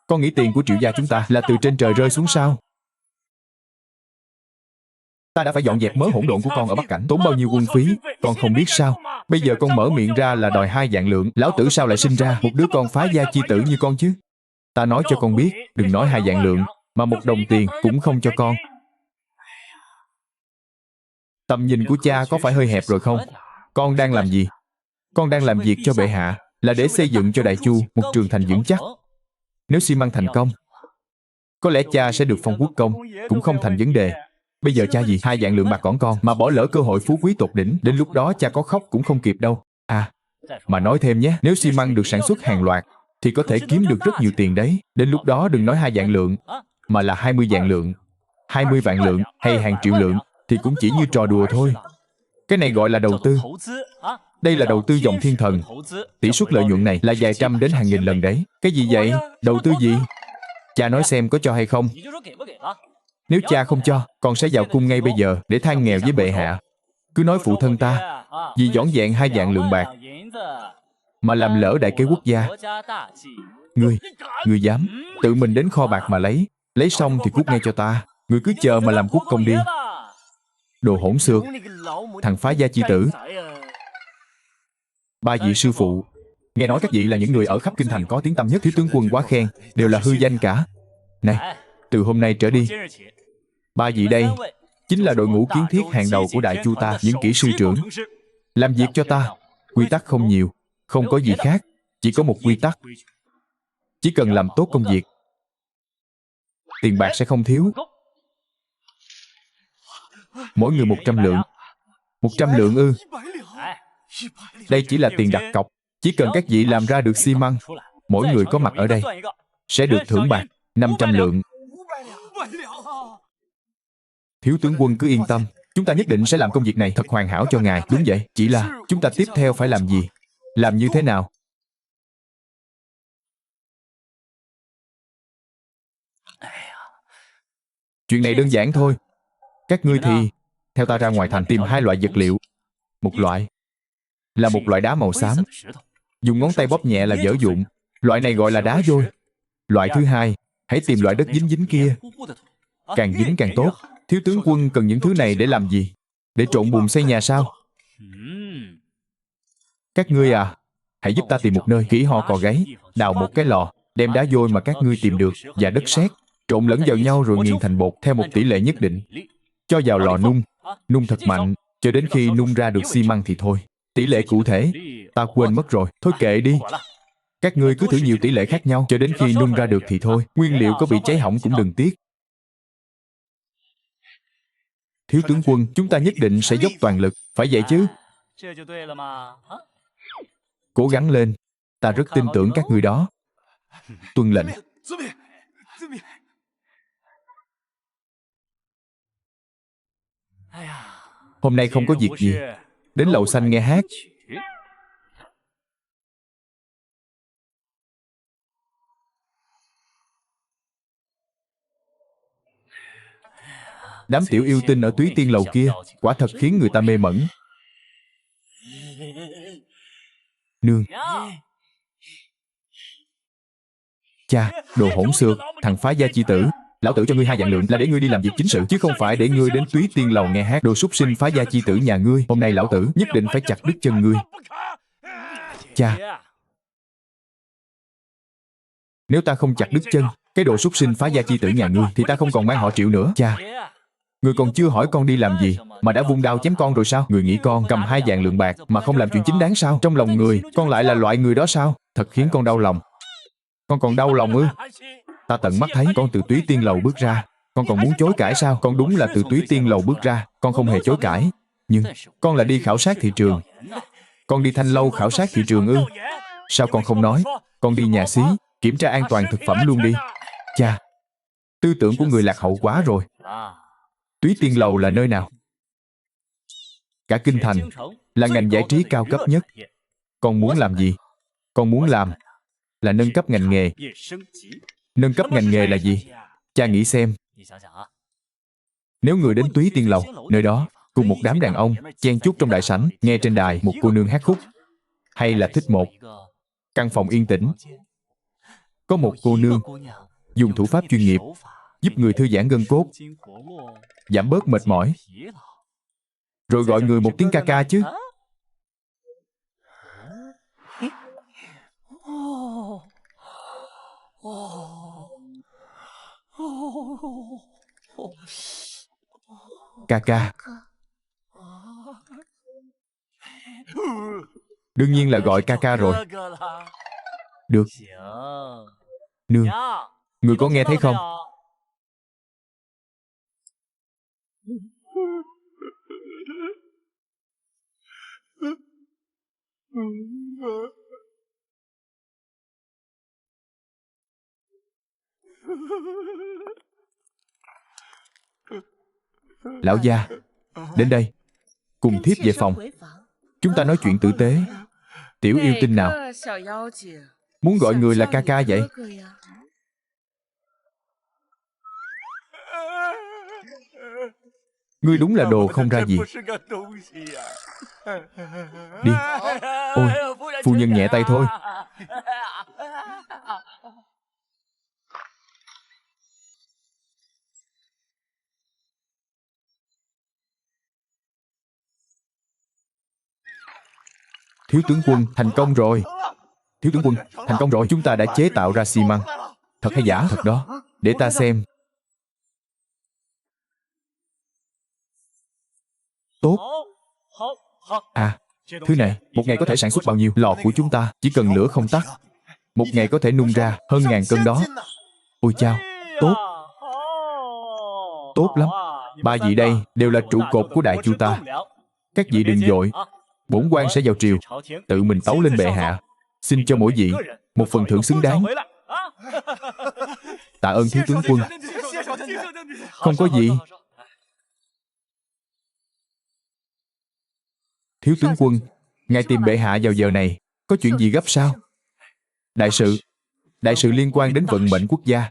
Con nghĩ tiền của Triệu gia chúng ta là từ trên trời rơi xuống sao? Ta đã phải dọn dẹp mớ hỗn độn của con ở Bắc Cảnh, tốn bao nhiêu quân phí, con không biết sao? Bây giờ con mở miệng ra là đòi 2 vạn lượng. Lão tử sao lại sinh ra một đứa con phá gia chi tử như con chứ? Ta nói cho con biết, đừng nói 2 vạn lượng, mà 1 đồng tiền cũng không cho con. Tầm nhìn của cha có phải hơi hẹp rồi không? Con đang làm gì? Con đang làm việc cho bệ hạ, là để xây dựng cho Đại Chu một trường thành vững chắc. Nếu xi măng thành công, có lẽ cha sẽ được phong quốc công, cũng không thành vấn đề. Bây giờ cha gì 2 vạn lượng bạc còn con, mà bỏ lỡ cơ hội phú quý tột đỉnh, đến lúc đó cha có khóc cũng không kịp đâu. À, mà nói thêm nhé, nếu xi măng được sản xuất hàng loạt, thì có thể kiếm được rất nhiều tiền đấy. Đến lúc đó đừng nói 2 vạn lượng, mà là 20 vạn lượng, 20 vạn lượng hay hàng triệu lượng, thì cũng chỉ như trò đùa thôi. Cái này gọi là đầu tư. Đây là đầu tư dòng thiên thần. Tỷ suất lợi nhuận này là vài trăm đến hàng nghìn lần đấy. Cái gì vậy? Đầu tư gì? Cha nói xem có cho hay không? Nếu cha không cho, con sẽ vào cung ngay bây giờ để than nghèo với bệ hạ. Cứ nói phụ thân ta vì dõn dẹn 2 vạn lượng bạc mà làm lỡ đại kế quốc gia. Ngươi dám tự mình đến kho bạc mà lấy xong thì cút ngay cho ta. Ngươi cứ chờ mà làm quốc công đi. Đồ hỗn xược, thằng phá gia chi tử. 3 vị sư phụ, nghe nói các vị là những người ở khắp kinh thành có tiếng tăm nhất, thiếu tướng quân quá khen, đều là hư danh cả. Này, từ hôm nay trở đi, 3 vị đây chính là đội ngũ kiến thiết hàng đầu của Đại Chu ta, những kỹ sư trưởng. Làm việc cho ta, quy tắc không nhiều, không có gì khác, chỉ có một quy tắc. Chỉ cần làm tốt công việc, tiền bạc sẽ không thiếu. Mỗi người 100 lượng. 100 lượng ư? Đây chỉ là tiền đặt cọc. Chỉ cần các vị làm ra được xi măng, mỗi người có mặt ở đây, sẽ được thưởng bạc 500 lượng. Thiếu tướng quân cứ yên tâm, chúng ta nhất định sẽ làm công việc này thật hoàn hảo cho ngài. Đúng vậy, chỉ là chúng ta tiếp theo phải làm gì? Làm như thế nào? Chuyện này đơn giản thôi. Các ngươi thì theo ta ra ngoài thành tìm 2 loại vật liệu. Một loại là một loại đá màu xám, dùng ngón tay bóp nhẹ là vỡ vụn. Loại này gọi là đá vôi. Loại thứ hai, hãy tìm loại đất dính dính kia. Càng dính càng tốt. Thiếu tướng quân cần những thứ này để làm gì? Để trộn bùn xây nhà sao? Các ngươi à, hãy giúp ta tìm một nơi khỉ ho cò gáy, đào một cái lò, đem đá vôi mà các ngươi tìm được và đất sét trộn lẫn vào nhau rồi nghiền thành bột theo một tỷ lệ nhất định. Cho vào lò nung thật mạnh, cho đến khi nung ra được xi măng thì thôi. Tỷ lệ cụ thể, ta quên mất rồi, thôi kệ đi. Các ngươi cứ thử nhiều tỷ lệ khác nhau, cho đến khi nung ra được thì thôi. Nguyên liệu có bị cháy hỏng cũng đừng tiếc. Thiếu tướng quân, chúng ta nhất định sẽ dốc toàn lực, phải vậy chứ? Cố gắng lên, ta rất tin tưởng các ngươi đó. Tuân lệnh. Hôm nay không có việc gì, đến lầu xanh nghe hát. Đám tiểu yêu tinh ở Túy Tiên lầu kia quả thật khiến người ta mê mẩn. Nương. Cha, đồ hỗn xược, thằng phá gia chi tử. Lão tử cho ngươi 2 vạn lượng là để ngươi đi làm việc chính sự, chứ không phải để ngươi đến Túy Tiên lầu nghe hát. Đồ súc sinh phá gia chi tử nhà ngươi. Hôm nay lão tử nhất định phải chặt đứt chân ngươi. Cha, nếu ta không chặt đứt chân cái đồ súc sinh phá gia chi tử nhà ngươi thì ta không còn mang họ Triệu nữa. Cha, ngươi còn chưa hỏi con đi làm gì mà đã vung đao chém con rồi sao? Người nghĩ con cầm 2 vạn lượng bạc mà không làm chuyện chính đáng sao? Trong lòng người, con lại là loại người đó sao? Thật khiến con đau lòng. Con còn đau lòng ư? Ta tận mắt thấy con từ Túy Tiên lầu bước ra. Con còn muốn chối cãi sao? Con đúng là từ Túy Tiên lầu bước ra, con không hề chối cãi. Nhưng con là đi khảo sát thị trường. Con đi Thanh Lâu khảo sát thị trường ư? Sao con không nói? Con đi nhà xí kiểm tra an toàn thực phẩm luôn đi. Cha, tư tưởng của người lạc hậu quá rồi. Túy Tiên lầu là nơi nào? Cả kinh thành là ngành giải trí cao cấp nhất. Con muốn làm gì? Con muốn làm là nâng cấp ngành nghề. Nâng cấp ngành nghề là gì? Cha nghĩ xem. Nếu người đến Túy Tiên lầu, nơi đó cùng một đám đàn ông chen chúc trong đại sảnh nghe trên đài một cô nương hát khúc, hay là thích một căn phòng yên tĩnh, có một cô nương dùng thủ pháp chuyên nghiệp giúp người thư giãn gân cốt, giảm bớt mệt mỏi, rồi gọi người một tiếng ca ca chứ. Ca ca. Đương nhiên là gọi ca ca rồi. Được. Nương, người có nghe thấy không? Lão gia, đến đây, cùng thiếp về phòng. Chúng ta nói chuyện tử tế. Tiểu yêu tinh nào muốn gọi người là ca ca vậy? Ngươi đúng là đồ không ra gì. Đi. Ôi, phu nhân nhẹ tay thôi. Thiếu tướng quân, thành công rồi. Thiếu tướng quân, thành công rồi. Chúng ta đã chế tạo ra xi măng. Thật hay giả? Thật đó. Để ta xem. Tốt. À, thứ này, một ngày có thể sản xuất bao nhiêu? Lò của chúng ta chỉ cần lửa không tắt, một ngày có thể nung ra hơn 1000 cân đó. Ôi chao, tốt. Tốt lắm. 3 vị đây đều là trụ cột của đại chu ta. Các vị đừng vội. Bổn quan sẽ vào triều, tự mình tấu lên bệ hạ, xin cho mỗi vị một phần thưởng xứng đáng. Tạ ơn thiếu tướng quân. Không có gì. Thiếu tướng quân, ngài tìm bệ hạ vào giờ này, có chuyện gì gấp sao? Đại sự liên quan đến vận mệnh quốc gia.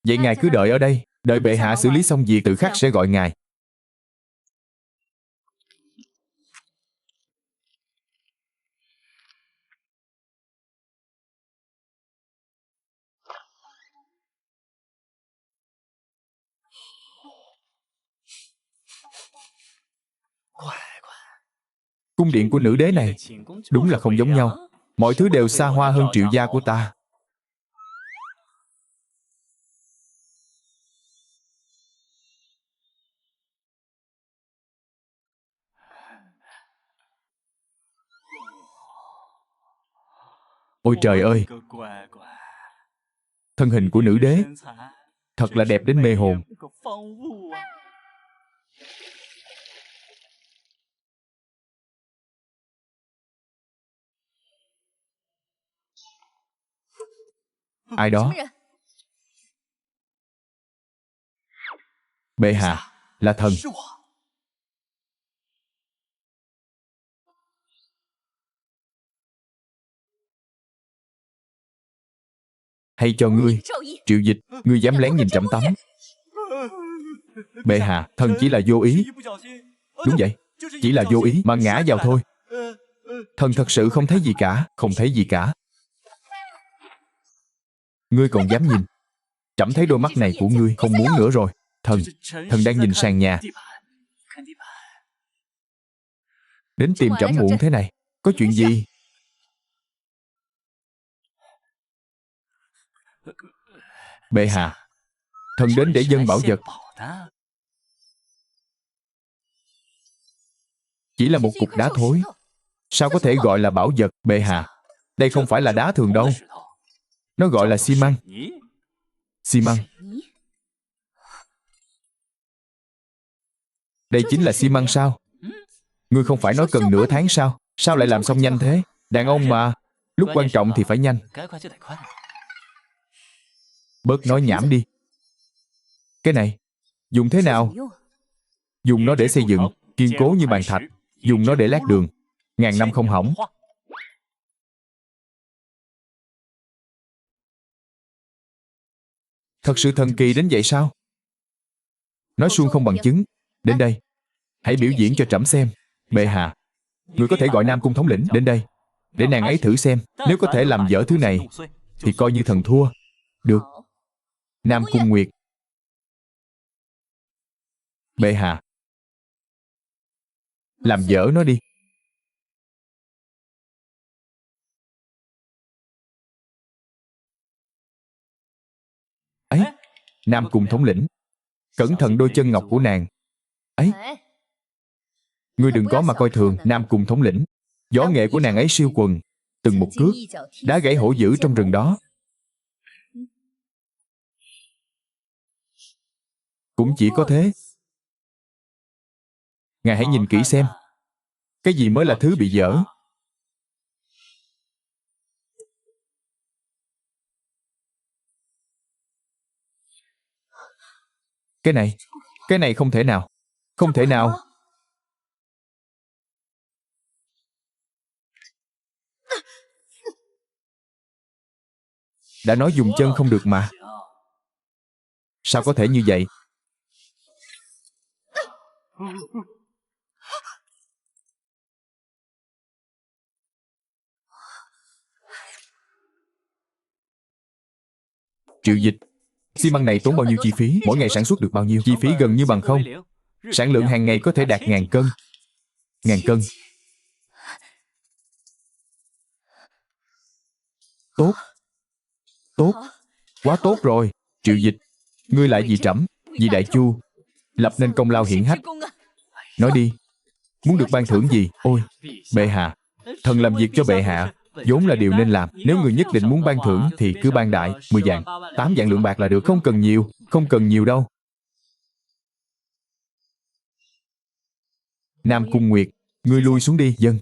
Vậy ngài cứ đợi ở đây, đợi bệ hạ xử lý xong việc tự khắc sẽ gọi ngài. Cung điện của nữ đế này đúng là không giống nhau. Mọi thứ đều xa hoa hơn Triệu gia của ta. Ôi trời ơi! Thân hình của nữ đế thật là đẹp đến mê hồn. Ai đó? Bệ hạ, là thần. Hay cho ngươi, Triệu Dịch, ngươi dám lén nhìn trẫm tắm. Bệ hạ, thần chỉ là vô ý. Đúng vậy, chỉ là vô ý mà ngã vào thôi. Thần thật sự không thấy gì cả, không thấy gì cả. Ngươi còn dám nhìn? Trẫm thấy đôi mắt này của ngươi không muốn nữa rồi. Thần đang nhìn sàn nhà. Đến tìm trẫm muộn thế này, có chuyện gì? Bệ hạ, thần đến để dâng bảo vật. Chỉ là một cục đá thối, sao có thể gọi là bảo vật? Bệ hạ, đây không phải là đá thường đâu. Nó gọi là xi măng. Xi măng. Đây chính là xi măng sao? Ngươi không phải nói cần nửa tháng sao? Sao lại làm xong nhanh thế? Đàn ông mà, lúc quan trọng thì phải nhanh. Bớt nói nhảm đi. Cái này, dùng thế nào? Dùng nó để xây dựng, kiên cố như bàn thạch. Dùng nó để lát đường, ngàn năm không hỏng. Thật sự thần kỳ đến vậy sao? Nói suông không bằng chứng. Đến đây, hãy biểu diễn cho trẫm xem. Bệ hạ, người có thể gọi Nam Cung thống lĩnh đến đây, để nàng ấy thử xem. Nếu có thể làm dở thứ này, thì coi như thần thua. Được. Nam Cung Nguyệt. Bệ hạ, làm dở nó đi. Ấy, Nam Cung thống lĩnh, cẩn thận đôi chân ngọc của nàng. Ấy, ngươi đừng có mà coi thường Nam Cung thống lĩnh. Võ nghệ của nàng ấy siêu quần, từng một cước đá gãy hổ dữ trong rừng đó. Cũng chỉ có thế. Ngài hãy nhìn kỹ xem, cái gì mới là thứ bị dở. Cái này không thể nào. Không thể nào. Đã nói dùng chân không được mà. Sao có thể như vậy? Triệu Dịch, xi măng này tốn bao nhiêu chi phí? Mỗi ngày sản xuất được bao nhiêu? Chi phí gần như bằng không. Sản lượng hàng ngày có thể đạt 1000 cân. 1000 cân. Tốt. Tốt. Quá tốt rồi. Triệu Dịch, ngươi lại vì trẫm, vì Đại Chu, lập nên công lao hiển hách. Nói đi, muốn được ban thưởng gì? Ôi, bệ hạ, thần làm việc cho bệ hạ vốn là điều nên làm. Nếu người nhất định muốn ban thưởng thì cứ ban đại, 10 vạn, 8 vạn lượng bạc là được. Không cần nhiều. Không cần nhiều đâu. Nam Cung Nguyệt, ngươi lui xuống đi. Dân.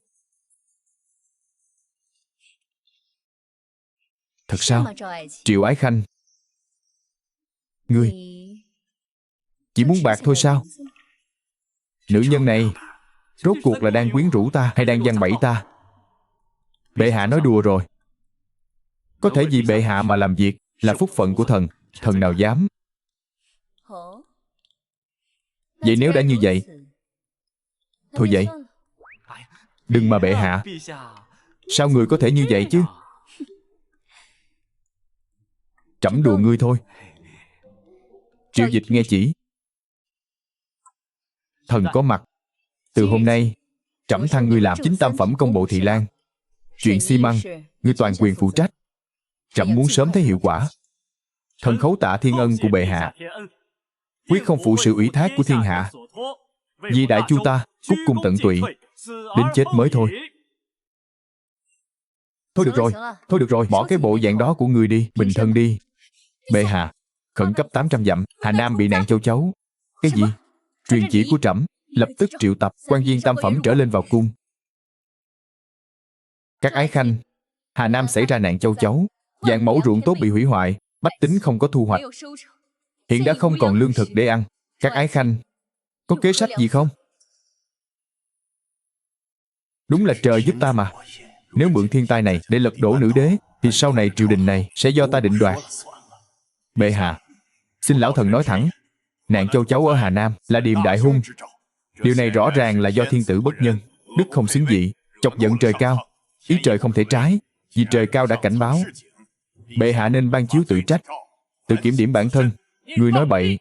Thật sao? Triệu Ái Khanh, ngươi chỉ muốn bạc thôi sao? Nữ nhân này rốt cuộc là đang quyến rũ ta hay đang giăng bẫy ta? Bệ hạ nói đùa rồi. Có thể vì bệ hạ mà làm việc là phúc phận của thần. Thần nào dám? Vậy nếu đã như vậy, thôi vậy. Đừng mà bệ hạ. Sao người có thể như vậy chứ? Trẫm đùa ngươi thôi. Triệu Dịch nghe chỉ. Thần có mặt. Từ hôm nay, trẫm thăng ngươi làm chính tam phẩm công bộ thị lang. Chuyện xi măng, ngươi toàn quyền phụ trách. Trẫm muốn sớm thấy hiệu quả. Thần khấu tạ thiên ân của bệ hạ, quyết không phụ sự ủy thác của thiên hạ. Vì đại chu ta, cúc cung tận tụy, đến chết mới thôi. Thôi được rồi, bỏ cái bộ dạng đó của ngươi đi, bình thân đi. Bệ hạ, khẩn cấp 800 dặm, Hà Nam bị nạn châu chấu. Cái gì? Truyền chỉ của trẫm, lập tức triệu tập quan viên tam phẩm trở lên vào cung. Các ái khanh, Hà Nam xảy ra nạn châu chấu, vạn mẫu ruộng tốt bị hủy hoại, bách tính không có thu hoạch, hiện đã không còn lương thực để ăn. Các ái khanh có kế sách gì không? Đúng là trời giúp ta mà. Nếu mượn thiên tai này để lật đổ nữ đế, thì sau này triều đình này sẽ do ta định đoạt. Bệ hạ, xin lão thần nói thẳng, nạn châu chấu ở Hà Nam là điềm đại hung. Điều này rõ ràng là do thiên tử bất nhân, đức không xứng vị, chọc giận trời cao. Ý trời không thể trái, vì trời cao đã cảnh báo. Bệ hạ nên ban chiếu tự trách, tự kiểm điểm bản thân. Người nói bậy.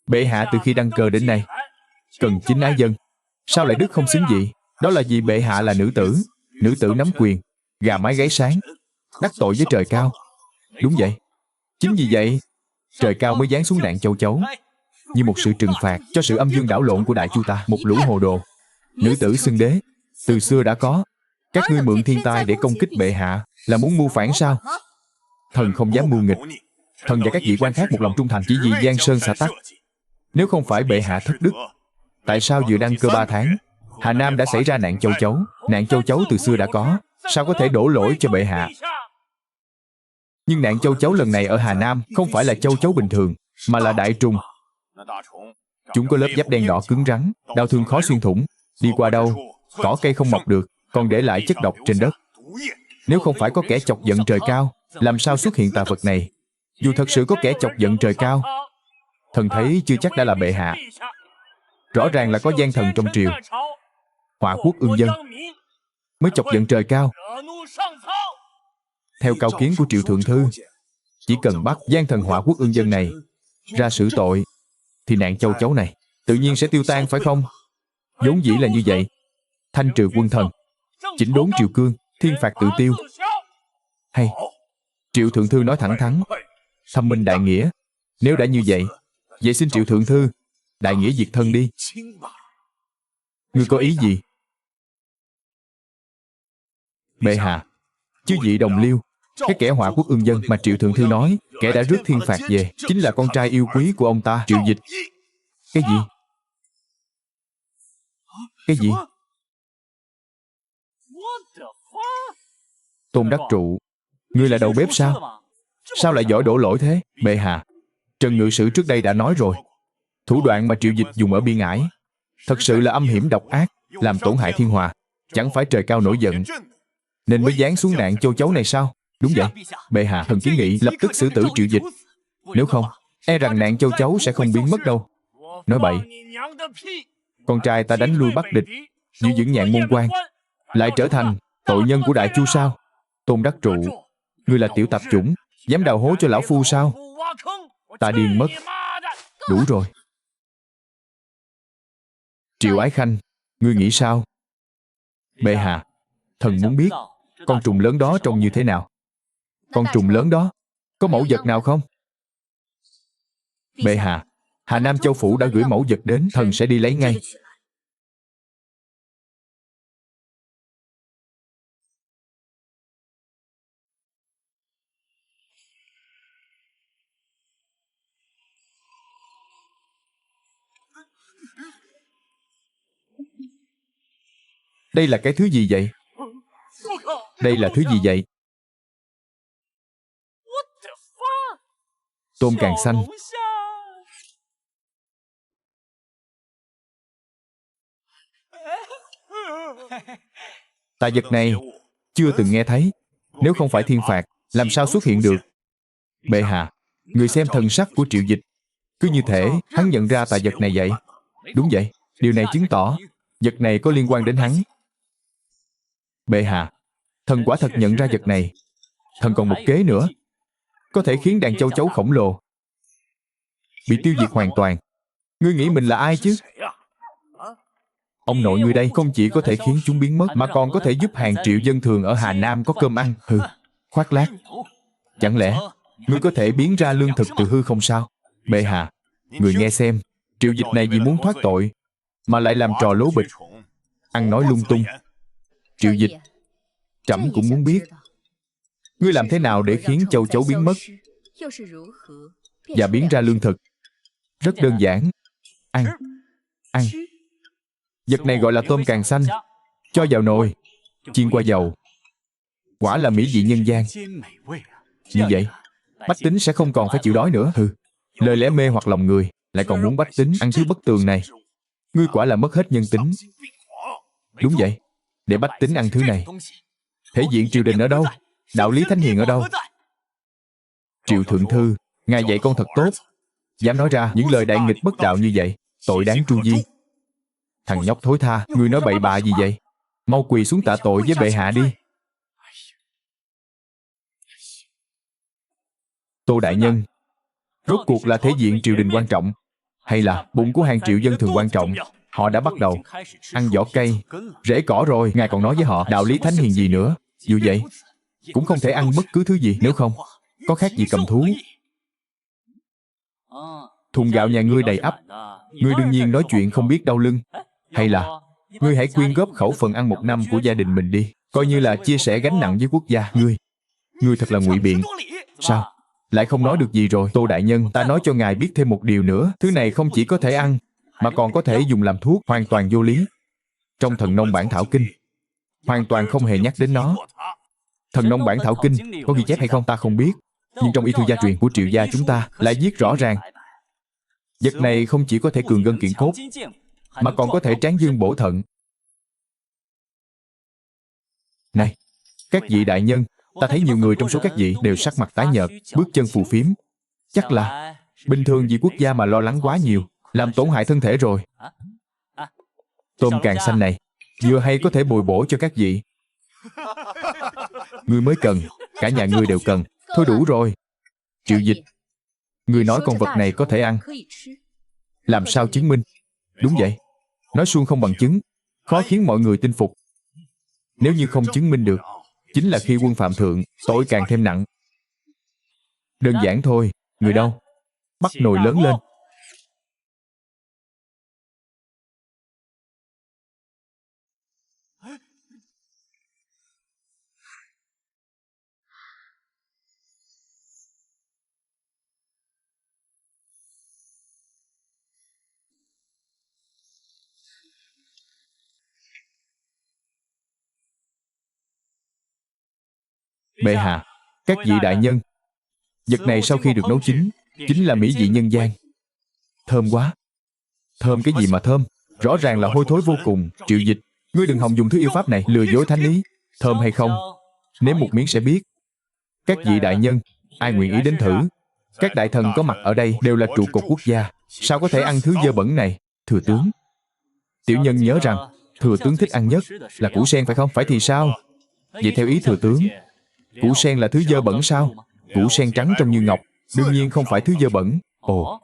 Bệ hạ từ khi đăng cơ đến nay cần chính ái dân, sao lại đức không xứng vị? Đó là vì bệ hạ là nữ tử. Nữ tử nắm quyền, gà mái gáy sáng, đắc tội với trời cao. Đúng vậy. Chính vì vậy, trời cao mới giáng xuống nạn châu chấu, như một sự trừng phạt cho sự âm dương đảo lộn của đại chu ta. Một lũ hồ đồ. Nữ tử xưng đế, từ xưa đã có. Các ngươi mượn thiên tai để công kích bệ hạ, là muốn mưu phản sao? Thần không dám mưu nghịch. Thần và các vị quan khác một lòng trung thành chỉ vì Giang Sơn xã tắc. Nếu không phải bệ hạ thất đức, tại sao vừa đăng cơ 3 tháng, Hà Nam đã xảy ra nạn châu chấu? Nạn châu chấu từ xưa đã có, sao có thể đổ lỗi cho bệ hạ? Nhưng nạn châu chấu lần này ở Hà Nam không phải là châu chấu bình thường, mà là đại trùng. Chúng có lớp giáp đen đỏ cứng rắn, đau thương khó xuyên thủng. Đi qua đâu, cỏ cây không mọc được, còn để lại chất độc trên đất. Nếu không phải có kẻ chọc giận trời cao, làm sao xuất hiện tà vật này? Dù thật sự có kẻ chọc giận trời cao, thần thấy chưa chắc đã là bệ hạ. Rõ ràng là có gian thần trong triều, họa quốc ương dân, mới chọc giận trời cao. Theo cao kiến của Triệu Thượng Thư, chỉ cần bắt gian thần họa quốc ương dân này ra xử tội, thì nạn châu chấu này tự nhiên sẽ tiêu tan, phải không? Vốn dĩ là như vậy. Thanh trừ quân thần, chỉnh đốn triều cương, thiên phạt tự tiêu. Hay, Triệu Thượng Thư nói thẳng thắn, thâm minh đại nghĩa. Nếu đã như vậy, vậy xin Triệu Thượng Thư đại nghĩa diệt thân đi. Ngươi có ý gì? Bệ hạ, chư vị đồng liêu, cái kẻ họa quốc ương dân mà Triệu Thượng Thư nói, kẻ đã rước thiên phạt về, chính là con trai yêu quý của ông ta, Triệu Dịch. Cái gì? Cái gì? Tôn Đắc Trụ, ngươi là đầu bếp sao? Sao lại giỏi đổ lỗi thế? Bệ hạ, Trần Ngự Sử trước đây đã nói rồi, thủ đoạn mà Triệu Dịch dùng ở Biên Ải thật sự là âm hiểm độc ác, làm tổn hại thiên hòa. Chẳng phải trời cao nổi giận nên mới giáng xuống nạn châu chấu này sao? Đúng vậy. Bệ hạ, thần kiến nghị lập tức xử tử Triệu Dịch. Nếu không, e rằng nạn châu chấu sẽ không biến mất đâu. Nói bậy. Con trai ta đánh lui Bắc địch, giữ vững Nhạn Môn Quan, lại trở thành tội nhân của đại chu sao? Tôn Đắc Trụ, ngươi là tiểu tạp chủng, dám đào hố cho lão phu sao? Ta điên mất. Đủ rồi. Triệu Ái Khanh, ngươi nghĩ sao? Bệ hạ, thần muốn biết con trùng lớn đó trông như thế nào. Con trùng lớn đó có mẫu vật nào không? Bệ hạ, Hà Nam Châu Phủ đã gửi mẫu vật đến, thần sẽ đi lấy ngay. Đây là cái thứ gì vậy? Đây là thứ gì vậy? Tôm càng xanh. Tà vật này chưa từng nghe thấy. Nếu không phải thiên phạt, làm sao xuất hiện được? Bệ hạ, người xem thần sắc của Triệu Dịch, cứ như thể hắn nhận ra tà vật này vậy. Đúng vậy, điều này chứng tỏ vật này có liên quan đến hắn. Bệ hạ, thần quả thật nhận ra vật này. Thần còn một kế nữa, có thể khiến đàn châu chấu khổng lồ bị tiêu diệt hoàn toàn. Ngươi nghĩ mình là ai chứ? Ông nội ngươi đây không chỉ có thể khiến chúng biến mất, mà còn có thể giúp hàng triệu dân thường ở Hà Nam có cơm ăn. Hừ, khoác lác. Chẳng lẽ ngươi có thể biến ra lương thực từ hư không sao? Bệ hạ, người nghe xem, Triệu Dịch này vì muốn thoát tội mà lại làm trò lố bịch, ăn nói lung tung. Triệu Dịch, trẫm cũng muốn biết, ngươi làm thế nào để khiến châu chấu biến mất và biến ra lương thực? Rất đơn giản. Ăn. Ăn. Vật này gọi là tôm càng xanh. Cho vào nồi, chiên qua dầu. Quả là mỹ vị nhân gian. Như vậy, bách tính sẽ không còn phải chịu đói nữa. Hừ, lời lẽ mê hoặc lòng người, lại còn muốn bách tính ăn thứ bất tường này. Ngươi quả là mất hết nhân tính. Đúng vậy, để bách tính ăn thứ này. Thể diện triều đình ở đâu? Đạo lý thánh hiền ở đâu? Triệu thượng thư, ngài dạy con thật tốt. Dám nói ra những lời đại nghịch bất đạo như vậy, tội đáng tru di. Thằng nhóc thối tha, ngươi nói bậy bạ gì vậy? Mau quỳ xuống tạ tội với bệ hạ đi. Tô đại nhân, rốt cuộc là thể diện triều đình quan trọng, hay là bụng của hàng triệu dân thường quan trọng? Họ đã bắt đầu ăn vỏ cây, rễ cỏ rồi, ngài còn nói với họ đạo lý thánh hiền gì nữa? Dù vậy, cũng không thể ăn bất cứ thứ gì, nếu không, có khác gì cầm thú. Thùng gạo nhà ngươi đầy ắp, ngươi đương nhiên nói chuyện không biết đau lưng. Hay là ngươi hãy quyên góp khẩu phần ăn một năm của gia đình mình đi, coi như là chia sẻ gánh nặng với quốc gia. Ngươi thật là ngụy biện. Sao? Lại không nói được gì rồi? Tô đại nhân, ta nói cho ngài biết thêm một điều nữa. Thứ này không chỉ có thể ăn, mà còn có thể dùng làm thuốc, hoàn toàn vô lý. Trong Thần Nông Bản Thảo Kinh hoàn toàn không hề nhắc đến nó. Thần Nông Bản Thảo Kinh có ghi chép hay không ta không biết, nhưng trong y thư gia truyền của Triệu gia chúng ta lại viết rõ ràng, vật này không chỉ có thể cường gân kiện cốt, mà còn có thể tráng dương bổ thận. Này, các vị đại nhân, ta thấy nhiều người trong số các vị đều sắc mặt tái nhợt, bước chân phù phiếm. Chắc là bình thường vì quốc gia mà lo lắng quá nhiều, làm tổn hại thân thể rồi. Tôm càng xanh này vừa hay có thể bồi bổ cho các vị. Ngươi mới cần, cả nhà ngươi đều cần. Thôi đủ rồi. Triệu Dịch, ngươi nói con vật này có thể ăn, làm sao chứng minh? Đúng vậy, nói suông không bằng chứng, khó khiến mọi người tin phục. Nếu như không chứng minh được, chính là khi quân phạm thượng, tội càng thêm nặng. Đơn giản thôi. Người đâu? Bắt nồi lớn lên. Bệ hạ, các vị đại nhân, vật này sau khi được nấu chín, chính là mỹ vị nhân gian. Thơm quá. Thơm cái gì mà thơm? Rõ ràng là hôi thối vô cùng. Triệu Dịch, ngươi đừng hòng dùng thứ yêu pháp này lừa dối thánh ý. Thơm hay không, nếm một miếng sẽ biết. Các vị đại nhân, ai nguyện ý đến thử? Các đại thần có mặt ở đây đều là trụ cột quốc gia, sao có thể ăn thứ dơ bẩn này? Thừa tướng, tiểu nhân nhớ rằng thừa tướng thích ăn nhất là củ sen phải không? Phải thì sao? Vậy theo ý thừa tướng, củ sen là thứ dơ bẩn sao? Củ sen trắng trong như ngọc, đương nhiên không phải thứ dơ bẩn. Ồ,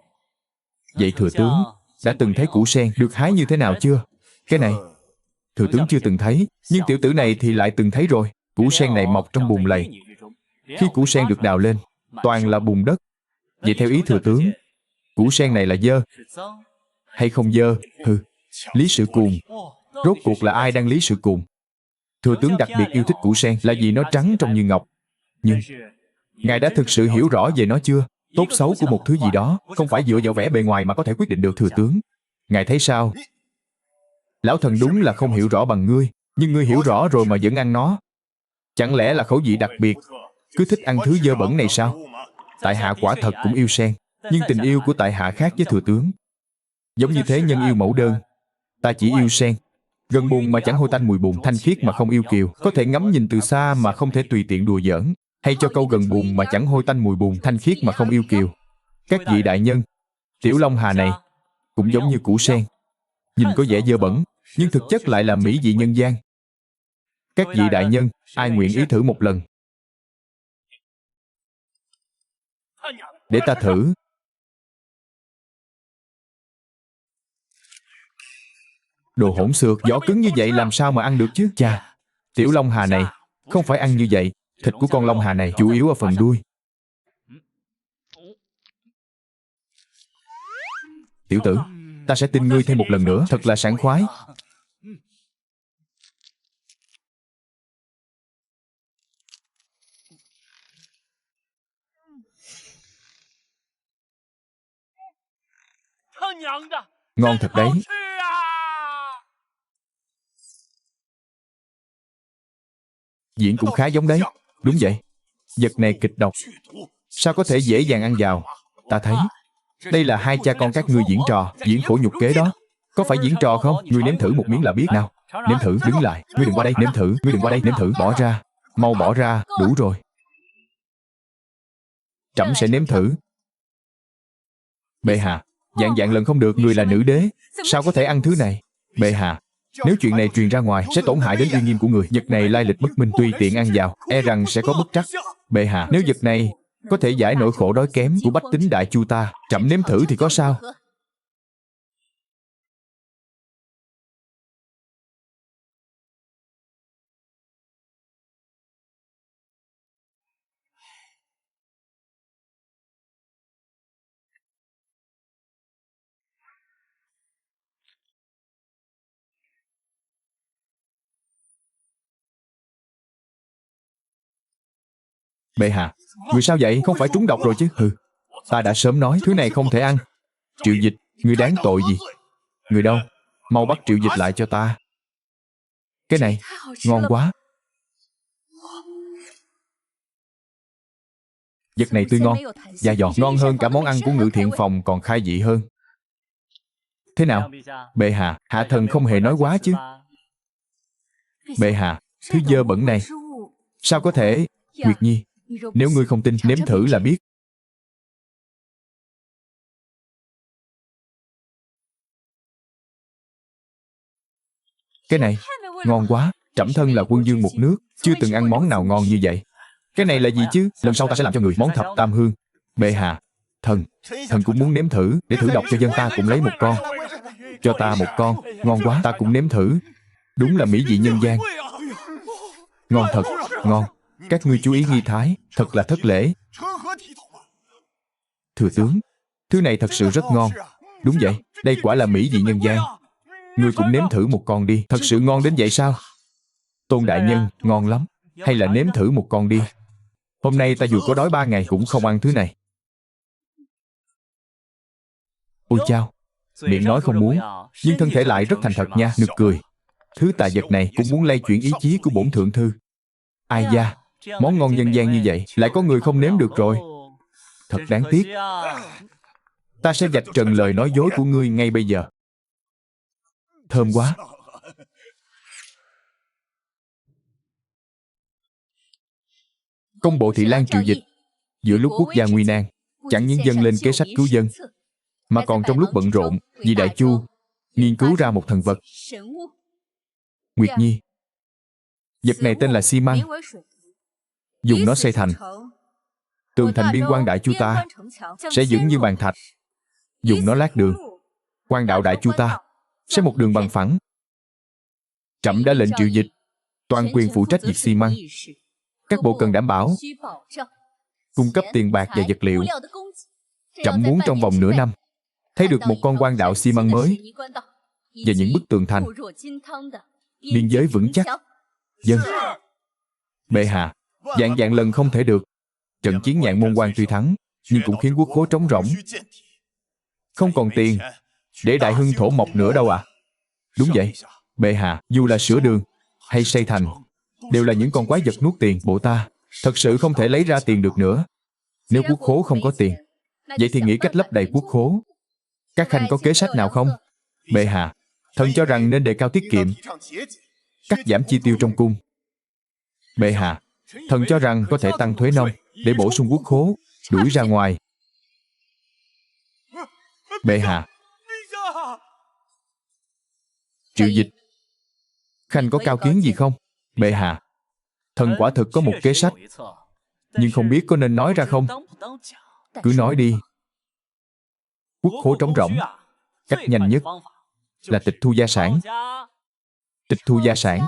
vậy thừa tướng đã từng thấy củ sen được hái như thế nào chưa? Cái này thừa tướng chưa từng thấy, nhưng tiểu tử này thì lại từng thấy rồi. Củ sen này mọc trong bùn lầy. Khi củ sen được đào lên, toàn là bùn đất. Vậy theo ý thừa tướng, củ sen này là dơ hay không dơ? Hừ, lý sự cuồng. Rốt cuộc là ai đang lý sự cuồng? Thừa tướng đặc biệt yêu thích củ sen là vì nó trắng trong như ngọc. Nhưng ngài đã thực sự hiểu rõ về nó chưa? Tốt xấu của một thứ gì đó không phải dựa vào vẻ bề ngoài mà có thể quyết định được. Thừa tướng, ngài thấy sao? Lão thần đúng là không hiểu rõ bằng ngươi, nhưng ngươi hiểu rõ rồi mà vẫn ăn nó. Chẳng lẽ là khẩu vị đặc biệt, cứ thích ăn thứ dơ bẩn này sao? Tại hạ quả thật cũng yêu sen, nhưng tình yêu của tại hạ khác với thừa tướng. Giống như thế nhân yêu mẫu đơn, ta chỉ yêu sen. Gần bùn mà chẳng hôi tanh mùi bùn, thanh khiết mà không yêu kiều. Có thể ngắm nhìn từ xa mà không thể tùy tiện đùa giỡn. Hay cho câu gần bùn mà chẳng hôi tanh mùi bùn, thanh khiết mà không yêu kiều. Các vị đại nhân, tiểu Long Hà này cũng giống như củ sen, nhìn có vẻ dơ bẩn, nhưng thực chất lại là mỹ vị nhân gian. Các vị đại nhân, ai nguyện ý thử một lần? Để ta thử. Đồ hỗn xược, vỏ cứng như vậy làm sao mà ăn được chứ? Chà, tiểu Long Hà này không phải ăn như vậy. Thịt của con Long Hà này chủ yếu ở phần đuôi. Tiểu tử, ta sẽ tin ngươi thêm một lần nữa. Thật là sảng khoái. Ngon thật đấy. Diễn cũng khá giống đấy. Đúng vậy. Vật này kịch độc, sao có thể dễ dàng ăn vào? Ta thấy đây là hai cha con các ngươi diễn trò, diễn khổ nhục kế đó. Có phải diễn trò không? Ngươi nếm thử một miếng là biết nào. Nếm thử, đứng lại. Ngươi đừng qua đây, nếm thử. Ngươi đừng qua đây, nếm thử. Bỏ ra. Mau bỏ ra, đủ rồi. Trẫm sẽ nếm thử. Bệ hạ, dạng lần không được, người là nữ đế, sao có thể ăn thứ này? Bệ hạ, nếu chuyện này truyền ra ngoài sẽ tổn hại đến uy nghiêm của người. Vật này lai lịch bất minh, tùy tiện ăn vào e rằng sẽ có bất trắc. Bệ hạ, nếu vật này có thể giải nỗi khổ đói kém của bách tính đại chu ta, trẫm nếm thử thì có sao? Bệ hạ, người sao vậy? Không phải trúng độc rồi chứ? Hừ, ta đã sớm nói thứ này không thể ăn. Triệu Dịch, người đáng tội gì? Người đâu? Mau bắt Triệu Dịch lại cho ta. Cái này, ngon quá. Vật này tươi ngon, da giòn, ngon hơn cả món ăn của Ngự Thiện Phòng còn khai vị hơn. Thế nào? Bệ hạ, hạ thần không hề nói quá chứ. Bệ hạ, thứ dơ bẩn này sao có thể? Nguyệt Nhi, nếu ngươi không tin, nếm thử là biết. Cái này, ngon quá. Trẫm thân là quân vương một nước, chưa từng ăn món nào ngon như vậy. Cái này là gì chứ? Lần sau ta sẽ làm cho người món thập tam hương. Bệ hạ, thần cũng muốn nếm thử, để thử độc cho dân ta cũng lấy một con. Cho ta một con, ngon quá, ta cũng nếm thử. Đúng là mỹ vị nhân gian. Ngon thật, ngon. Các ngươi chú ý nghi thái, thật là thất lễ. Thừa tướng, thứ này thật sự rất ngon. Đúng vậy, đây quả là mỹ vị nhân gian. Ngươi cũng nếm thử một con đi. Thật sự ngon đến vậy sao? Tôn đại nhân, ngon lắm. Hay là nếm thử một con đi. Hôm nay ta dù có đói 3 ngày cũng không ăn thứ này. Ôi chao, miệng nói không muốn, nhưng thân thể lại rất thành thật nha, nực cười. Thứ tà vật này cũng muốn lay chuyển ý chí của bổn thượng thư. Ai da, món ngon nhân gian như vậy, lại có người không nếm được rồi. Thật đáng tiếc. Ta sẽ vạch trần lời nói dối của ngươi ngay bây giờ. Thơm quá. Công bộ Thị Lang Triệu Dịch giữa lúc quốc gia nguy nan, chẳng những dâng lên kế sách cứu dân, mà còn trong lúc bận rộn vì Đại Chu nghiên cứu ra một thần vật. Nguyệt Nhi, vật này tên là xi măng. Dùng nó xây thành tường thành biên quan Đại Chu ta sẽ vững như bàn thạch. Dùng nó lát đường, quan đạo Đại Chu ta sẽ một đường bằng phẳng. Trẫm đã lệnh Triệu Dịch toàn quyền phụ trách việc xi măng. Các bộ cần đảm bảo cung cấp tiền bạc và vật liệu. Trẫm muốn trong vòng nửa năm thấy được một con quan đạo xi măng mới và những bức tường thành, biên giới vững chắc. Dân. Bệ hạ, dạng lần không thể được. Trận chiến Nhạn Môn Quan tuy thắng, nhưng cũng khiến quốc khố trống rỗng, không còn tiền để đại hưng thổ mộc nữa đâu ạ. Đúng vậy, bệ hạ, dù là sửa đường hay xây thành đều là những con quái vật nuốt tiền. Bộ ta thật sự không thể lấy ra tiền được nữa. Nếu quốc khố không có tiền, vậy thì nghĩ cách lấp đầy quốc khố. Các khanh có kế sách nào không? Bệ hạ, thần cho rằng nên đề cao tiết kiệm, cắt giảm chi tiêu trong cung. Bệ hạ, thần cho rằng có thể tăng thuế nông để bổ sung quốc khố, đuổi ra ngoài. Bệ hạ, Triệu Dịch, khanh có cao kiến gì không? Bệ hạ, thần quả thực có một kế sách, nhưng không biết có nên nói ra không? Cứ nói đi. Quốc khố trống rỗng, cách nhanh nhất là tịch thu gia sản. Tịch thu gia sản?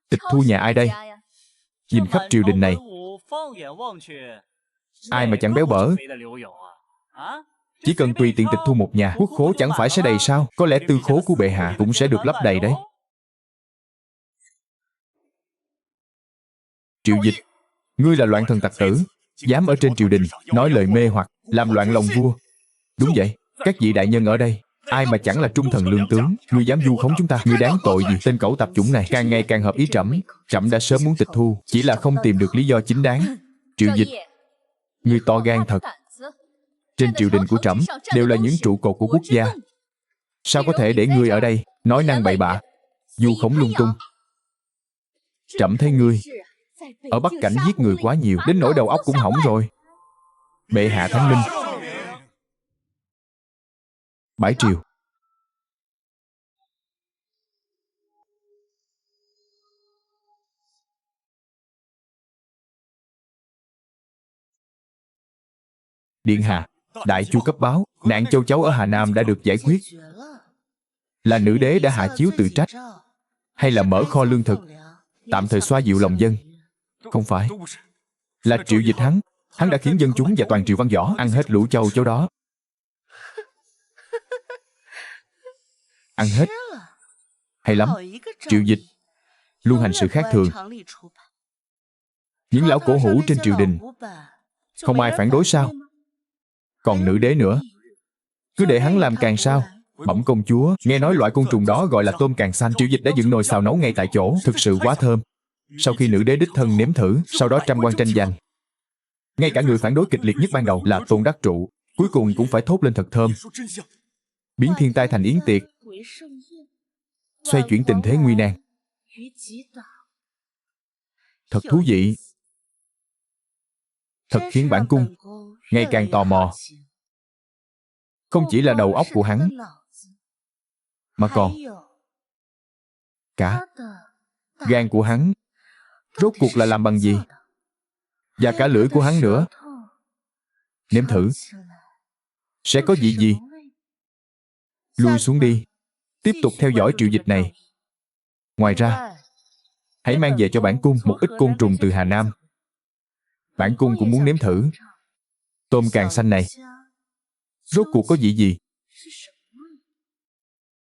Tịch thu nhà ai đây? Nhìn khắp triều đình này, ai mà chẳng béo bở. Chỉ cần tùy tiện tịch thu một nhà, quốc khố chẳng phải sẽ đầy sao? Có lẽ tư khố của bệ hạ cũng sẽ được lấp đầy đấy. Triệu Dịch, ngươi là loạn thần tặc tử, dám ở trên triều đình nói lời mê hoặc, làm loạn lòng vua. Đúng vậy, các vị đại nhân ở đây, ai mà chẳng là trung thần lương tướng. Ngươi dám vu khống chúng ta, ngươi đáng tội gì? Tên cẩu tạp chủng này càng ngày càng hợp ý trẫm. Trẫm đã sớm muốn tịch thu, chỉ là không tìm được lý do chính đáng. Triệu Dịch, ngươi to gan thật. Trên triều đình của trẫm đều là những trụ cột của quốc gia, sao có thể để ngươi ở đây nói năng bậy bạ, vu khống lung tung? Trẫm thấy ngươi ở Bắc Cảnh giết người quá nhiều, đến nỗi đầu óc cũng hỏng rồi. Bệ hạ thánh minh. Bãi triều. Điện hạ, đại chu cấp báo, nạn châu chấu ở Hà Nam đã được giải quyết. Là nữ đế đã hạ chiếu tự trách, hay là mở kho lương thực, tạm thời xoa dịu lòng dân? Không phải. Là Triệu Dịch hắn đã khiến dân chúng và toàn triều văn võ ăn hết lũ châu chấu đó. Ăn hết. Hay lắm. Triệu Dịch luôn hành sự khác thường. Những lão cổ hủ trên triều đình không ai phản đối sao? Còn nữ đế nữa, cứ để hắn làm càng sao? Bẩm công chúa, nghe nói loại côn trùng đó gọi là tôm càng xanh. Triệu Dịch đã dựng nồi xào nấu ngay tại chỗ, thực sự quá thơm. Sau khi nữ đế đích thân nếm thử, sau đó trăm quan tranh giành. Ngay cả người phản đối kịch liệt nhất ban đầu là Tôn Đắc Trụ, cuối cùng cũng phải thốt lên thật thơm. Biến thiên tai thành yến tiệc, xoay chuyển tình thế nguy nan. Thật thú vị. Thật khiến bản cung ngày càng tò mò. Không chỉ là đầu óc của hắn, mà còn cả gan của hắn rốt cuộc là làm bằng gì? Và cả lưỡi của hắn nữa. Nếm thử, sẽ có vị gì? Lui xuống đi, tiếp tục theo dõi Triệu Dịch này. Ngoài ra, hãy mang về cho bản cung một ít côn trùng từ Hà Nam. Bản cung cũng muốn nếm thử tôm càng xanh này rốt cuộc có vị gì?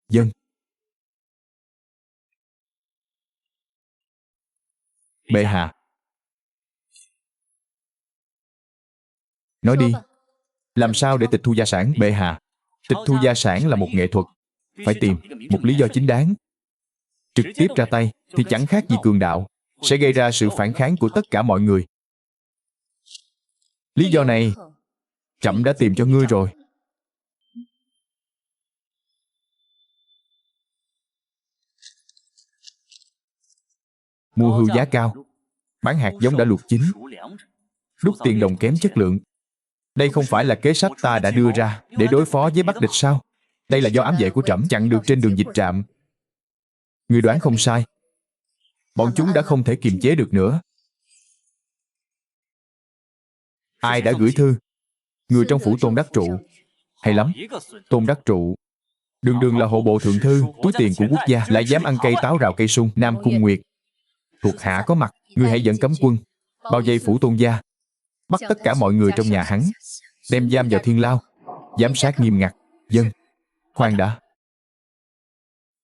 Dân. Bệ hạ, nói đi, làm sao để tịch thu gia sản? Bệ hạ, tịch thu gia sản là một nghệ thuật, phải tìm một lý do chính đáng. Trực tiếp ra tay thì chẳng khác gì cường đạo, sẽ gây ra sự phản kháng của tất cả mọi người. Lý do này trẫm đã tìm cho ngươi rồi. Mua hưu giá cao, bán hạt giống đã luộc chín, đúc tiền đồng kém chất lượng. Đây không phải là kế sách ta đã đưa ra để đối phó với Bắc địch sao? Đây là do ám vệ của trẫm chặn được trên đường dịch trạm. Ngươi đoán không sai. Bọn chúng đã không thể kiềm chế được nữa. Ai đã gửi thư? Người trong phủ Tôn Đắc Trụ. Hay lắm. Tôn Đắc Trụ đường đường là hộ bộ thượng thư, túi tiền của quốc gia, lại dám ăn cây táo rào cây sung. Nam Cung Nguyệt, thuộc hạ có mặt, ngươi hãy dẫn cấm quân bao vây phủ Tôn gia, bắt tất cả mọi người trong nhà hắn, đem giam vào thiên lao, giám sát nghiêm ngặt. Dân. Khoan đã.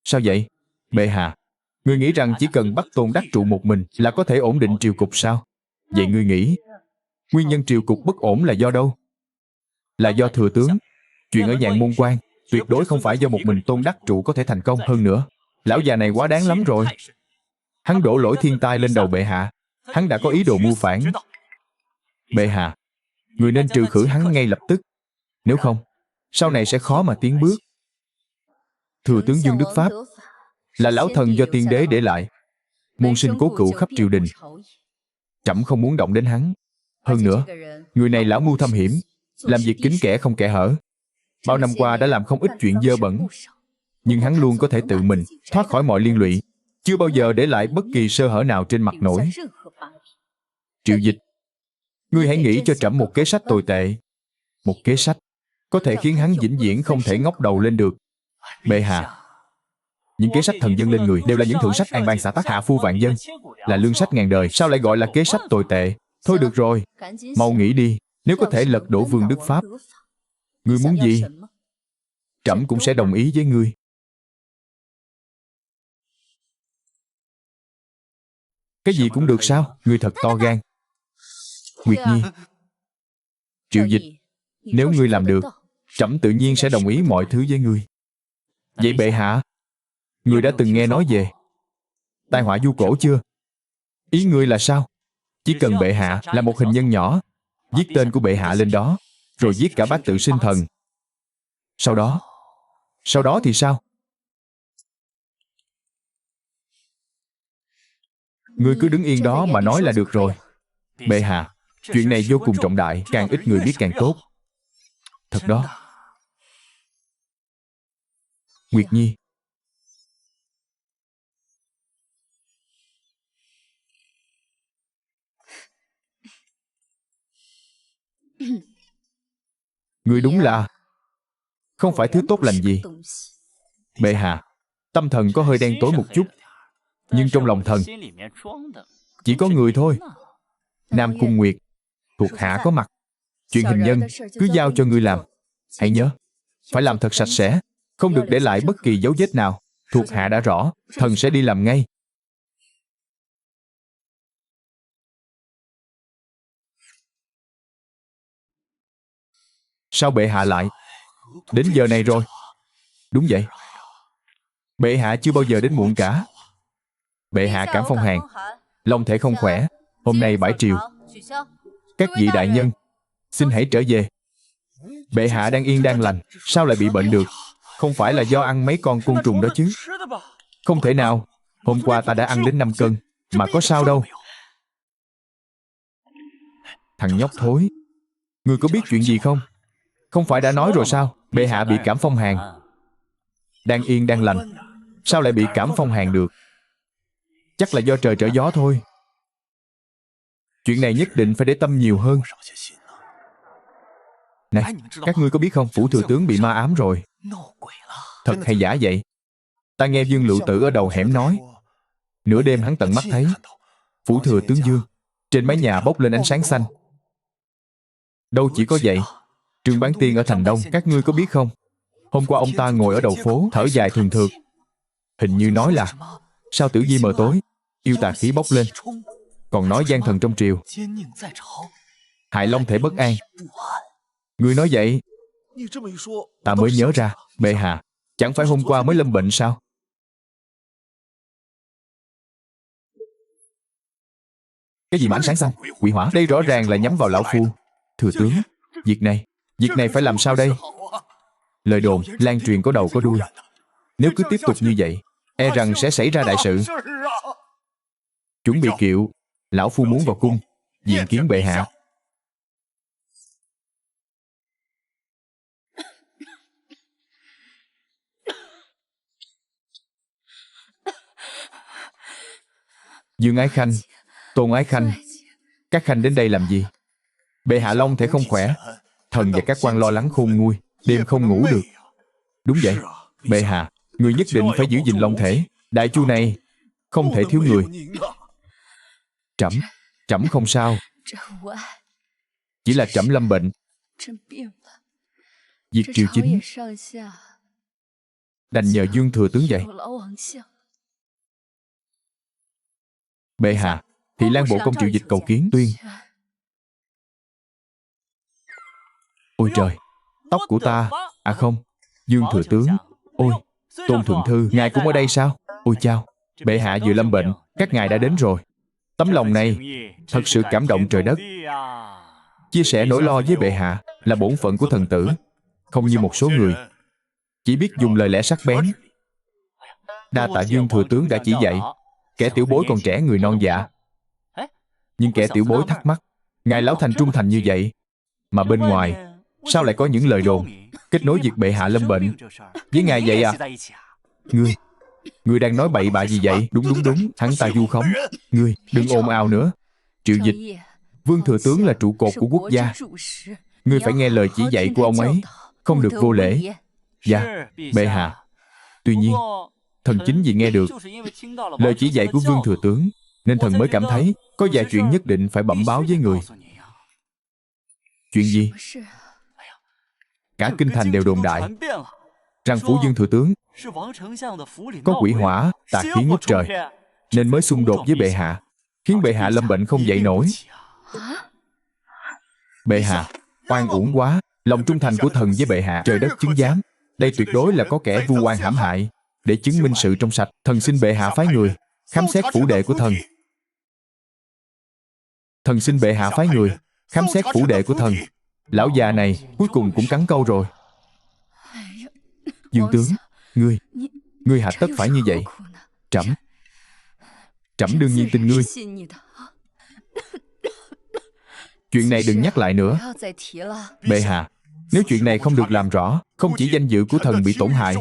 Sao vậy? Bệ hạ, ngươi nghĩ rằng chỉ cần bắt Tôn Đắc Trụ một mình là có thể ổn định triều cục sao? Vậy ngươi nghĩ nguyên nhân triều cục bất ổn là do đâu? Là do thừa tướng. Chuyện ở Nhạn Môn Quan tuyệt đối không phải do một mình Tôn Đắc Trụ có thể thành công. Hơn nữa, lão già này quá đáng lắm rồi. Hắn đổ lỗi thiên tai lên đầu bệ hạ. Hắn đã có ý đồ mưu phản. Bệ hạ, Người nên trừ khử hắn ngay lập tức. Nếu không, sau này sẽ khó mà tiến bước. Thừa tướng Dương Đức Pháp là lão thần do tiên đế để lại, muôn sinh cố cựu khắp triều đình. Trẫm không muốn động đến hắn. Hơn nữa, người này lão mưu thâm hiểm, làm việc kín kẽ không kẽ hở. Bao năm qua đã làm không ít chuyện dơ bẩn, nhưng hắn luôn có thể tự mình thoát khỏi mọi liên lụy, chưa bao giờ để lại bất kỳ sơ hở nào trên mặt nổi. Triệu Dịch, ngươi hãy nghĩ cho trẫm một kế sách tồi tệ, một kế sách có thể khiến hắn vĩnh viễn không thể ngóc đầu lên được. Bệ hạ, những kế sách thần dân lên người đều là những thượng sách an bang xã tắc hạ phu vạn dân, là lương sách ngàn đời, sao lại gọi là kế sách tồi tệ? Thôi được rồi, mau nghĩ đi. Nếu có thể lật đổ Vương Đức Pháp, ngươi muốn gì? Trẫm cũng sẽ đồng ý với ngươi. Cái gì cũng được sao? Ngươi thật to gan. Nguyệt Nhi, Triệu Dịch, nếu ngươi làm được, trẫm tự nhiên sẽ đồng ý mọi thứ với ngươi. Vậy bệ hạ, ngươi đã từng nghe nói về tai họa du cổ chưa? Ý ngươi là sao? Chỉ cần bệ hạ là một hình nhân nhỏ, viết tên của bệ hạ lên đó, rồi viết cả bát tự sinh thần. Sau đó thì sao? Ngươi cứ đứng yên đó mà nói là được rồi. Bệ hạ, chuyện này vô cùng trọng đại, càng ít người biết càng tốt. Thật đó. Nguyệt Nhi, ngươi đúng là không phải thứ tốt lành gì. Bệ hạ, tâm thần có hơi đen tối một chút, nhưng trong lòng thần chỉ có người thôi. Nam Cung Nguyệt, thuộc hạ có mặt. Chuyện hình nhân cứ giao cho ngươi làm. Hãy nhớ, phải làm thật sạch sẽ, không được để lại bất kỳ dấu vết nào. Thuộc hạ đã rõ, thần sẽ đi làm ngay. Sao bệ hạ lại? Đến giờ này rồi. Đúng vậy. Bệ hạ chưa bao giờ đến muộn cả. Bệ hạ cảm phong hàn, long thể không khỏe. Hôm nay bãi triều. Các vị đại nhân, xin hãy trở về. Bệ hạ đang yên đang lành, sao lại bị bệnh được? Không phải là do ăn mấy con côn trùng đó chứ? Không thể nào. Hôm qua ta đã ăn đến 5 cân, mà có sao đâu. Thằng nhóc thối, ngươi có biết chuyện gì không? Không phải đã nói rồi sao? Bệ hạ bị cảm phong hàn. Đang yên đang lành, sao lại bị cảm phong hàn được? Chắc là do trời trở gió thôi. Chuyện này nhất định phải để tâm nhiều hơn. Này, các ngươi có biết không, phủ thừa tướng bị ma ám rồi. Thật hay giả vậy? Ta nghe Dương Lựu Tử ở đầu hẻm nói, nửa đêm hắn tận mắt thấy phủ thừa tướng Dương trên mái nhà bốc lên ánh sáng xanh. Đâu chỉ có vậy, Trương Bán Tiên ở thành Đông, các ngươi có biết không? Hôm qua ông ta ngồi ở đầu phố thở dài thường thượt, hình như nói là sao tử vi mờ tối, yêu tà khí bốc lên, còn nói gian thần trong triều hại long thể bất an. Ngươi nói vậy, ta mới nhớ ra. Bệ hạ, chẳng phải hôm qua mới lâm bệnh sao? Cái gì mà ánh sáng xanh, quỷ hỏa? Đây rõ ràng là nhắm vào lão phu. Thừa tướng, việc này phải làm sao đây? Lời đồn lan truyền có đầu có đuôi. Nếu cứ tiếp tục như vậy, e rằng sẽ xảy ra đại sự. Chuẩn bị kiệu, lão phu muốn vào cung diện kiến bệ hạ. Dương Ái Khanh, Tôn Ái Khanh, các khanh đến đây làm gì? Bệ hạ long thể không khỏe, thần và các quan lo lắng khôn nguôi, đêm không ngủ được. Đúng vậy, bệ hạ, người nhất định phải giữ gìn long thể. Đại chu này không thể thiếu người. Trẫm không sao. Chỉ là trẫm lâm bệnh. Việc triều chính đành nhờ Dương thừa tướng vậy. Bệ hạ, Thị Lan bộ công Triệu Dịch cầu kiến Tuyên. Ôi trời, tóc của ta. À không, Dương thừa tướng. Ôi, Tôn thượng thư, ngài cũng ở đây sao? Ôi chao, bệ hạ vừa lâm bệnh, các ngài đã đến rồi. Tấm lòng này thật sự cảm động trời đất. Chia sẻ nỗi lo với bệ hạ là bổn phận của thần tử. Không như một số người chỉ biết dùng lời lẽ sắc bén. Đa tạ Dương thừa tướng đã chỉ dạy. Kẻ tiểu bối còn trẻ người non dạ. Nhưng kẻ tiểu bối thắc mắc, ngài lão thành trung thành như vậy, mà bên ngoài sao lại có những lời đồn kết nối việc bệ hạ lâm bệnh với ngài vậy à? Ngươi đang nói bậy bạ gì vậy? Đúng, hắn ta vu khống. Ngươi đừng ồn ào nữa. Triệu Dịch, Vương thừa tướng là trụ cột của quốc gia. Ngươi phải nghe lời chỉ dạy của ông ấy, không được vô lễ. Dạ, bệ hạ. Tuy nhiên, thần chính vì nghe được lời chỉ dạy của Vương thừa tướng, nên thần mới cảm thấy có vài chuyện nhất định phải bẩm báo với người. Chuyện gì? Cả kinh thành đều đồn đại rằng phủ Dương thừa tướng có quỷ hỏa, tà khí ngút trời, nên mới xung đột với bệ hạ, khiến bệ hạ lâm bệnh không dậy nổi. Bệ hạ, oan uổng quá. Lòng trung thành của thần với bệ hạ trời đất chứng giám. Đây tuyệt đối là có kẻ vu oan hãm hại. Để chứng minh sự trong sạch, thần xin bệ hạ phái người khám xét phủ đệ của thần. Thần xin bệ hạ phái người khám xét phủ đệ của thần. Lão già này cuối cùng cũng cắn câu rồi. Dương tướng, ngươi hà tất phải như vậy? Trẫm đương nhiên tin ngươi. Chuyện này đừng nhắc lại nữa. Bệ hạ, nếu chuyện này không được làm rõ, không chỉ danh dự của thần bị tổn hại,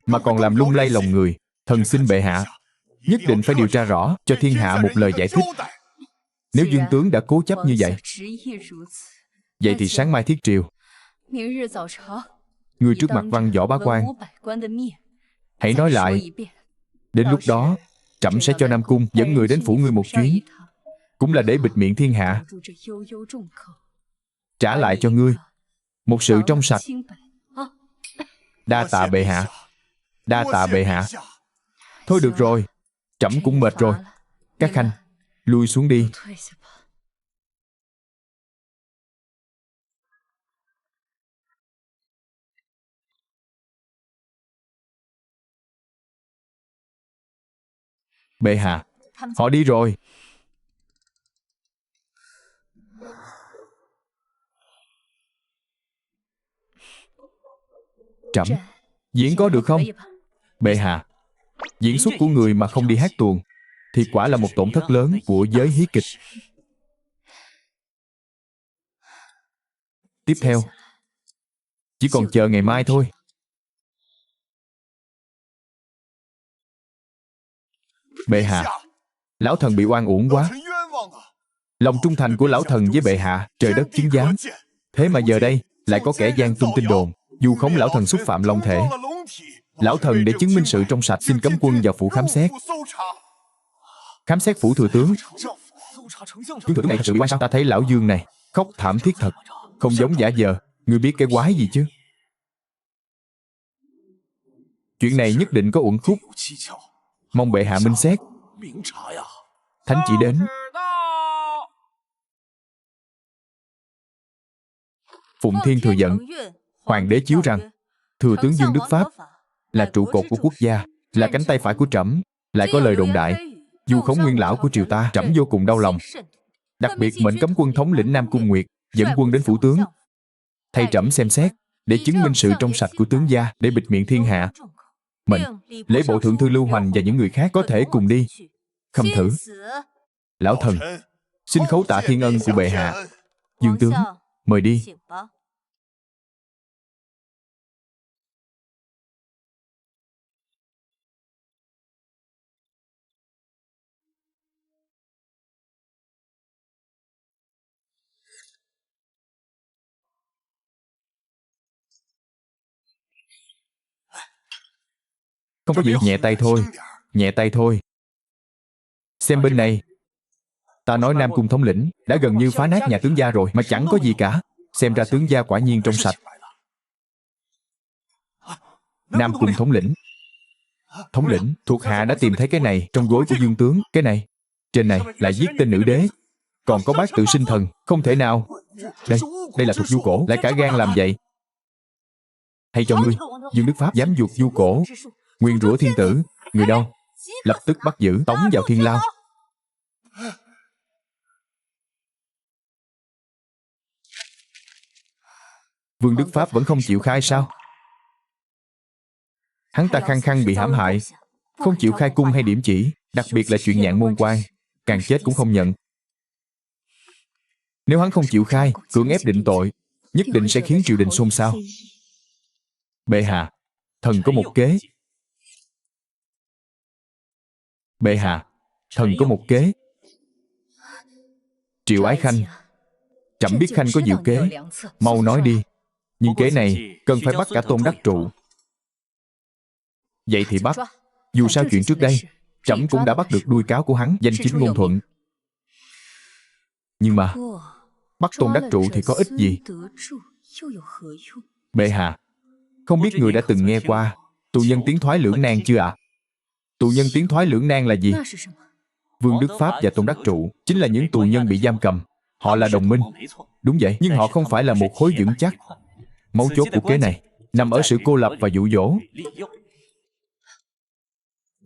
mà còn làm lung lay lòng người, thần xin bệ hạ nhất định phải điều tra rõ, cho thiên hạ một lời giải thích. Nếu Dương tướng đã cố chấp như vậy, vậy thì sáng mai thiết triều, người trước mặt văn võ bá quan, hãy nói lại. Đến lúc đó, trẫm sẽ cho Nam Cung dẫn người đến phủ ngươi một chuyến, cũng là để bịt miệng thiên hạ, trả lại cho ngươi một sự trong sạch. Đa tạ bệ hạ. Đa tạ bệ hạ. Thôi được rồi, trẫm cũng mệt rồi. Các khanh, lui xuống đi. Bệ hạ, họ đi rồi. Trẫm diễn có được không? Bệ hạ, diễn xuất của người mà không đi hát tuồng thì quả là một tổn thất lớn của giới hí kịch. Tiếp theo, chỉ còn chờ ngày mai thôi. Bệ hạ, lão thần bị oan uổng quá. Lòng trung thành của lão thần với bệ hạ trời đất chứng giám. Thế mà giờ đây lại có kẻ gian tung tin đồn vu khống lão thần xúc phạm long thể. Lão thần để chứng minh sự trong sạch xin cấm quân vào phủ khám xét. Khám xét phủ thừa tướng. Tướng thừa tướng này thật sự quan sao? Ta thấy lão Dương này khóc thảm thiết thật, không giống giả vờ. Ngươi biết cái quái gì chứ? Chuyện này nhất định có uẩn khúc, mong bệ hạ minh xét. Thánh chỉ đến. Phụng Thiên thừa giận. Hoàng đế chiếu rằng thừa tướng Dương Đức Pháp là trụ cột của quốc gia, là cánh tay phải của trẫm, lại có lời đồn đại vu khống nguyên lão của triều ta. Trẫm vô cùng đau lòng. Đặc biệt mệnh cấm quân thống lĩnh Nam Cung Nguyệt dẫn quân đến phủ tướng, thay trẫm xem xét, để chứng minh sự trong sạch của tướng gia, để bịt miệng thiên hạ. Mệnh lễ bộ thượng thư Lưu Hoành và những người khác có thể cùng đi. Khâm thử. Lão thần xin khấu tạ thiên ân của bệ hạ. Dương tướng, mời đi. Không có gì, nhẹ tay thôi. Nhẹ tay thôi. Xem bên này. Ta nói Nam Cung thống lĩnh đã gần như phá nát nhà tướng gia rồi mà chẳng có gì cả. Xem ra tướng gia quả nhiên trong sạch. Nam Cung thống lĩnh. Thống lĩnh, thuộc hạ đã tìm thấy cái này trong gối của Dương tướng. Cái này, trên này lại viết tên nữ đế. Còn có bát tự sinh thần. Không thể nào. Đây là thuộc du cổ. Lại cả gan làm vậy. Hay cho ngươi, Dương Đức Pháp dám vuột du cổ, nguyên rủa thiên tử. Người đâu? Lập tức bắt giữ, tống vào thiên lao. Vương Đức Pháp vẫn không chịu khai sao? Hắn ta khăng khăng bị hãm hại, không chịu khai cung hay điểm chỉ, đặc biệt là chuyện Nhạn Môn Quan, càng chết cũng không nhận. Nếu hắn không chịu khai, cưỡng ép định tội, nhất định sẽ khiến triều đình xôn xao. Bệ hạ, thần có một kế. Bệ hạ, thần có một kế. Triệu Ái Khanh, trẫm biết Khanh có diệu kế, mau nói đi. Nhưng kế này cần phải bắt cả Tôn Đắc Trụ. Vậy thì bắt. Dù sao chuyện trước đây, trẫm cũng đã bắt được đuôi cáo của hắn, danh chính ngôn thuận. Nhưng mà bắt Tôn Đắc Trụ thì có ích gì? Bệ hạ, không biết người đã từng nghe qua tù nhân tiến thoái lưỡng nan chưa ạ? Tù nhân tiến thoái lưỡng nan là gì? Vương Đức Pháp và Tôn Đắc Trụ chính là những tù nhân bị giam cầm. Họ là đồng minh. Đúng vậy, nhưng họ không phải là một khối vững chắc. Mấu chốt của kế này nằm ở sự cô lập và dụ dỗ.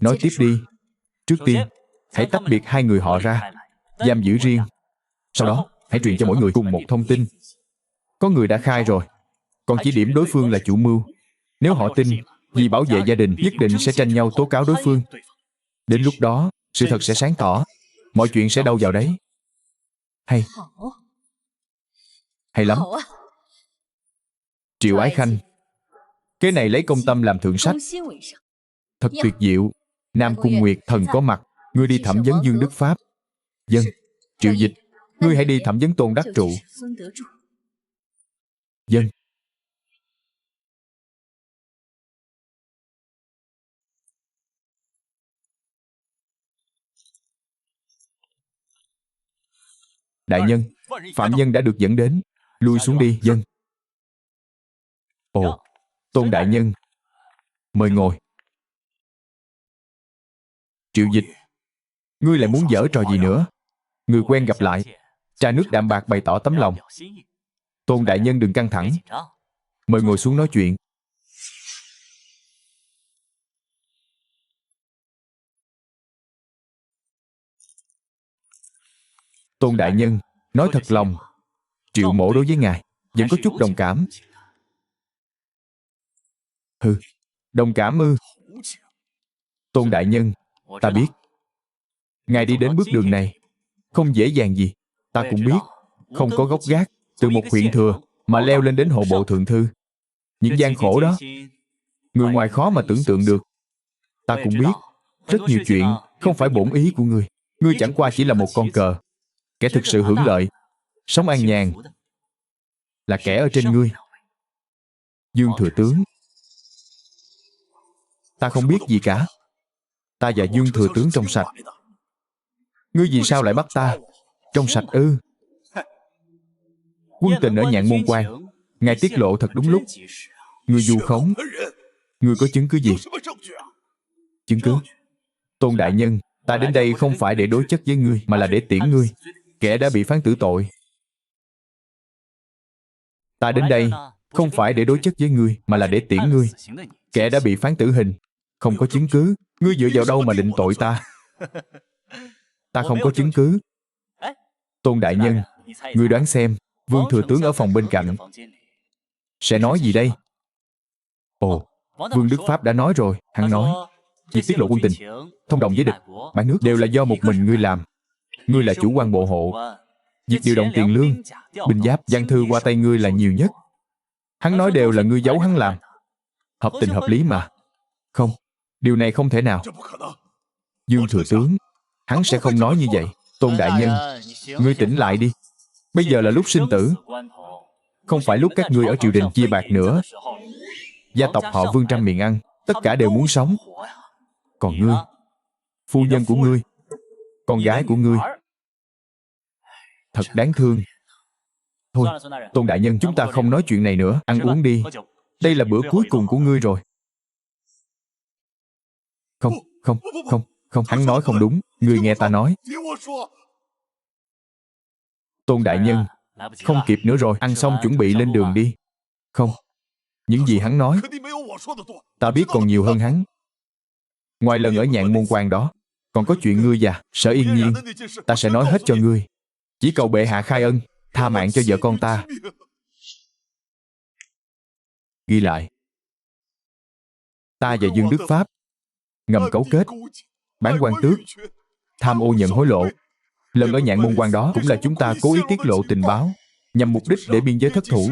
Nói tiếp đi. Trước tiên, hãy tách biệt hai người họ ra, giam giữ riêng. Sau đó, hãy truyền cho mỗi người cùng một thông tin. Có người đã khai rồi, còn chỉ điểm đối phương là chủ mưu. Nếu họ tin, vì bảo vệ gia đình nhất định sẽ tranh nhau tố cáo đối phương. Đến lúc đó, sự thật sẽ sáng tỏ, mọi chuyện sẽ đâu vào đấy. Hay. Hay lắm. Triệu Ái Khanh, cái này lấy công tâm làm thượng sách. Thật tuyệt diệu. Nam Cung Nguyệt thần có mặt, ngươi đi thẩm vấn Dương Đức Pháp. Dân. Triệu Dịch, ngươi hãy đi thẩm vấn Tôn Đắc Trụ. Dân. Đại nhân, phạm nhân đã được dẫn đến. Lui xuống đi, dân. Ồ, Tôn đại nhân, mời ngồi. Triệu Dịch, ngươi lại muốn giở trò gì nữa? Người quen gặp lại, trà nước đạm bạc bày tỏ tấm lòng. Tôn đại nhân đừng căng thẳng, mời ngồi xuống nói chuyện. Tôn đại nhân, nói thật lòng, Triệu mỗ đối với ngài vẫn có chút đồng cảm. Hừ, đồng cảm ư? Tôn đại nhân, ta biết. Ngài đi đến bước đường này không dễ dàng gì. Ta cũng biết, không có gốc gác, từ một huyện thừa mà leo lên đến hộ bộ thượng thư. Những gian khổ đó, người ngoài khó mà tưởng tượng được. Ta cũng biết, rất nhiều chuyện không phải bổn ý của ngươi. Ngươi chẳng qua chỉ là một con cờ. Kẻ thực sự hưởng lợi, sống an nhàn là kẻ ở trên ngươi. Dương thừa tướng, ta không biết gì cả. Ta và Dương thừa tướng trong sạch. Ngươi vì sao lại bắt ta? Trong sạch ư? Quân tình ở Nhạn Môn Quan, ngài tiết lộ thật đúng lúc. Ngươi vu khống. Ngươi có chứng cứ gì? Chứng cứ? Tôn đại nhân, ta đến đây không phải để đối chất với ngươi, mà là để tiễn ngươi. Kẻ đã bị phán tử tội. Ta đến đây không phải để đối chất với ngươi, mà là để tiễn ngươi. Kẻ đã bị phán tử hình. Không có chứng cứ, ngươi dựa vào đâu mà định tội ta? Ta không có chứng cứ. Tôn đại nhân, ngươi đoán xem, Vương thừa tướng ở phòng bên cạnh sẽ nói gì đây? Ồ, Vương Đức Pháp đã nói rồi. Hắn nói, việc tiết lộ quân tình, thông đồng với địch, bán nước đều là do một mình ngươi làm. Ngươi là chủ quan bộ hộ. Việc điều động tiền lương, binh giáp, văn thư qua tay ngươi là nhiều nhất. Hắn nói đều là ngươi giấu hắn làm. Hợp tình hợp lý mà. Không, điều này không thể nào. Dương thừa tướng, hắn sẽ không nói như vậy. Tôn đại nhân, ngươi tỉnh lại đi. Bây giờ là lúc sinh tử, không phải lúc các ngươi ở triều đình chia bạc nữa. Gia tộc họ Vương trăm miệng ăn, tất cả đều muốn sống. Còn ngươi, phu nhân của ngươi, con gái của ngươi, thật đáng thương. Thôi, Tôn đại nhân, chúng ta không nói chuyện này nữa. Ăn uống đi. Đây là bữa cuối cùng của ngươi rồi. Không, không, không, không. Hắn nói không đúng. Ngươi nghe ta nói. Tôn đại nhân, không kịp nữa rồi. Ăn xong chuẩn bị lên đường đi. Không, những gì hắn nói, ta biết còn nhiều hơn hắn. Ngoài lần ở Nhạn Môn Quan đó, còn có chuyện ngươi và Sở Yên Nhiên. Ta sẽ nói hết cho ngươi. Chỉ cầu bệ hạ khai ân, tha mạng cho vợ con ta. ghi lại. Ta và Dương Đức Pháp ngầm cấu kết, bán quan tước, tham ô nhận hối lộ. Lần ở Nhạn Môn Quan đó cũng là chúng ta cố ý tiết lộ tình báo, nhằm mục đích để biên giới thất thủ,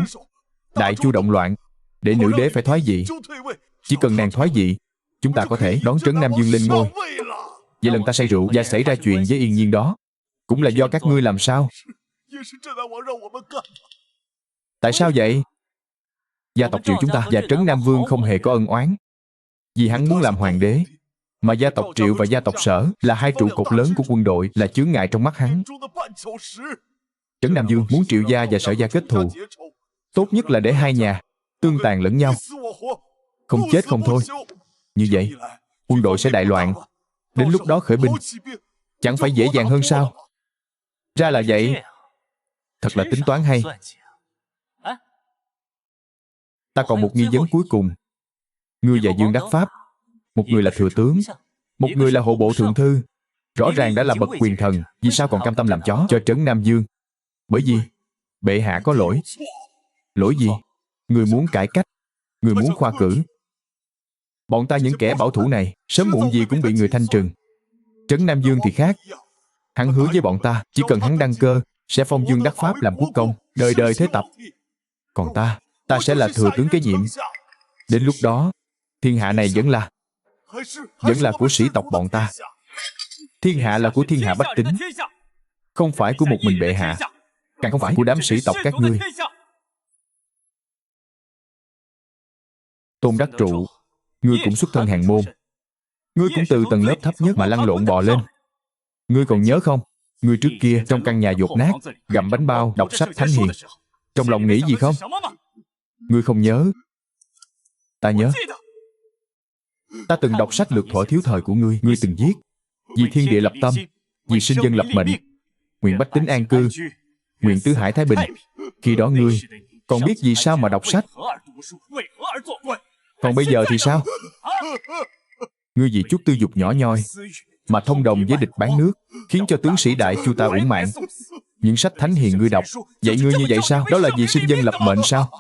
Đại Chu động loạn, để nữ đế phải thoái vị. Chỉ cần nàng thoái vị, chúng ta có thể đón Trấn Nam Dương lên ngôi. Vậy lần ta say rượu và xảy ra chuyện với Yên Nhiên đó, cũng là do các ngươi làm sao? Tại sao vậy? Gia tộc Triệu chúng ta và Trấn Nam Vương không hề có ân oán, vì hắn muốn làm hoàng đế. Mà gia tộc Triệu và gia tộc Sở là hai trụ cột lớn của quân đội, là chướng ngại trong mắt hắn. Trấn Nam Dương muốn Triệu gia và Sở gia kết thù, tốt nhất là để hai nhà tương tàn lẫn nhau, không chết không thôi. Như vậy, quân đội sẽ đại loạn. Đến lúc đó khởi binh, chẳng phải dễ dàng hơn sao? Ra là vậy. Thật là tính toán hay. Ta còn một nghi vấn cuối cùng. Ngươi và Dương Đắc Pháp, một người là thừa tướng, một người là hộ bộ thượng thư, rõ ràng đã là bậc quyền thần, vì sao còn cam tâm làm chó cho Trấn Nam Dương? Bởi vì bệ hạ có lỗi. Lỗi gì? Người muốn cải cách, người muốn khoa cử. Bọn ta những kẻ bảo thủ này, sớm muộn gì cũng bị người thanh trừng. Trấn Nam Dương thì khác. Hắn hứa với bọn ta, chỉ cần hắn đăng cơ, sẽ phong Dương Đắc Pháp làm quốc công, đời đời thế tập. Còn ta sẽ là thừa tướng kế nhiệm. Đến lúc đó, thiên hạ này vẫn là của sĩ tộc bọn ta. Thiên hạ là của thiên hạ bách tính, không phải của một mình bệ hạ, càng không phải của đám sĩ tộc các ngươi. Tôn Đắc Trụ, ngươi cũng xuất thân hàng môn. Ngươi cũng từ tầng lớp thấp nhất mà lăn lộn bò lên. Ngươi còn nhớ không? Ngươi trước kia trong căn nhà dột nát, gặm bánh bao, đọc sách thánh hiền, trong lòng nghĩ gì không? Ngươi không nhớ. Ta nhớ. Ta từng đọc sách lược thuở thiếu thời của ngươi. Ngươi từng viết: vì thiên địa lập tâm, vì sinh dân lập mệnh, nguyện bách tính an cư, nguyện tứ hải thái bình. Khi đó ngươi còn biết vì sao mà đọc sách. Còn bây giờ thì sao? Ngươi vì chút tư dục nhỏ nhoi mà thông đồng với địch bán nước, khiến cho tướng sĩ Đại Chu ta uổng mạng. Những sách thánh hiền ngươi đọc, dạy ngươi như vậy sao? Đó là vì sinh dân lập mệnh sao?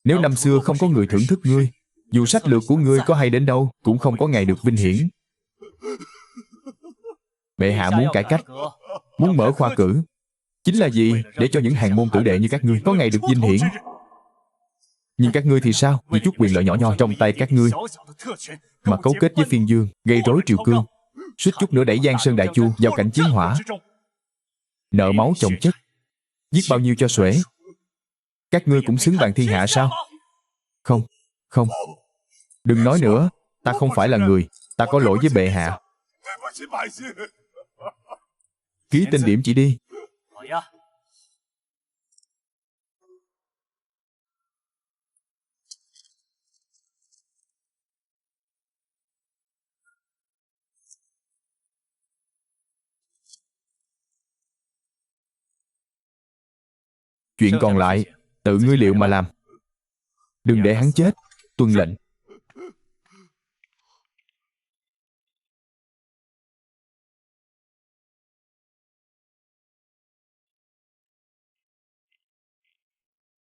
Nếu năm xưa không có người thưởng thức ngươi, dù sách lược của ngươi có hay đến đâu, cũng không có ngày được vinh hiển. Bệ hạ muốn cải cách, muốn mở khoa cử, chính là gì? Để cho những hàng môn tử đệ như các ngươi có ngày được vinh hiển. Nhưng các ngươi thì sao? Vì chút quyền lợi nhỏ nhoi trong tay các ngươi mà cấu kết với Phiên Dương, gây rối triều cương, suýt chút nữa đẩy Giang Sơn Đại Chu vào cảnh chiến hỏa. Nợ máu chồng chất, giết bao nhiêu cho xuể. Các ngươi cũng xứng bằng thiên hạ sao? Không, không. Đừng nói nữa. Ta không phải là người. Ta có lỗi với bệ hạ. Ký tên điểm chỉ đi. Chuyện còn lại, tự ngươi liệu mà làm. Đừng để hắn chết. Tuân lệnh.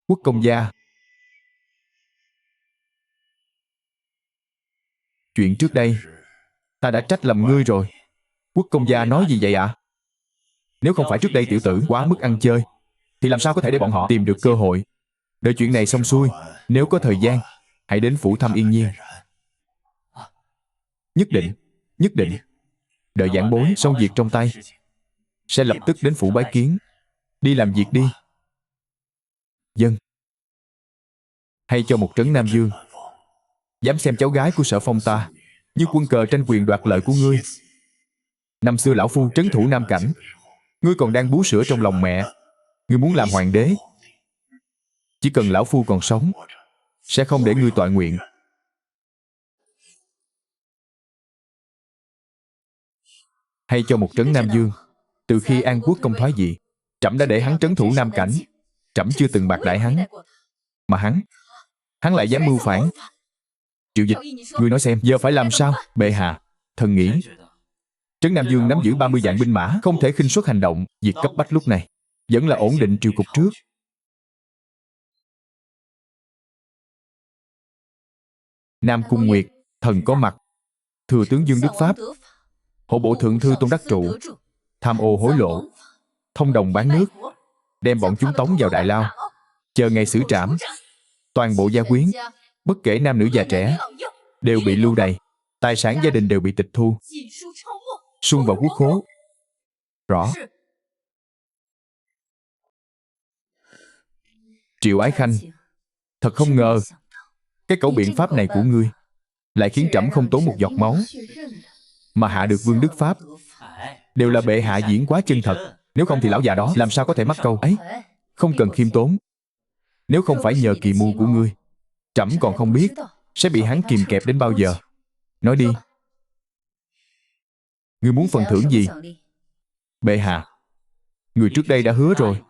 Quốc công gia. Chuyện trước đây, ta đã trách lầm ngươi rồi. Quốc công gia nói gì vậy ạ? Nếu không phải trước đây tiểu tử quá mức ăn chơi, thì làm sao có thể để bọn họ tìm được cơ hội? Đợi chuyện này xong xuôi, nếu có thời gian, hãy đến phủ thăm Yên Nhiên. Nhất định, nhất định. Đợi giảng bối xong việc trong tay, sẽ lập tức đến phủ bái kiến. Đi làm việc đi. Dân. Hay cho một Trấn Nam Dương dám xem cháu gái của Sở Phong ta như quân cờ tranh quyền đoạt lợi của ngươi. Năm xưa lão phu trấn thủ Nam Cảnh, ngươi còn đang bú sữa trong lòng mẹ. Ngươi muốn làm hoàng đế, chỉ cần lão phu còn sống, sẽ không để ngươi toại nguyện. Hay cho một Trấn Nam Dương, từ khi An Quốc công thoái vị, trẫm đã để hắn trấn thủ Nam Cảnh. Trẫm chưa từng bạc đãi hắn, mà hắn lại dám mưu phản. Triệu Dịch, ngươi nói xem, giờ phải làm sao? Bệ hạ, thần nghĩ Trấn Nam Dương nắm giữ 30 vạn binh mã, không thể khinh suất hành động. Việc cấp bách lúc này vẫn là ổn định triều cục trước. Nam Cung Nguyệt, thần có mặt. Thừa tướng Dương Đức Pháp, hộ bộ thượng thư Tôn Đắc Trụ, tham ô hối lộ, thông đồng bán nước, đem bọn chúng tống vào đại lao, chờ ngày xử trảm. Toàn bộ gia quyến, bất kể nam nữ già trẻ, đều bị lưu đày. Tài sản gia đình đều bị tịch thu, sung vào quốc khố. Rõ. Triệu Ái Khanh, thật không ngờ cái cẩu biện pháp này của ngươi lại khiến trẫm không tốn một giọt máu mà hạ được Vương Đức Pháp. Đều là bệ hạ diễn quá chân thật. Nếu không thì lão già đó làm sao có thể mắc câu ấy. Không cần khiêm tốn. Nếu không phải nhờ kỳ mưu của ngươi, trẫm còn không biết sẽ bị hắn kìm kẹp đến bao giờ. Nói đi, ngươi muốn phần thưởng gì? Bệ hạ, người trước đây đã hứa rồi.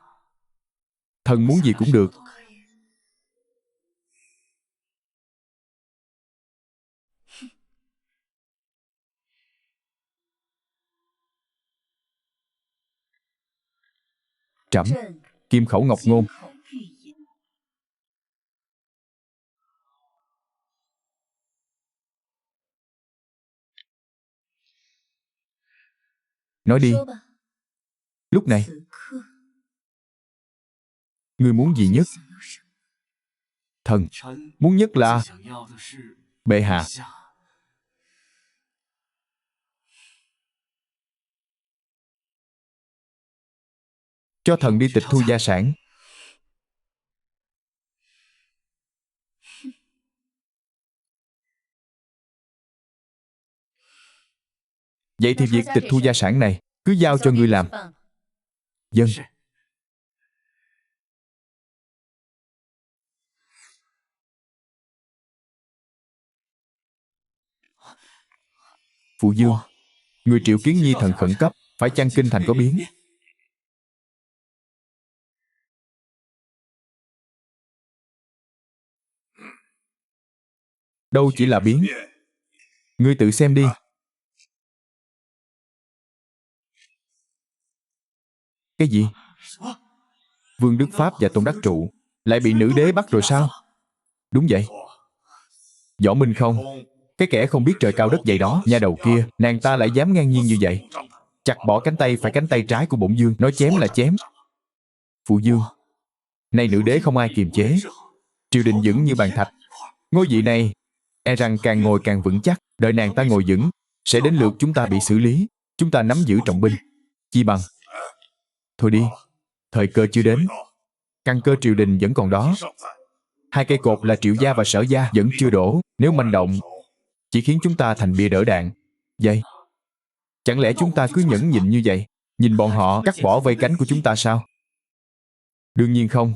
Thần muốn gì cũng được. Trẫm Kim Khẩu Ngọc Ngôn. Nói đi. Lúc này ngươi muốn gì nhất? Thần muốn nhất là bệ hạ. Cho thần đi tịch thu gia sản. Vậy thì việc tịch thu gia sản này cứ giao cho ngươi làm. Dân. Phụ Dương, người triệu kiến nhi thần khẩn cấp, phải chăng kinh thành có biến? Đâu chỉ là biến. Ngươi tự xem đi. Cái gì? Vương Đức Pháp và Tôn Đắc Trụ lại bị nữ đế bắt rồi sao? Đúng vậy. Võ Minh Không, cái kẻ không biết trời cao đất dày đó, nha đầu kia, nàng ta lại dám ngang nhiên như vậy. Chặt bỏ cánh tay phải cánh tay trái của bổn vương, nói chém là chém. Phụ Dương, nay nữ đế không ai kiềm chế, triều đình vững như bàn thạch. Ngôi vị này e rằng càng ngồi càng vững chắc. Đợi nàng ta ngồi vững, sẽ đến lượt chúng ta bị xử lý. Chúng ta nắm giữ trọng binh, chi bằng thôi đi. Thời cơ chưa đến. Căn cơ triều đình vẫn còn đó. Hai cây cột là Triệu gia và Sở gia vẫn chưa đổ. Nếu manh động, chỉ khiến chúng ta thành bia đỡ đạn. Vậy chẳng lẽ chúng ta cứ nhẫn nhịn như vậy, nhìn bọn họ cắt bỏ vây cánh của chúng ta sao? Đương nhiên không.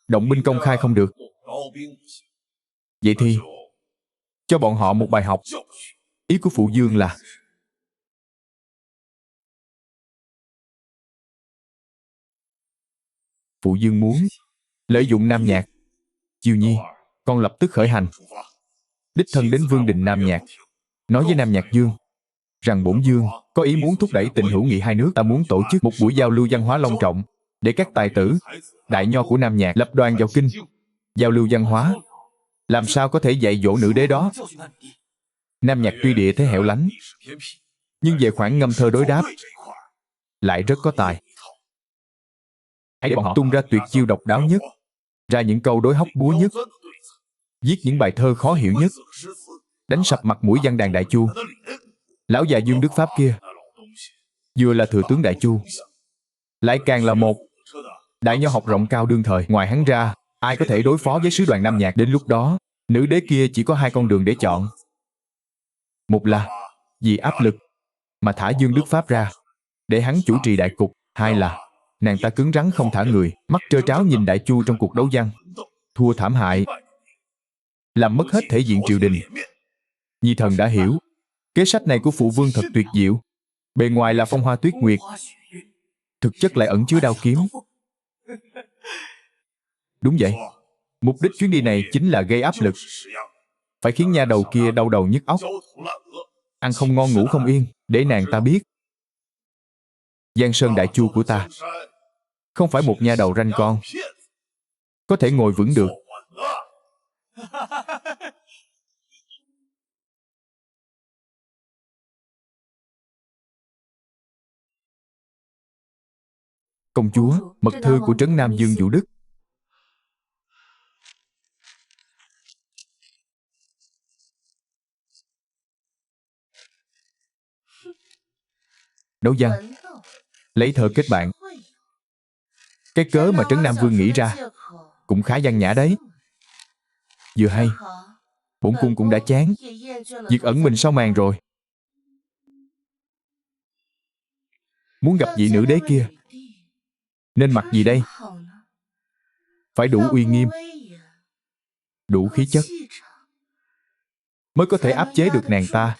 Động binh công khai không được. Vậy thì cho bọn họ một bài học. Ý của Phụ Dương là Phụ Dương muốn lợi dụng Nam Nhạc. Chiều Nhi, con lập tức khởi hành, đích thân đến Vương đình Nam Nhạc, nói với Nam Nhạc Dương rằng bổn Dương có ý muốn thúc đẩy tình hữu nghị hai nước. Ta muốn tổ chức một buổi giao lưu văn hóa long trọng, để các tài tử, đại nho của Nam Nhạc lập đoàn vào kinh, giao lưu văn hóa. Làm sao có thể dạy dỗ nữ đế đó? Nam Nhạc tuy địa thế hẻo lánh, nhưng về khoản ngâm thơ đối đáp lại rất có tài. Hãy để bọn họ tung ra tuyệt chiêu độc đáo nhất, ra những câu đối hóc búa nhất, viết những bài thơ khó hiểu nhất, đánh sập mặt mũi văn đàn Đại Chu. Lão già Dương Đức Pháp kia vừa là thừa tướng Đại Chu, lại càng là một đại nho học rộng cao đương thời. Ngoài hắn ra, ai có thể đối phó với sứ đoàn Nam Nhạc? Đến lúc đó, nữ đế kia chỉ có hai con đường để chọn. Một là vì áp lực mà thả Dương Đức Pháp ra, để hắn chủ trì đại cục. Hai là nàng ta cứng rắn không thả người, mắt trơ tráo nhìn Đại Chu trong cuộc đấu văn, thua thảm hại, làm mất hết thể diện triều đình. Nhi thần đã hiểu. Kế sách này của phụ vương thật tuyệt diệu. Bề ngoài là phong hoa tuyết nguyệt, thực chất lại ẩn chứa đao kiếm. Đúng vậy. Mục đích chuyến đi này chính là gây áp lực, phải khiến nha đầu kia đau đầu nhức óc, ăn không ngon ngủ không yên, để nàng ta biết Giang Sơn Đại Chu của ta không phải một nha đầu ranh con có thể ngồi vững được. Công chúa, mật thư của trấn Nam Dương Vũ Đức. Đấu văn, lấy thơ kết bạn. Cái cớ mà trấn Nam Vương nghĩ ra cũng khá văn nhã đấy. Vừa hay, bổn cung cũng đã chán việc ẩn mình sau màn rồi. Muốn gặp vị nữ đế kia, nên mặc gì đây? Phải đủ uy nghiêm, đủ khí chất, mới có thể áp chế được nàng ta.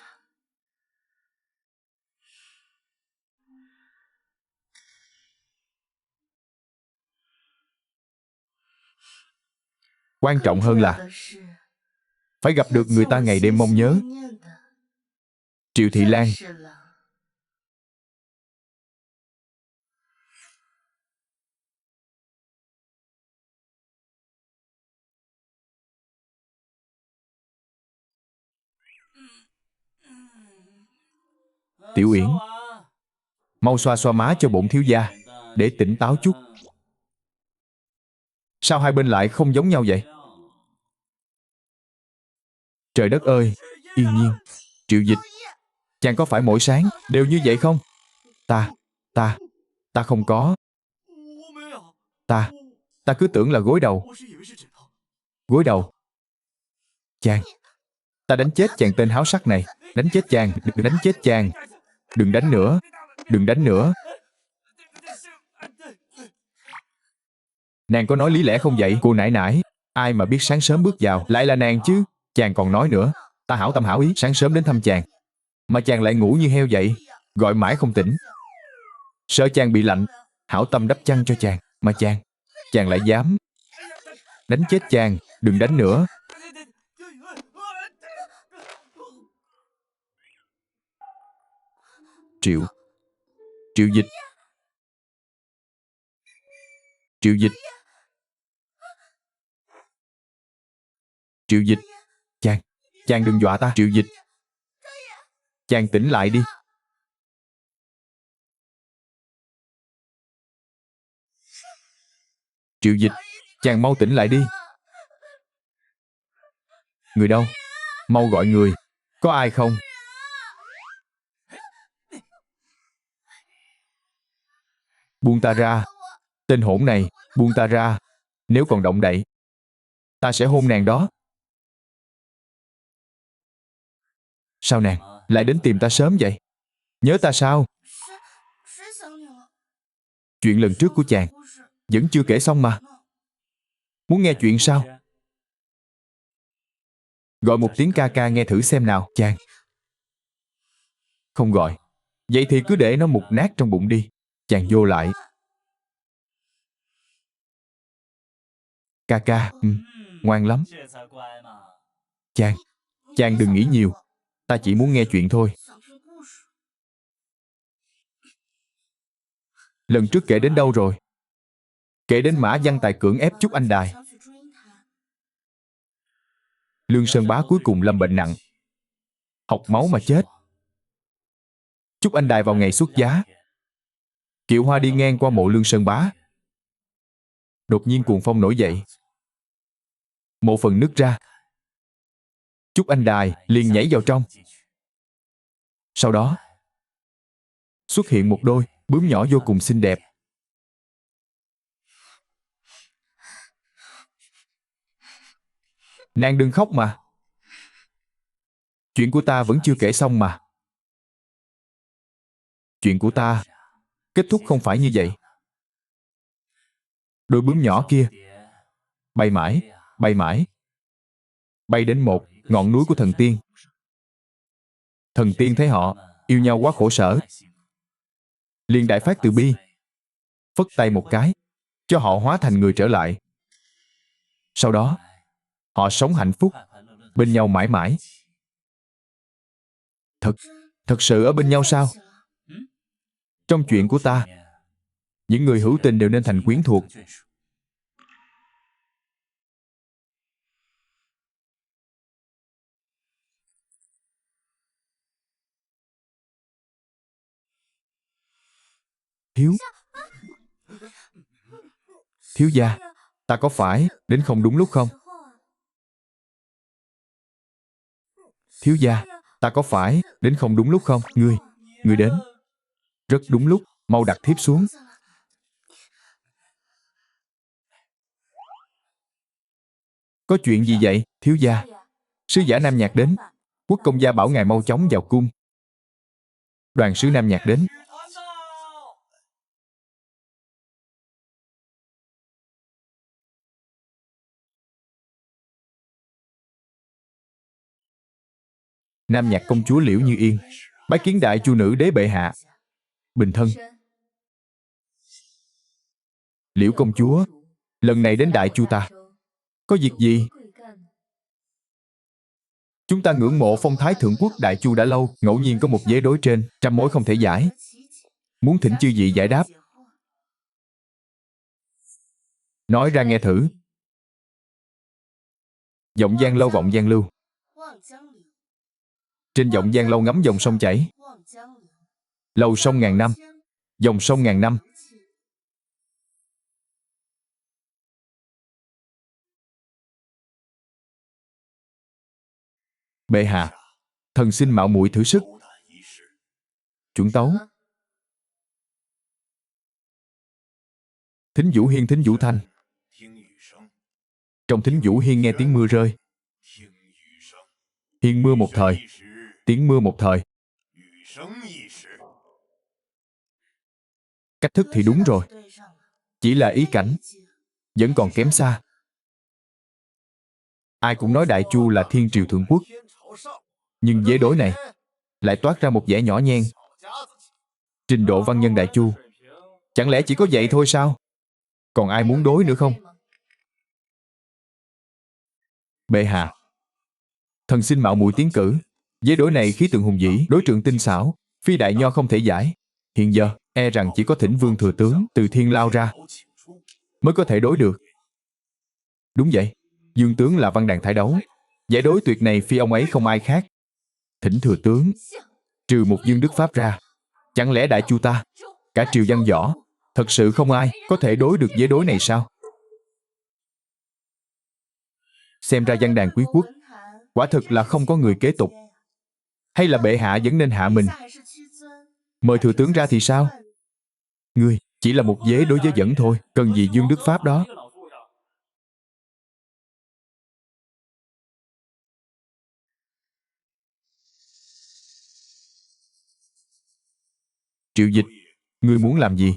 Quan trọng hơn là phải gặp được người ta ngày đêm mong nhớ. Triệu Thị Lan. Tiểu Uyển, mau xoa xoa má cho bổn thiếu gia, để tỉnh táo chút. Sao hai bên lại không giống nhau vậy? Trời đất ơi, Yên Nhiên, Triệu Dịch, chàng có phải mỗi sáng đều như vậy không? Ta không có. Ta cứ tưởng là gối đầu. Gối đầu. Chàng, ta đánh chết chàng tên háo sắc này. Đánh chết chàng, đừng đánh chết chàng. Đừng đánh nữa, đừng đánh nữa. Nàng có nói lý lẽ không vậy, cô nãi nãi? Ai mà biết sáng sớm bước vào, lại là nàng chứ. Chàng còn nói nữa, ta hảo tâm hảo ý sáng sớm đến thăm chàng, mà chàng lại ngủ như heo vậy, gọi mãi không tỉnh. Sợ chàng bị lạnh, hảo tâm đắp chăn cho chàng, mà chàng lại dám. Đánh chết chàng, đừng đánh nữa. Triệu Dịch. Triệu Dịch. Triệu Dịch. Chàng đừng dọa ta. Triệu Dịch, chàng tỉnh lại đi. Triệu Dịch, chàng mau tỉnh lại đi. Người đâu? Mau gọi người. Có ai không? Buông ta ra. Tên hỗn này, buông ta ra. Nếu còn động đậy, ta sẽ hôn nàng đó. Sao nàng lại đến tìm ta sớm vậy? Nhớ ta sao? Chuyện lần trước của chàng vẫn chưa kể xong mà. Muốn nghe chuyện sao? Gọi một tiếng ca ca nghe thử xem nào. Chàng không gọi, vậy thì cứ để nó mục nát trong bụng đi. Chàng vô lại. Ca ca, ngoan lắm. Chàng đừng nghĩ nhiều. Ta chỉ muốn nghe chuyện thôi. Lần trước kể đến đâu rồi? Kể đến Mã Văn Tài cưỡng ép Trúc Anh Đài. Lương Sơn Bá cuối cùng lâm bệnh nặng, học máu mà chết. Trúc Anh Đài vào ngày xuất giá, kiệu hoa đi ngang qua mộ Lương Sơn Bá. Đột nhiên cuồng phong nổi dậy, mộ phần nứt ra. Trúc Anh Đài liền nhảy vào trong. Sau đó xuất hiện một đôi bướm nhỏ vô cùng xinh đẹp. Nàng đừng khóc mà. Chuyện của ta vẫn chưa kể xong mà. Chuyện của ta kết thúc không phải như vậy. Đôi bướm nhỏ kia bay mãi, bay mãi, bay đến một ngọn núi của thần tiên. Thần tiên thấy họ yêu nhau quá khổ sở, liền đại phát từ bi, phất tay một cái, cho họ hóa thành người trở lại. Sau đó, họ sống hạnh phúc, bên nhau mãi mãi. Thật sự ở bên nhau sao? Trong chuyện của ta, những người hữu tình đều nên thành quyến thuộc. Hiếu, Thiếu gia, ta có phải đến không đúng lúc không? Thiếu gia, ta có phải đến không đúng lúc không? Ngươi đến rất đúng lúc, mau đặt thiếp xuống. Có chuyện gì vậy, thiếu gia? Sứ giả Nam Nhạc đến. Quốc công gia bảo ngài mau chóng vào cung. Đoàn sứ Nam Nhạc đến. Nam Nhạc công chúa Liễu Như Yên bái kiến đại chu nữ đế bệ hạ. Bình thân. Liễu công chúa, lần này đến đại chu ta có việc gì? Chúng ta ngưỡng mộ phong thái thượng quốc đại chu đã lâu, ngẫu nhiên có một vế đối trên, trăm mối không thể giải. Muốn thỉnh chư vị giải đáp. Nói ra nghe thử. Vọng Giang lâu vọng Giang lưu. Trên vọng Giang lâu ngắm dòng sông chảy. Lầu sông ngàn năm, dòng sông ngàn năm. Bệ hạ, thần xin mạo muội thử sức. Chuẩn tấu. Thính Vũ Hiên, thính Vũ Thanh. Trong thính Vũ Hiên nghe tiếng mưa rơi. Hiên mưa một thời, tiếng mưa một thời. Cách thức thì đúng rồi, chỉ là ý cảnh vẫn còn kém xa. Ai cũng nói Đại Chu là thiên triều thượng quốc, nhưng vế đối này lại toát ra một vẻ nhỏ nhen. Trình độ văn nhân Đại Chu chẳng lẽ chỉ có vậy thôi sao? Còn ai muốn đối nữa không? Bệ hạ, thần xin mạo muội tiến cử. Vế đối này khí tượng hùng vĩ, đối trượng tinh xảo, phi đại nho không thể giải. Hiện giờ e rằng chỉ có thỉnh vương thừa tướng từ thiên lao ra mới có thể đối được. Đúng vậy, dương tướng là văn đàn thái đấu, giải đối tuyệt này phi ông ấy không ai khác. Thỉnh thừa tướng, trừ một Dương Đức Pháp ra, chẳng lẽ Đại Chu ta cả triều văn võ thật sự không ai có thể đối được với đối này sao? Xem ra văn đàn quý quốc quả thực là không có người kế tục. Hay là bệ hạ vẫn nên hạ mình, mời thừa tướng ra thì sao? Ngươi chỉ là một vế đối với dẫn thôi, cần gì Dương Đức Pháp đó? Triệu Dịch, ngươi muốn làm gì?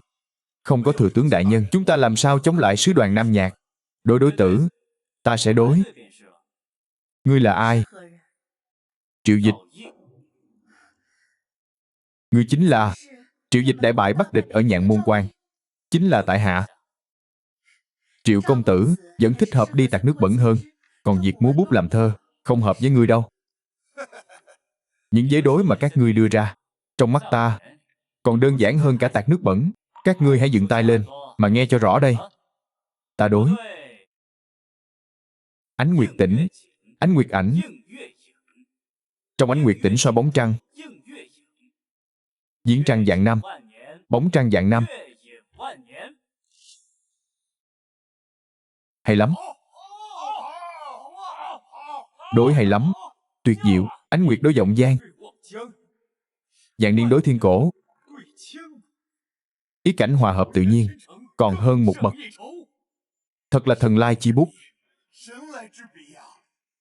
Không có thừa tướng đại nhân, chúng ta làm sao chống lại sứ đoàn Nam Nhạc? Đối tử, ta sẽ đối. Ngươi là ai? Triệu Dịch. Ngươi chính là... Triệu Dịch đại bại Bắc địch ở Nhạn Môn Quan. Chính là tại hạ. Triệu công tử vẫn thích hợp đi tạt nước bẩn hơn. Còn việc múa bút làm thơ không hợp với ngươi đâu. Những vế đối mà các ngươi đưa ra, trong mắt ta còn đơn giản hơn cả tạt nước bẩn. Các ngươi hãy dựng tay lên mà nghe cho rõ đây. Ta đối. Ánh nguyệt tỉnh, ánh nguyệt ảnh. Trong ánh nguyệt tỉnh soi bóng trăng. Viếng trăng vạn năm, bóng trăng vạn năm. Hay lắm. Đối hay lắm. Tuyệt diệu. Ánh nguyệt đối vọng giang, vạn niên đối thiên cổ. Ý cảnh hòa hợp tự nhiên, còn hơn một bậc. Thật là thần lai chi bút.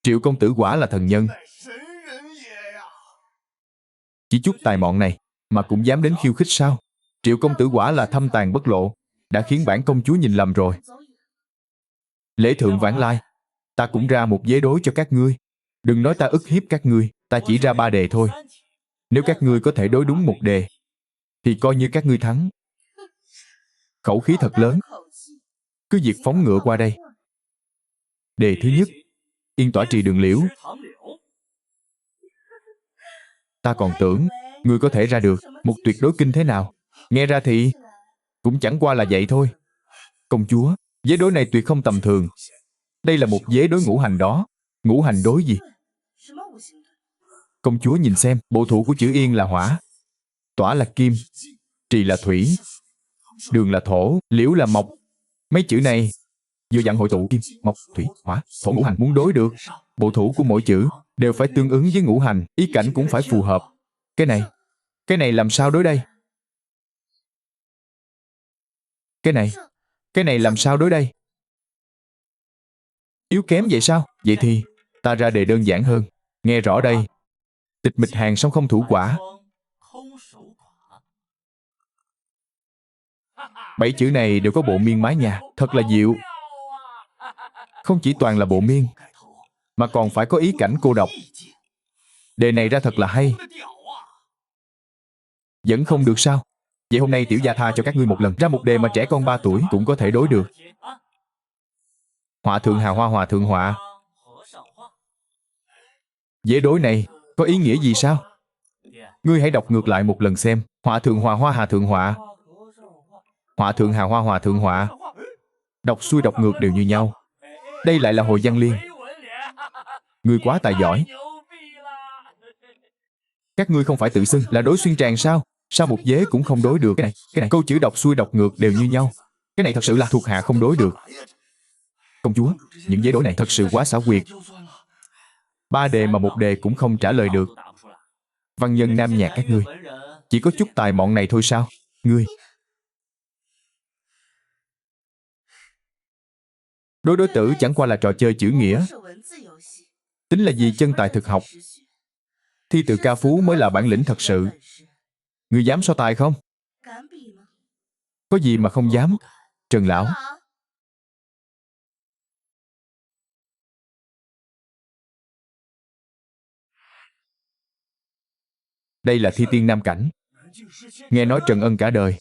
Triệu công tử quả là thần nhân. Chỉ chút tài mọn này mà cũng dám đến khiêu khích sao? Triệu công tử quả là thâm tàn bất lộ, đã khiến bản công chúa nhìn lầm rồi. Lễ thượng vãng lai, ta cũng ra một vế đối cho các ngươi. Đừng nói ta ức hiếp các ngươi, ta chỉ ra 3 đề thôi. Nếu các ngươi có thể đối đúng một đề, thì coi như các ngươi thắng. Khẩu khí thật lớn. Cứ việc phóng ngựa qua đây. Đề thứ nhất, yên tỏa trì đường liễu. Ta còn tưởng ngươi có thể ra được một tuyệt đối kinh thế nào. Nghe ra thì cũng chẳng qua là vậy thôi. Công chúa, vế đối này tuyệt không tầm thường. Đây là một vế đối ngũ hành đó. Ngũ hành đối gì? Công chúa nhìn xem, bộ thủ của chữ yên là hỏa, tỏa là kim, trì là thủy, đường là thổ, liễu là mộc. Mấy chữ này vừa dặn hội tụ kim, mộc, thủy, hỏa, thổ ngũ hành muốn đối được. Bộ thủ của mỗi chữ đều phải tương ứng với ngũ hành, ý cảnh cũng phải phù hợp. Cái này làm sao đối đây? Cái này làm sao đối đây? Yếu kém vậy sao? Vậy thì ta ra đề đơn giản hơn. Nghe rõ đây. Tịch mịch hàng song không thủ quả. 7 chữ này đều có bộ miên mái nhà, thật là diệu. Không chỉ toàn là bộ miên, mà còn phải có ý cảnh cô độc. Đề này ra thật là hay. Vẫn không được sao? Vậy hôm nay tiểu gia tha cho các ngươi một lần. Ra một đề mà trẻ con 3 tuổi cũng có thể đối được. Họa thượng hà hoa, hòa thượng họa. Dễ đối này có ý nghĩa gì sao? Ngươi hãy đọc ngược lại một lần xem. Họa thượng hòa hoa, hà thượng họa. Họa thượng hà hoa, hòa thượng họa. Đọc xuôi đọc ngược đều như nhau. Đây lại là hồi văn liên. Ngươi quá tài giỏi. Các ngươi không phải tự xưng là đối xuyên tràng sao? Sao một vế cũng không đối được? Cái này, câu chữ đọc xuôi đọc ngược đều như nhau. Cái này thật sự là thuộc hạ không đối được. Công chúa, những vế đối này thật sự quá xảo quyệt. 3 đề mà một đề cũng không trả lời được. Văn nhân nam nhạc các ngươi chỉ có chút tài mọn này thôi sao? Ngươi đối tử chẳng qua là trò chơi chữ nghĩa. Tính là gì chân tài thực học? Thi từ ca phú mới là bản lĩnh thật sự. Ngươi dám so tài không? Có gì mà không dám? Trần lão, đây là thi tiên nam cảnh. Nghe nói Trần Ân cả đời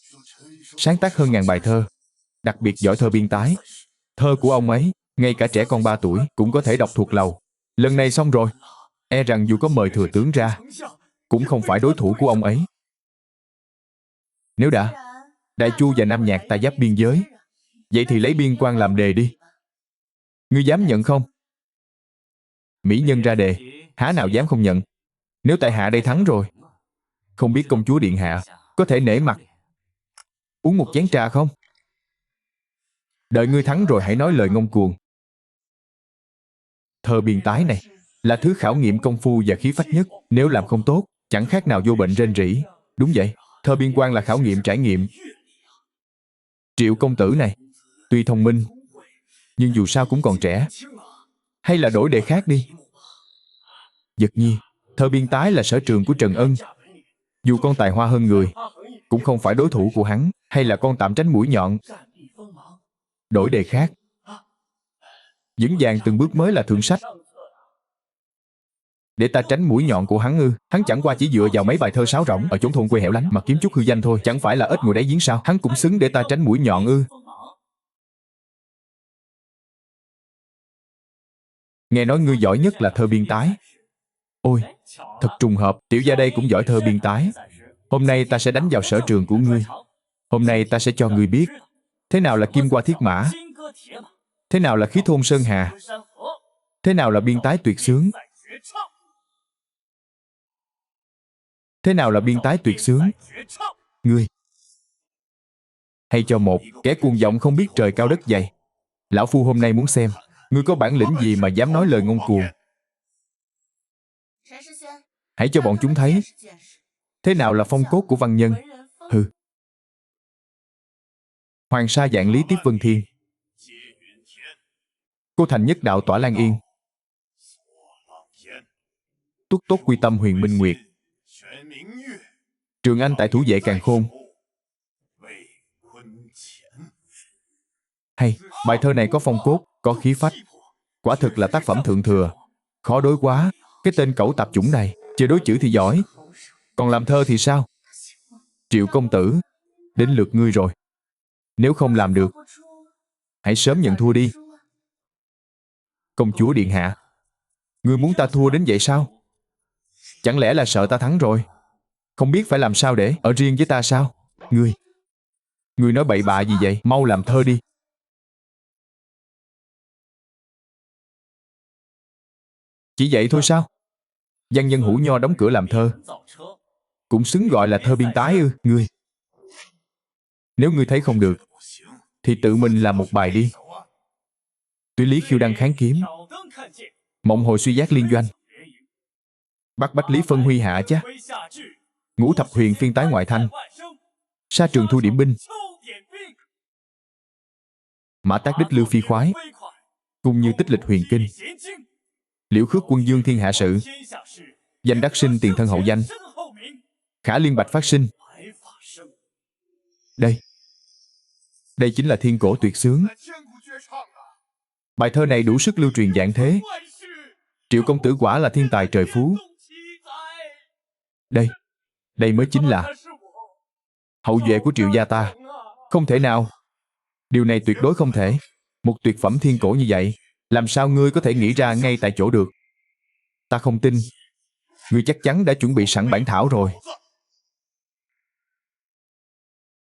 sáng tác hơn 1000 bài thơ, đặc biệt giỏi thơ biên tái. Thơ của ông ấy, ngay cả trẻ con 3 tuổi cũng có thể đọc thuộc lầu. Lần này xong rồi, e rằng dù có mời thừa tướng ra, cũng không phải đối thủ của ông ấy. Nếu đã, Đại Chu và Nam Nhạc ta giáp biên giới, vậy thì lấy biên quan làm đề đi. Ngươi dám nhận không? Mỹ nhân ra đề, há nào dám không nhận. Nếu tại hạ đây thắng rồi, không biết công chúa điện hạ có thể nể mặt uống một chén trà không? Đợi ngươi thắng rồi hãy nói lời ngông cuồng. Thơ biên tái này là thứ khảo nghiệm công phu và khí phách nhất. Nếu làm không tốt, chẳng khác nào vô bệnh rên rỉ. Đúng vậy, thơ biên quan là khảo nghiệm trải nghiệm. Triệu công tử này, tuy thông minh, nhưng dù sao cũng còn trẻ. Hay là đổi đề khác đi. Vật nhi, thơ biên tái là sở trường của Trần Ân. Dù con tài hoa hơn người, cũng không phải đối thủ của hắn. Hay là con tạm tránh mũi nhọn. Đổi đề khác. Vững vàng từng bước mới là thượng sách. Để ta tránh mũi nhọn của hắn ư? Hắn chẳng qua chỉ dựa vào mấy bài thơ sáo rỗng ở chốn thôn quê hẻo lánh mà kiếm chút hư danh thôi. Chẳng phải là ếch ngồi đáy giếng sao? Hắn cũng xứng để ta tránh mũi nhọn ư? Nghe nói ngươi giỏi nhất là thơ biên tái. Ôi, thật trùng hợp, tiểu gia đây cũng giỏi thơ biên tái. Hôm nay ta sẽ đánh vào sở trường của ngươi. Hôm nay ta sẽ cho ngươi biết thế nào là kim qua thiết mã, thế nào là khí thôn sơn hà, thế nào là biên tái tuyệt xướng. Thế nào là biên tái tuyệt xướng? Ngươi hay cho một kẻ cuồng vọng không biết trời cao đất dày. Lão phu hôm nay muốn xem ngươi có bản lĩnh gì mà dám nói lời ngông cuồng. Hãy cho bọn chúng thấy thế nào là phong cốt của văn nhân. Hừ. Hoàng sa vạn lý tiếp vân thiên, cô thành nhất đạo tỏa lan yên, túc tốt quy tâm huyền minh nguyệt, Trường Anh tại thủ vệ càn khôn. Hay, bài thơ này có phong cốt, có khí phách. Quả thực là tác phẩm thượng thừa. Khó đối quá. Cái tên cẩu tạp chủng này, chơi đối chữ thì giỏi, còn làm thơ thì sao? Triệu công tử, đến lượt ngươi rồi. Nếu không làm được, hãy sớm nhận thua đi. Công chúa điện hạ, ngươi muốn ta thua đến vậy sao? Chẳng lẽ là sợ ta thắng rồi, không biết phải làm sao để ở riêng với ta sao? Ngươi nói bậy bạ gì vậy? Mau làm thơ đi. Chỉ vậy thôi sao? Văn nhân hủ nho đóng cửa làm thơ, cũng xứng gọi là thơ biên tái ư? Ngươi, nếu ngươi thấy không được, thì tự mình làm một bài đi. Tuyết Lý Khiêu Đăng Kháng Kiếm, Mộng Hồi Suy Giác Liên Doanh, Bắc Bách Lý Phân Huy Hạ Chá, Ngũ Thập Huyền Phiên Tái Ngoại Thanh, Sa Trường Thu Điểm Binh, Mã Tác Đích Lưu Phi Khoái, Cung Như Tích Lịch Huyền Kinh, Liễu Khước Quân Dương Thiên Hạ Sự, Danh Đắc Sinh Tiền Thân Hậu Danh, Khả Liên Bạch Phát Sinh. Đây chính là thiên cổ tuyệt xướng. Bài thơ này đủ sức lưu truyền vạn thế. Triệu công tử quả là thiên tài trời phú. Đây mới chính là hậu duệ của Triệu gia ta. Không thể nào. Điều này tuyệt đối không thể. Một tuyệt phẩm thiên cổ như vậy, làm sao ngươi có thể nghĩ ra ngay tại chỗ được? Ta không tin. Ngươi chắc chắn đã chuẩn bị sẵn bản thảo rồi.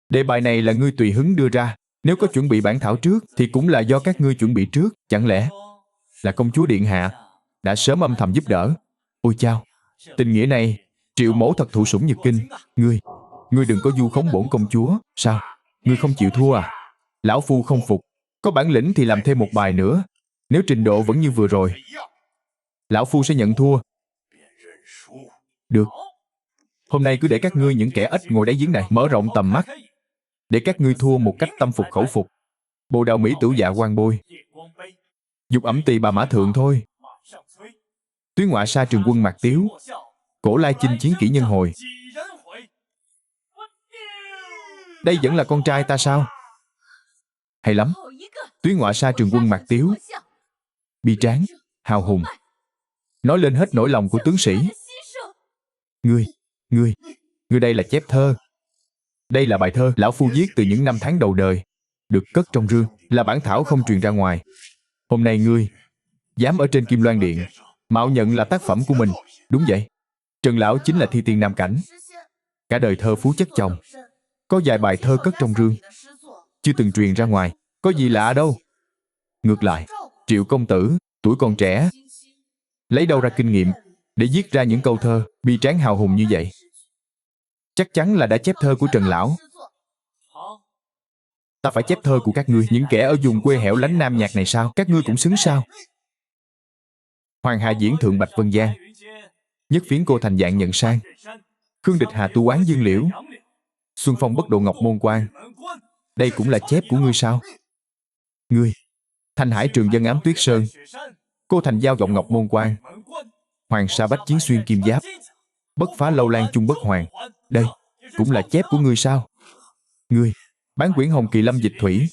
Đề bài này là ngươi tùy hứng đưa ra. Nếu có chuẩn bị bản thảo trước thì cũng là do các ngươi chuẩn bị trước. Chẳng lẽ là công chúa điện hạ đã sớm âm thầm giúp đỡ? Ôi chao, tình nghĩa này Triệu mẫu thật thụ sủng nhược kinh. Ngươi đừng có vu khống bổn công chúa. Sao? Ngươi không chịu thua à? Lão phu không phục. Có bản lĩnh thì làm thêm một bài nữa. Nếu trình độ vẫn như vừa rồi, lão phu sẽ nhận thua. Được. Hôm nay cứ để các ngươi những kẻ ếch ngồi đáy giếng này mở rộng tầm mắt, để các ngươi thua một cách tâm phục khẩu phục. Bồ đào Mỹ tửu dạ quan bôi, dục ẩm tỳ bà mã thượng thôi. Tuyến ngọa sa trường quân mạc tiếu, cổ lai chinh chiến kỷ nhân hồi. Đây vẫn là con trai ta sao? Hay lắm. Tuyến ngọa sa trường quân mạc tiếu, bi tráng, hào hùng, nói lên hết nỗi lòng của tướng sĩ. Ngươi đây là chép thơ. Đây là bài thơ lão phu viết từ những năm tháng đầu đời, được cất trong rương, là bản thảo không truyền ra ngoài. Hôm nay ngươi dám ở trên Kim Loan Điện mạo nhận là tác phẩm của mình. Đúng vậy, Trần lão chính là thi tiên nam cảnh, cả đời thơ phú chất chồng. Có vài bài thơ cất trong rương, chưa từng truyền ra ngoài. Có gì lạ đâu. Ngược lại, Triệu công tử tuổi còn trẻ, lấy đâu ra kinh nghiệm để viết ra những câu thơ bi tráng hào hùng như vậy? Chắc chắn là đã chép thơ của Trần lão. Ta phải chép thơ của các ngươi, những kẻ ở vùng quê hẻo lánh Nam Nhạc này sao? Các ngươi cũng xứng sao? Hoàng Hà diễn thượng Bạch Vân Giang, nhất phiến cô thành dạng nhận sang. Khương Địch Hà tu oán Dương Liễu, Xuân Phong bất độ Ngọc Môn Quan. Đây cũng là chép của ngươi sao? Ngươi, Thanh Hải Trường Dân Ám Tuyết Sơn, cô thành giao vọng Ngọc Môn Quan, Hoàng Sa Bách Chiến Xuyên Kim Giáp, bất phá Lâu Lan Chung Bất Hoàng. Đây cũng là chép của ngươi sao? Ngươi, Bán Quyển Hồng Kỳ Lâm Dịch Thủy,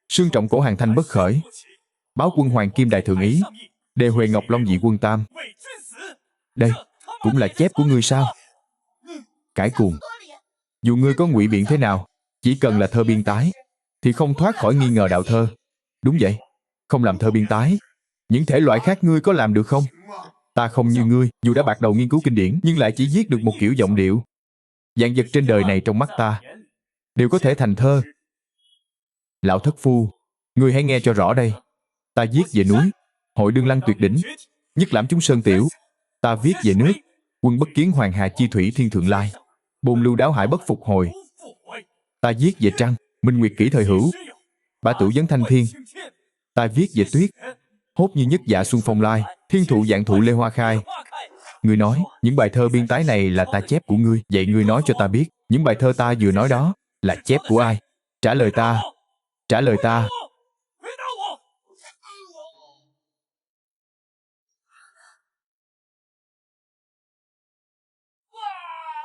Sương Trọng Cổ Hàng Thanh Bất Khởi, Báo Quân Hoàng Kim Đại Thượng Ý, Đề Huệ Ngọc Long Dị Quân Tam. Đây cũng là chép của ngươi sao? Cãi cuồng. Dù ngươi có ngụy biện thế nào, chỉ cần là thơ biên tái thì không thoát khỏi nghi ngờ đạo thơ. Đúng vậy, không làm thơ biên tái, những thể loại khác ngươi có làm được không? Ta không như ngươi, dù đã bạc đầu nghiên cứu kinh điển, nhưng lại chỉ viết được một kiểu giọng điệu. Vạn vật trên đời này trong mắt ta đều có thể thành thơ. Lão thất phu, ngươi hãy nghe cho rõ đây. Ta viết về núi, hội đương lăng tuyệt đỉnh, nhất lãm chúng sơn tiểu. Ta viết về nước, quân bất kiến hoàng hà chi thủy thiên thượng lai, bồn lưu đáo hải bất phục hồi. Ta viết về trăng, minh nguyệt kỷ thời hữu, bả tửu vấn thanh thiên. Ta viết về tuyết, hốt như nhất dạ xuân phong lai, thiên thụ dạng thụ lê hoa khai. Ngươi nói những bài thơ biên tái này là ta chép của ngươi. Vậy ngươi nói cho ta biết, những bài thơ ta vừa nói đó là chép của ai? Trả lời ta. Trả lời ta.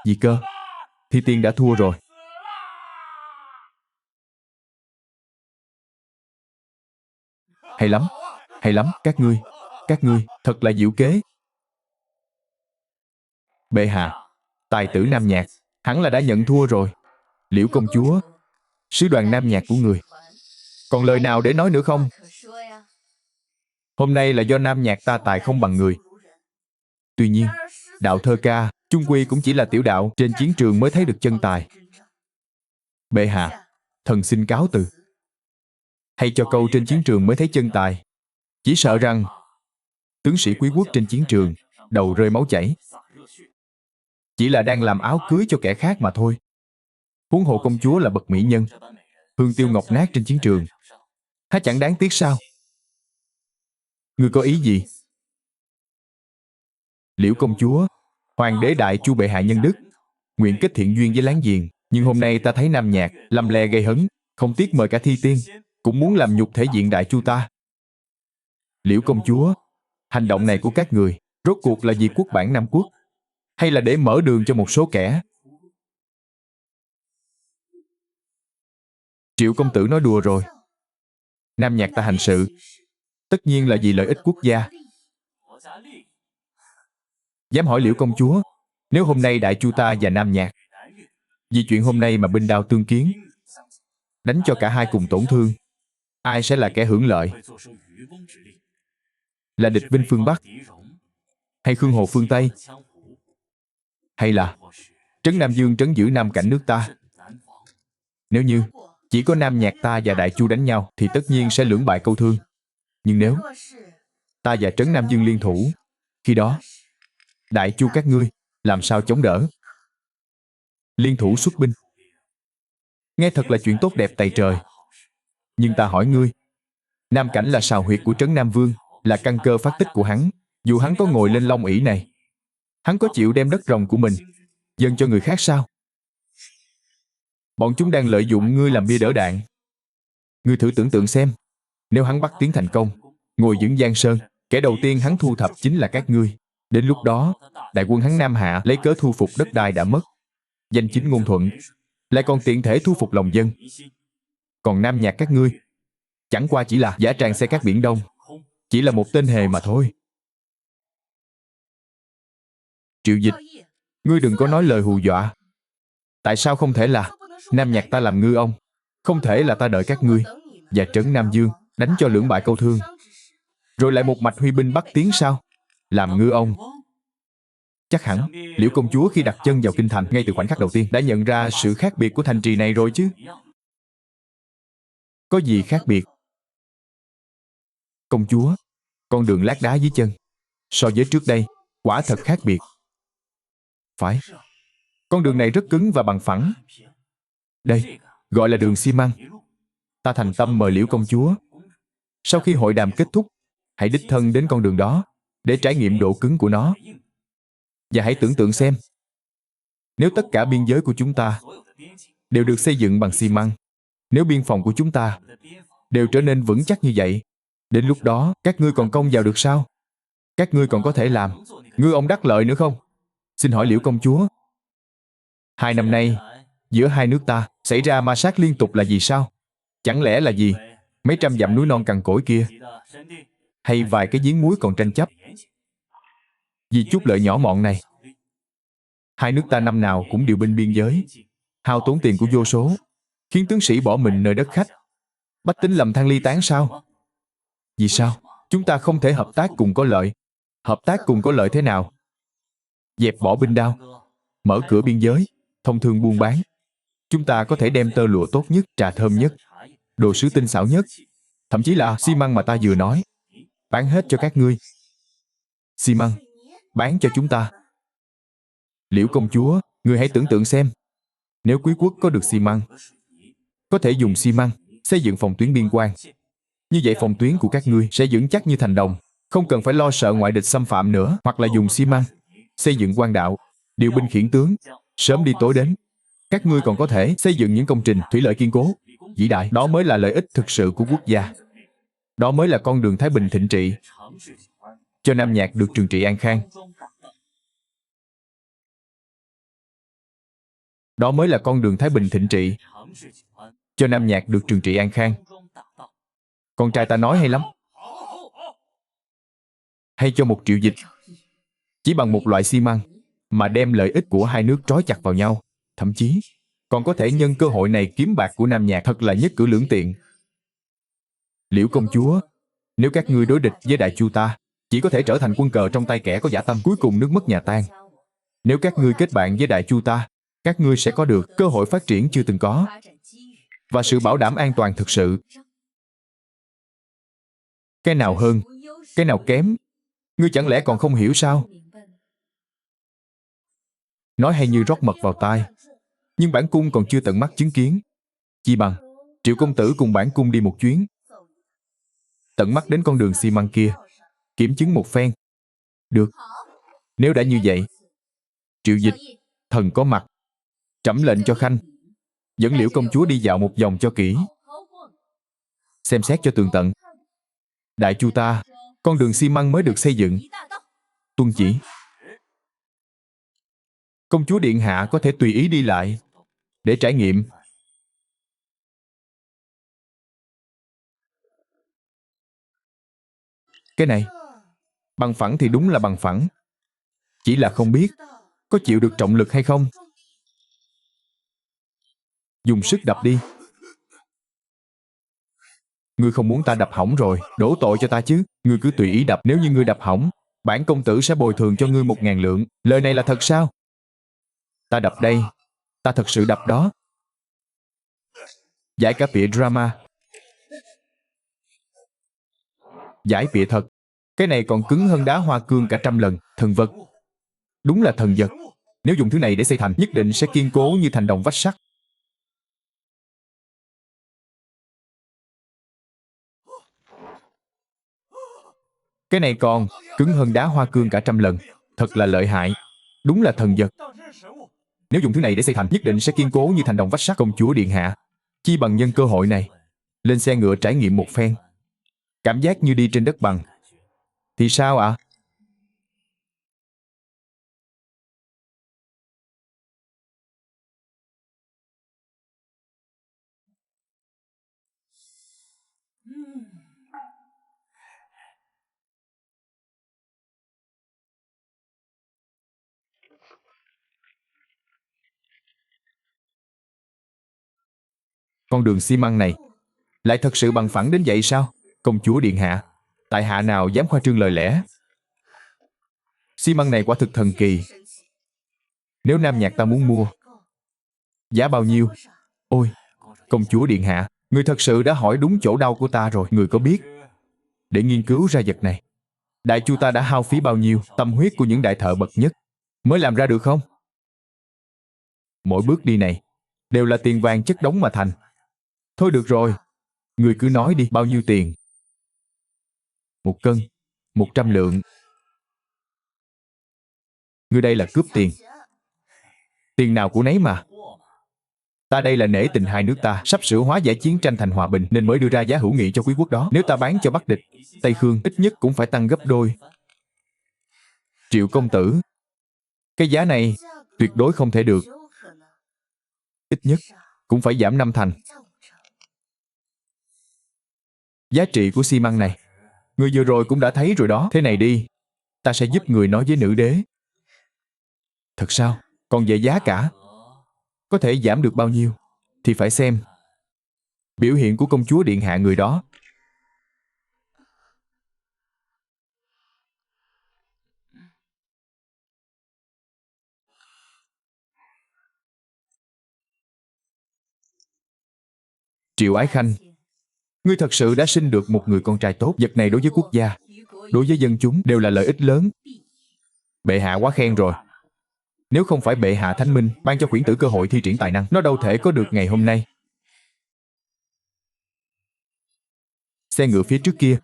Gì cơ? Thi tiên đã thua rồi. Hay lắm, hay lắm, các ngươi thật là diệu kế. Bệ hạ, tài tử Nam Nhạc hẳn là đã nhận thua rồi. Liễu công chúa, sứ đoàn Nam Nhạc của người, còn lời nào để nói nữa không? Hôm nay là do Nam Nhạc ta tài không bằng người. Tuy nhiên, đạo thơ ca chung quy cũng chỉ là tiểu đạo, trên chiến trường mới thấy được chân tài. Bệ hạ, thần xin cáo từ. Hay cho câu trên chiến trường mới thấy chân tài, chỉ sợ rằng tướng sĩ quý quốc trên chiến trường đầu rơi máu chảy, chỉ là đang làm áo cưới cho kẻ khác mà thôi. Huống hồ công chúa là bậc mỹ nhân, hương tiêu ngọc nát trên chiến trường, há chẳng đáng tiếc sao? Ngươi có ý gì? Liễu công chúa, hoàng đế đại Chu bệ hạ nhân đức, nguyện kết thiện duyên với láng giềng, nhưng hôm nay ta thấy Nam Nhạc lầm lè gây hấn, không tiếc mời cả thi tiên, cũng muốn làm nhục thể diện đại Chu ta. Liễu công chúa, hành động này của các người rốt cuộc là vì quốc bản Nam quốc, hay là để mở đường cho một số kẻ? Triệu công tử nói đùa rồi. Nam Nhạc ta hành sự tất nhiên là vì lợi ích quốc gia. Dám hỏi Liễu công chúa, nếu hôm nay đại Chu ta và Nam Nhạc vì chuyện hôm nay mà binh đao tương kiến, đánh cho cả hai cùng tổn thương, ai sẽ là kẻ hưởng lợi? Là địch binh phương Bắc, hay Khương Hồ phương Tây, hay là Trấn Nam Dương trấn giữ Nam cảnh nước ta? Nếu như chỉ có Nam Nhạc ta và đại Chu đánh nhau thì tất nhiên sẽ lưỡng bại câu thương. Nhưng nếu ta và Trấn Nam Dương liên thủ, khi đó đại Chu các ngươi làm sao chống đỡ? Liên thủ xuất binh, nghe thật là chuyện tốt đẹp tày trời. Nhưng ta hỏi ngươi, Nam cảnh là sào huyệt của Trấn Nam Vương, là căn cơ phát tích của hắn. Dù hắn có ngồi lên long ỷ này, hắn có chịu đem đất rồng của mình dâng cho người khác sao? Bọn chúng đang lợi dụng ngươi làm bia đỡ đạn. Ngươi thử tưởng tượng xem, nếu hắn bắt tiến thành công, ngồi vững Giang Sơn, kẻ đầu tiên hắn thu thập chính là các ngươi. Đến lúc đó, đại quân hắn Nam hạ lấy cớ thu phục đất đai đã mất, danh chính ngôn thuận, lại còn tiện thể thu phục lòng dân. Còn Nam Nhạc các ngươi chẳng qua chỉ là giả tràng xe cát biển Đông, chỉ là một tên hề mà thôi. Triệu Dịch, ngươi đừng có nói lời hù dọa. Tại sao không thể là Nam Nhạc ta làm ngư ông? Không thể là ta đợi các ngươi và Trấn Nam Dương đánh cho lưỡng bại câu thương, rồi lại một mạch huy binh bắc tiến sao? Làm ngư ông? Chắc hẳn Liễu công chúa khi đặt chân vào kinh thành, ngay từ khoảnh khắc đầu tiên đã nhận ra sự khác biệt của thành trì này rồi chứ. Có gì khác biệt? Công chúa, con đường lát đá dưới chân so với trước đây quả thật khác biệt. Phải, con đường này rất cứng và bằng phẳng. Đây gọi là đường xi măng. Ta thành tâm mời Liễu công chúa, sau khi hội đàm kết thúc, hãy đích thân đến con đường đó để trải nghiệm độ cứng của nó. Và hãy tưởng tượng xem, nếu tất cả biên giới của chúng ta đều được xây dựng bằng xi măng, nếu biên phòng của chúng ta đều trở nên vững chắc như vậy, đến lúc đó các ngươi còn công vào được sao? Các ngươi còn có thể làm ngư ông đắc lợi nữa không? Xin hỏi Liễu công chúa, 2 năm nay giữa hai nước ta xảy ra ma sát liên tục là vì sao? Chẳng lẽ là gì mấy trăm dặm núi non cằn cỗi kia, hay vài cái giếng muối còn tranh chấp? Vì chút lợi nhỏ mọn này, hai nước ta năm nào cũng điều binh biên giới, hao tốn tiền của vô số, khiến tướng sĩ bỏ mình nơi đất khách, bách tính lầm than ly tán sao? Vì sao chúng ta không thể hợp tác cùng có lợi? Hợp tác cùng có lợi thế nào? Dẹp bỏ binh đao, mở cửa biên giới, thông thương buôn bán. Chúng ta có thể đem tơ lụa tốt nhất, trà thơm nhất, đồ sứ tinh xảo nhất, thậm chí là xi măng mà ta vừa nói, bán hết cho các ngươi. Xi măng bán cho chúng ta. Liễu công chúa, ngươi hãy tưởng tượng xem, nếu quý quốc có được xi măng, có thể dùng xi măng xây dựng phòng tuyến biên quan, như vậy phòng tuyến của các ngươi sẽ vững chắc như thành đồng, không cần phải lo sợ ngoại địch xâm phạm nữa. Hoặc là dùng xi măng xây dựng quan đạo, điều binh khiển tướng, sớm đi tối đến, các ngươi còn có thể xây dựng những công trình thủy lợi kiên cố, vĩ đại. Đó mới là lợi ích thực sự của quốc gia. Đó mới là con đường thái bình thịnh trị, cho Nam Nhạc được trường trị an khang. Đó mới là con đường thái bình thịnh trị, cho Nam Nhạc được trường trị an khang. Con trai ta nói hay lắm. Hay cho một Triệu Dịch, chỉ bằng một loại xi măng mà đem lợi ích của hai nước trói chặt vào nhau, thậm chí còn có thể nhân cơ hội này kiếm bạc của Nam Nhạc, thật là nhất cử lưỡng tiện. Liễu công chúa, nếu các ngươi đối địch với đại Chu ta, chỉ có thể trở thành quân cờ trong tay kẻ có dã tâm, cuối cùng nước mất nhà tan. Nếu các ngươi kết bạn với đại Chu ta, các ngươi sẽ có được cơ hội phát triển chưa từng có, và sự bảo đảm an toàn thực sự. Cái nào hơn, cái nào kém, ngươi chẳng lẽ còn không hiểu sao? Nói hay như rót mật vào tai, nhưng bản cung còn chưa tận mắt chứng kiến. Chi bằng Triệu công tử cùng bản cung đi một chuyến, tận mắt đến con đường xi măng kia, kiểm chứng một phen. Được. Nếu đã như vậy, Triệu Dịch, thần có mặt. Trẫm lệnh cho Khanh dẫn Liễu công chúa đi dạo một vòng cho kỹ, xem xét cho tường tận. Đại chu ta, con đường xi măng mới được xây dựng. Tuân chỉ. Công chúa điện hạ có thể tùy ý đi lại để trải nghiệm. Cái này, bằng phẳng thì đúng là bằng phẳng, chỉ là không biết có chịu được trọng lực hay không. Dùng sức đập đi. Ngươi không muốn ta đập hỏng rồi, đổ tội cho ta chứ. Ngươi cứ tùy ý đập, nếu như ngươi đập hỏng, bản công tử sẽ bồi thường cho ngươi 1.000 lượng. Lời này là thật sao? Ta đập đây, ta thật sự đập đó. Giải cả bịa drama. Giải bịa thật. Cái này còn cứng hơn đá hoa cương cả 100 lần. Thần vật. Đúng là thần vật. Nếu dùng thứ này để xây thành, nhất định sẽ kiên cố như thành đồng vách sắt. Cái này còn cứng hơn đá hoa cương cả 100 lần. Thật là lợi hại. Đúng là thần vật. Nếu dùng thứ này để xây thành, nhất định sẽ kiên cố như thành đồng vách sắt. Công chúa điện hạ, chi bằng nhân cơ hội này lên xe ngựa trải nghiệm một phen, cảm giác như đi trên đất bằng. Thì sao ạ? Con đường xi măng này lại thật sự bằng phẳng đến vậy sao? Công chúa điện hạ, tại hạ nào dám khoa trương lời lẽ. Xi măng này quả thực thần kỳ. Nếu Nam Nhạc ta muốn mua, giá bao nhiêu? Ôi, công chúa điện hạ, người thật sự đã hỏi đúng chỗ đau của ta rồi. Người có biết, để nghiên cứu ra vật này, đại chu ta đã hao phí bao nhiêu tâm huyết của những đại thợ bậc nhất mới làm ra được không? Mỗi bước đi này đều là tiền vàng chất đống mà thành. Thôi được rồi, người cứ nói đi, bao nhiêu tiền? 1 cân, 100 lượng. Ngươi đây là cướp tiền. Tiền nào của nấy mà. Ta đây là nể tình hai nước ta sắp sửa hóa giải chiến tranh thành hòa bình nên mới đưa ra giá hữu nghị cho quý quốc đó. Nếu ta bán cho Bắc địch, Tây Khương ít nhất cũng phải tăng gấp đôi. Triệu công tử, cái giá này tuyệt đối không thể được. Ít nhất cũng phải giảm 5 thành. Giá trị của xi măng này, người vừa rồi cũng đã thấy rồi đó. Thế này đi, ta sẽ giúp người nói với nữ đế. Thật sao? Còn về giá cả, có thể giảm được bao nhiêu thì phải xem biểu hiện của công chúa điện hạ người đó. Triệu Ái Khanh, ngươi thật sự đã sinh được một người con trai tốt. Vật này đối với quốc gia, đối với dân chúng đều là lợi ích lớn. Bệ hạ quá khen rồi. Nếu không phải bệ hạ thánh minh ban cho quyển tử cơ hội thi triển tài năng, nó đâu thể có được ngày hôm nay. Xe ngựa phía trước kia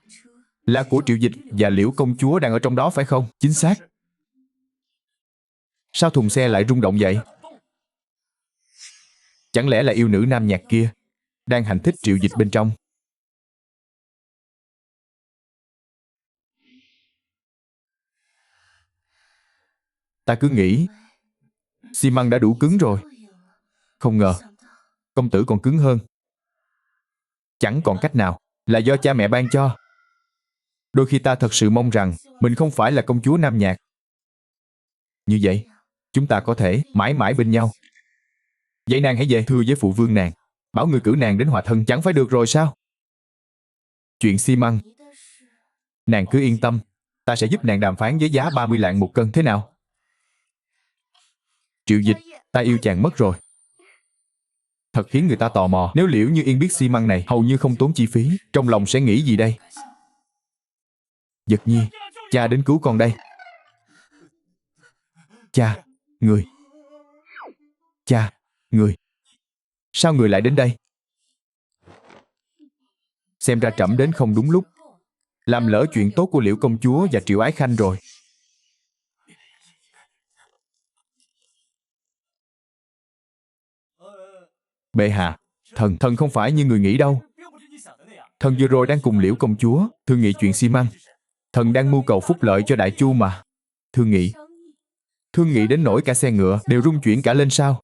là của Triệu Dịch và Liễu công chúa đang ở trong đó phải không? Chính xác. Sao thùng xe lại rung động vậy? Chẳng lẽ là yêu nữ Nam Nhạc kia đang hành thích Triệu Dịch bên trong? Ta cứ nghĩ xi măng đã đủ cứng rồi, không ngờ công tử còn cứng hơn. Chẳng còn cách nào, là do cha mẹ ban cho. Đôi khi ta thật sự mong rằng mình không phải là công chúa Nam Nhạc. Như vậy, chúng ta có thể mãi mãi bên nhau. Vậy nàng hãy về thưa với phụ vương nàng, bảo người cử nàng đến hòa thân chẳng phải được rồi sao? Chuyện xi măng, nàng cứ yên tâm, ta sẽ giúp nàng đàm phán với giá 30 lạng 1 cân thế nào? Triệu Dịch, ta yêu chàng mất rồi. Thật khiến người ta tò mò. Nếu Liễu Như Yên biết xi măng này hầu như không tốn chi phí, trong lòng sẽ nghĩ gì đây? Giật Nhi, cha đến cứu con đây. Cha, người. Cha, người. Sao người lại đến đây? Xem ra trẫm đến không đúng lúc, làm lỡ chuyện tốt của Liễu công chúa và Triệu Ái Khanh rồi. Bệ hạ, thần không phải như người nghĩ đâu. Thần vừa rồi đang cùng Liễu công chúa thương nghị chuyện xi măng. Thần đang mưu cầu phúc lợi cho Đại Chu mà. Thương nghị? Thương nghị đến nỗi cả xe ngựa đều rung chuyển cả lên sao?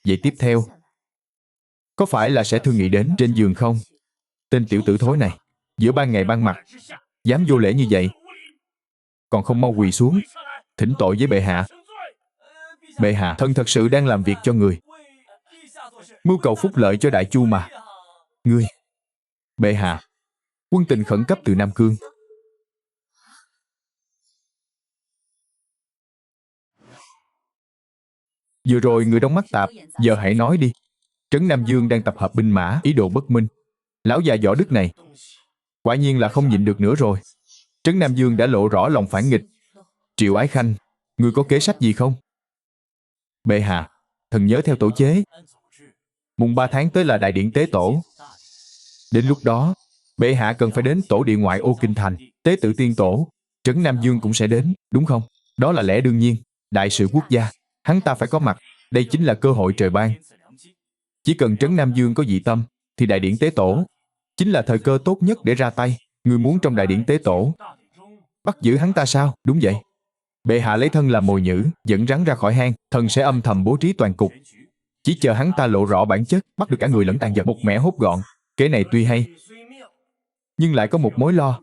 Vậy tiếp theo, có phải là sẽ thương nghị đến trên giường không? Tên tiểu tử thối này, giữa ban ngày ban mặt, dám vô lễ như vậy, còn không mau quỳ xuống, thỉnh tội với bệ hạ. Bệ hạ, thần thật sự đang làm việc cho người, mưu cầu phúc lợi cho Đại Chu mà. Ngươi, bệ hạ, quân tình khẩn cấp từ Nam Cương. Vừa rồi người đóng mắt tạp, giờ hãy nói đi. Trấn Nam Dương đang tập hợp binh mã, ý đồ bất minh. Lão già võ đức này, quả nhiên là không nhịn được nữa rồi. Trấn Nam Dương đã lộ rõ lòng phản nghịch. Triệu Ái Khanh, người có kế sách gì không? Bệ hạ, thần nhớ theo tổ chế, mùng 3 tháng tới là đại điển tế tổ. Đến lúc đó, bệ hạ cần phải đến tổ điện ngoại ô kinh thành, tế tự tiên tổ. Trấn Nam Dương cũng sẽ đến, đúng không? Đó là lẽ đương nhiên. Đại sự quốc gia, hắn ta phải có mặt. Đây chính là cơ hội trời ban. Chỉ cần Trấn Nam Dương có dị tâm, thì đại điển tế tổ chính là thời cơ tốt nhất để ra tay. Người muốn trong đại điển tế tổ bắt giữ hắn ta sao? Đúng vậy. Bệ hạ lấy thân làm mồi nhử, dẫn rắn ra khỏi hang, thần sẽ âm thầm bố trí toàn cục. Chỉ chờ hắn ta lộ rõ bản chất, bắt được cả người lẫn tàn vật, một mẻ hốt gọn. Kế này tuy hay, nhưng lại có một mối lo.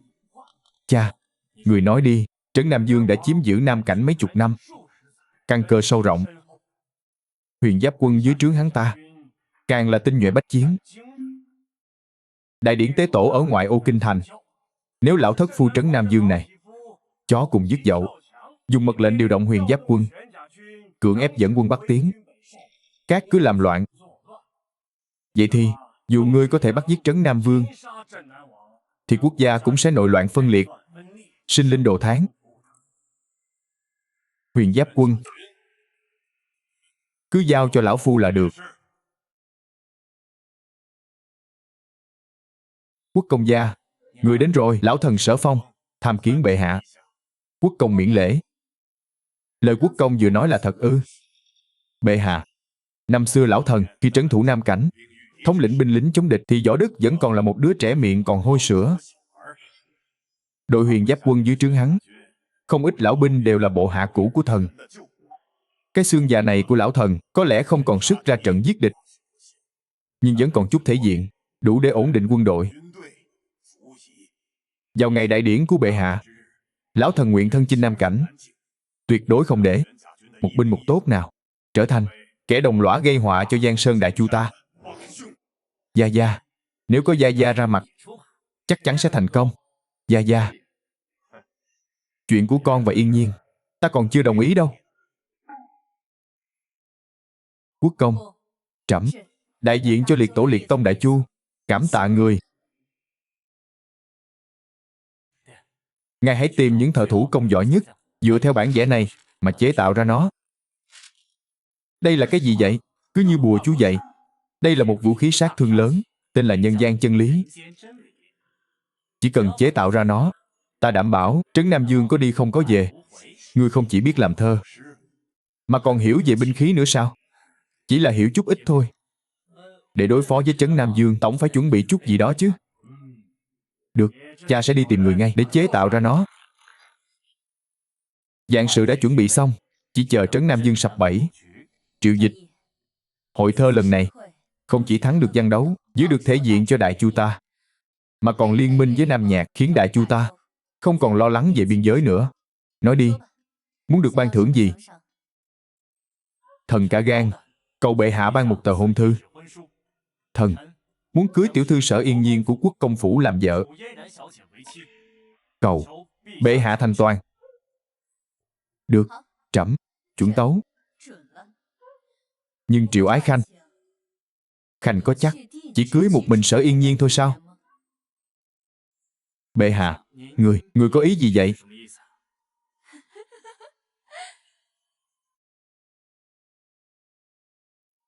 Cha, người nói đi. Trấn Nam Dương đã chiếm giữ Nam Cảnh mấy chục năm, căn cơ sâu rộng. Huyền Giáp quân dưới trướng hắn ta càng là tinh nhuệ bách chiến. Đại điển tế tổ ở ngoại ô kinh thành, nếu lão thất phu Trấn Nam Dương này chó cùng dứt dậu, dùng mật lệnh điều động Huyền Giáp quân, cưỡng ép dẫn quân Bắc tiến, các cứ làm loạn, vậy thì dù ngươi có thể bắt giết Trấn Nam Vương, thì quốc gia cũng sẽ nội loạn phân liệt, sinh linh đồ thán. Huyền Giáp quân cứ giao cho lão phu là được. Quốc công gia, người đến rồi. Lão thần Sở Phong tham kiến bệ hạ. Quốc công miễn lễ. Lời quốc công vừa nói là thật ư? Bệ hạ, năm xưa lão thần khi trấn thủ Nam Cảnh, thống lĩnh binh lính chống địch, thì Võ Đức vẫn còn là một đứa trẻ miệng còn hôi sữa. Đội Huyền Giáp quân dưới trướng hắn, không ít lão binh đều là bộ hạ cũ của thần. Cái xương già này của lão thần có lẽ không còn sức ra trận giết địch, nhưng vẫn còn chút thể diện, đủ để ổn định quân đội. Vào ngày đại điển của bệ hạ, lão thần nguyện thân chinh Nam Cảnh, tuyệt đối không để một binh một tốt nào trở thành kẻ đồng lõa gây họa cho Giang Sơn Đại Chu ta. Gia Gia, nếu có Gia Gia ra mặt, chắc chắn sẽ thành công. Gia Gia, chuyện của con và Yên Nhiên, ta còn chưa đồng ý đâu. Quốc công, trẫm đại diện cho liệt tổ liệt tông Đại Chu, cảm tạ người. Ngài hãy tìm những thợ thủ công giỏi nhất, dựa theo bản vẽ này mà chế tạo ra nó. Đây là cái gì vậy? Cứ như bùa chú vậy. Đây là một vũ khí sát thương lớn, tên là nhân gian chân lý. Chỉ cần chế tạo ra nó, ta đảm bảo Trấn Nam Dương có đi không có về. Ngươi không chỉ biết làm thơ, mà còn hiểu về binh khí nữa sao? Chỉ là hiểu chút ít thôi. Để đối phó với Trấn Nam Dương, tổng phải chuẩn bị chút gì đó chứ. Được, cha sẽ đi tìm người ngay để chế tạo ra nó. Vạn sự đã chuẩn bị xong, chỉ chờ Trấn Nam Dương sập bẫy. Triệu Dịch, hội thơ lần này không chỉ thắng được văn đấu, giữ được thể diện cho Đại Chu ta, mà còn liên minh với Nam Nhạc, khiến Đại Chu ta không còn lo lắng về biên giới nữa. Nói đi, muốn được ban thưởng gì? Thần cả gan, cầu bệ hạ ban một tờ hôn thư. Thần muốn cưới tiểu thư Sở Yên Nhiên của Quốc công phủ làm vợ. Cầu bệ hạ thành toàn. Được, trẫm chuẩn tấu. Nhưng Triệu Ái Khanh, Khanh có chắc chỉ cưới một mình Sở Yên Nhiên thôi sao? Bệ hạ, người có ý gì vậy?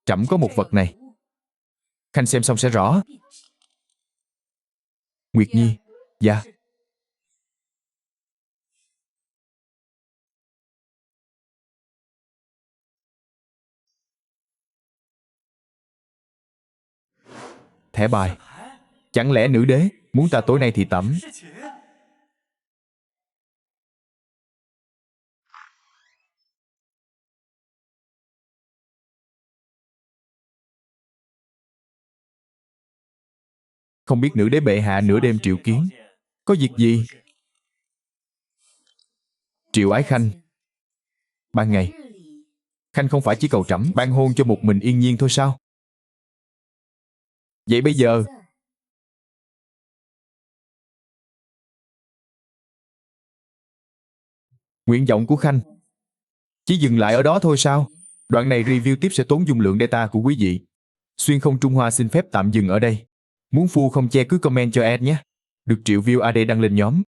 Trẫm có một vật này, Khanh xem xong sẽ rõ. Nguyệt Nhi. Dạ. Thẻ bài. Chẳng lẽ nữ đế muốn ta tối nay thị tẩm? Không biết nữ đế bệ hạ nửa đêm triệu kiến, có việc gì? Triệu Ái Khanh. Ban ngày, Khanh không phải chỉ cầu trẫm ban hôn cho một mình Yên Nhiên thôi sao? Vậy bây giờ, nguyện vọng của Khanh chỉ dừng lại ở đó thôi sao? Đoạn này review tiếp sẽ tốn dung lượng data của quý vị. Xuyên không Trung Hoa xin phép tạm dừng ở đây. Muốn phu không che cứ comment cho ad nhé. Được triệu view AD đăng lên nhóm.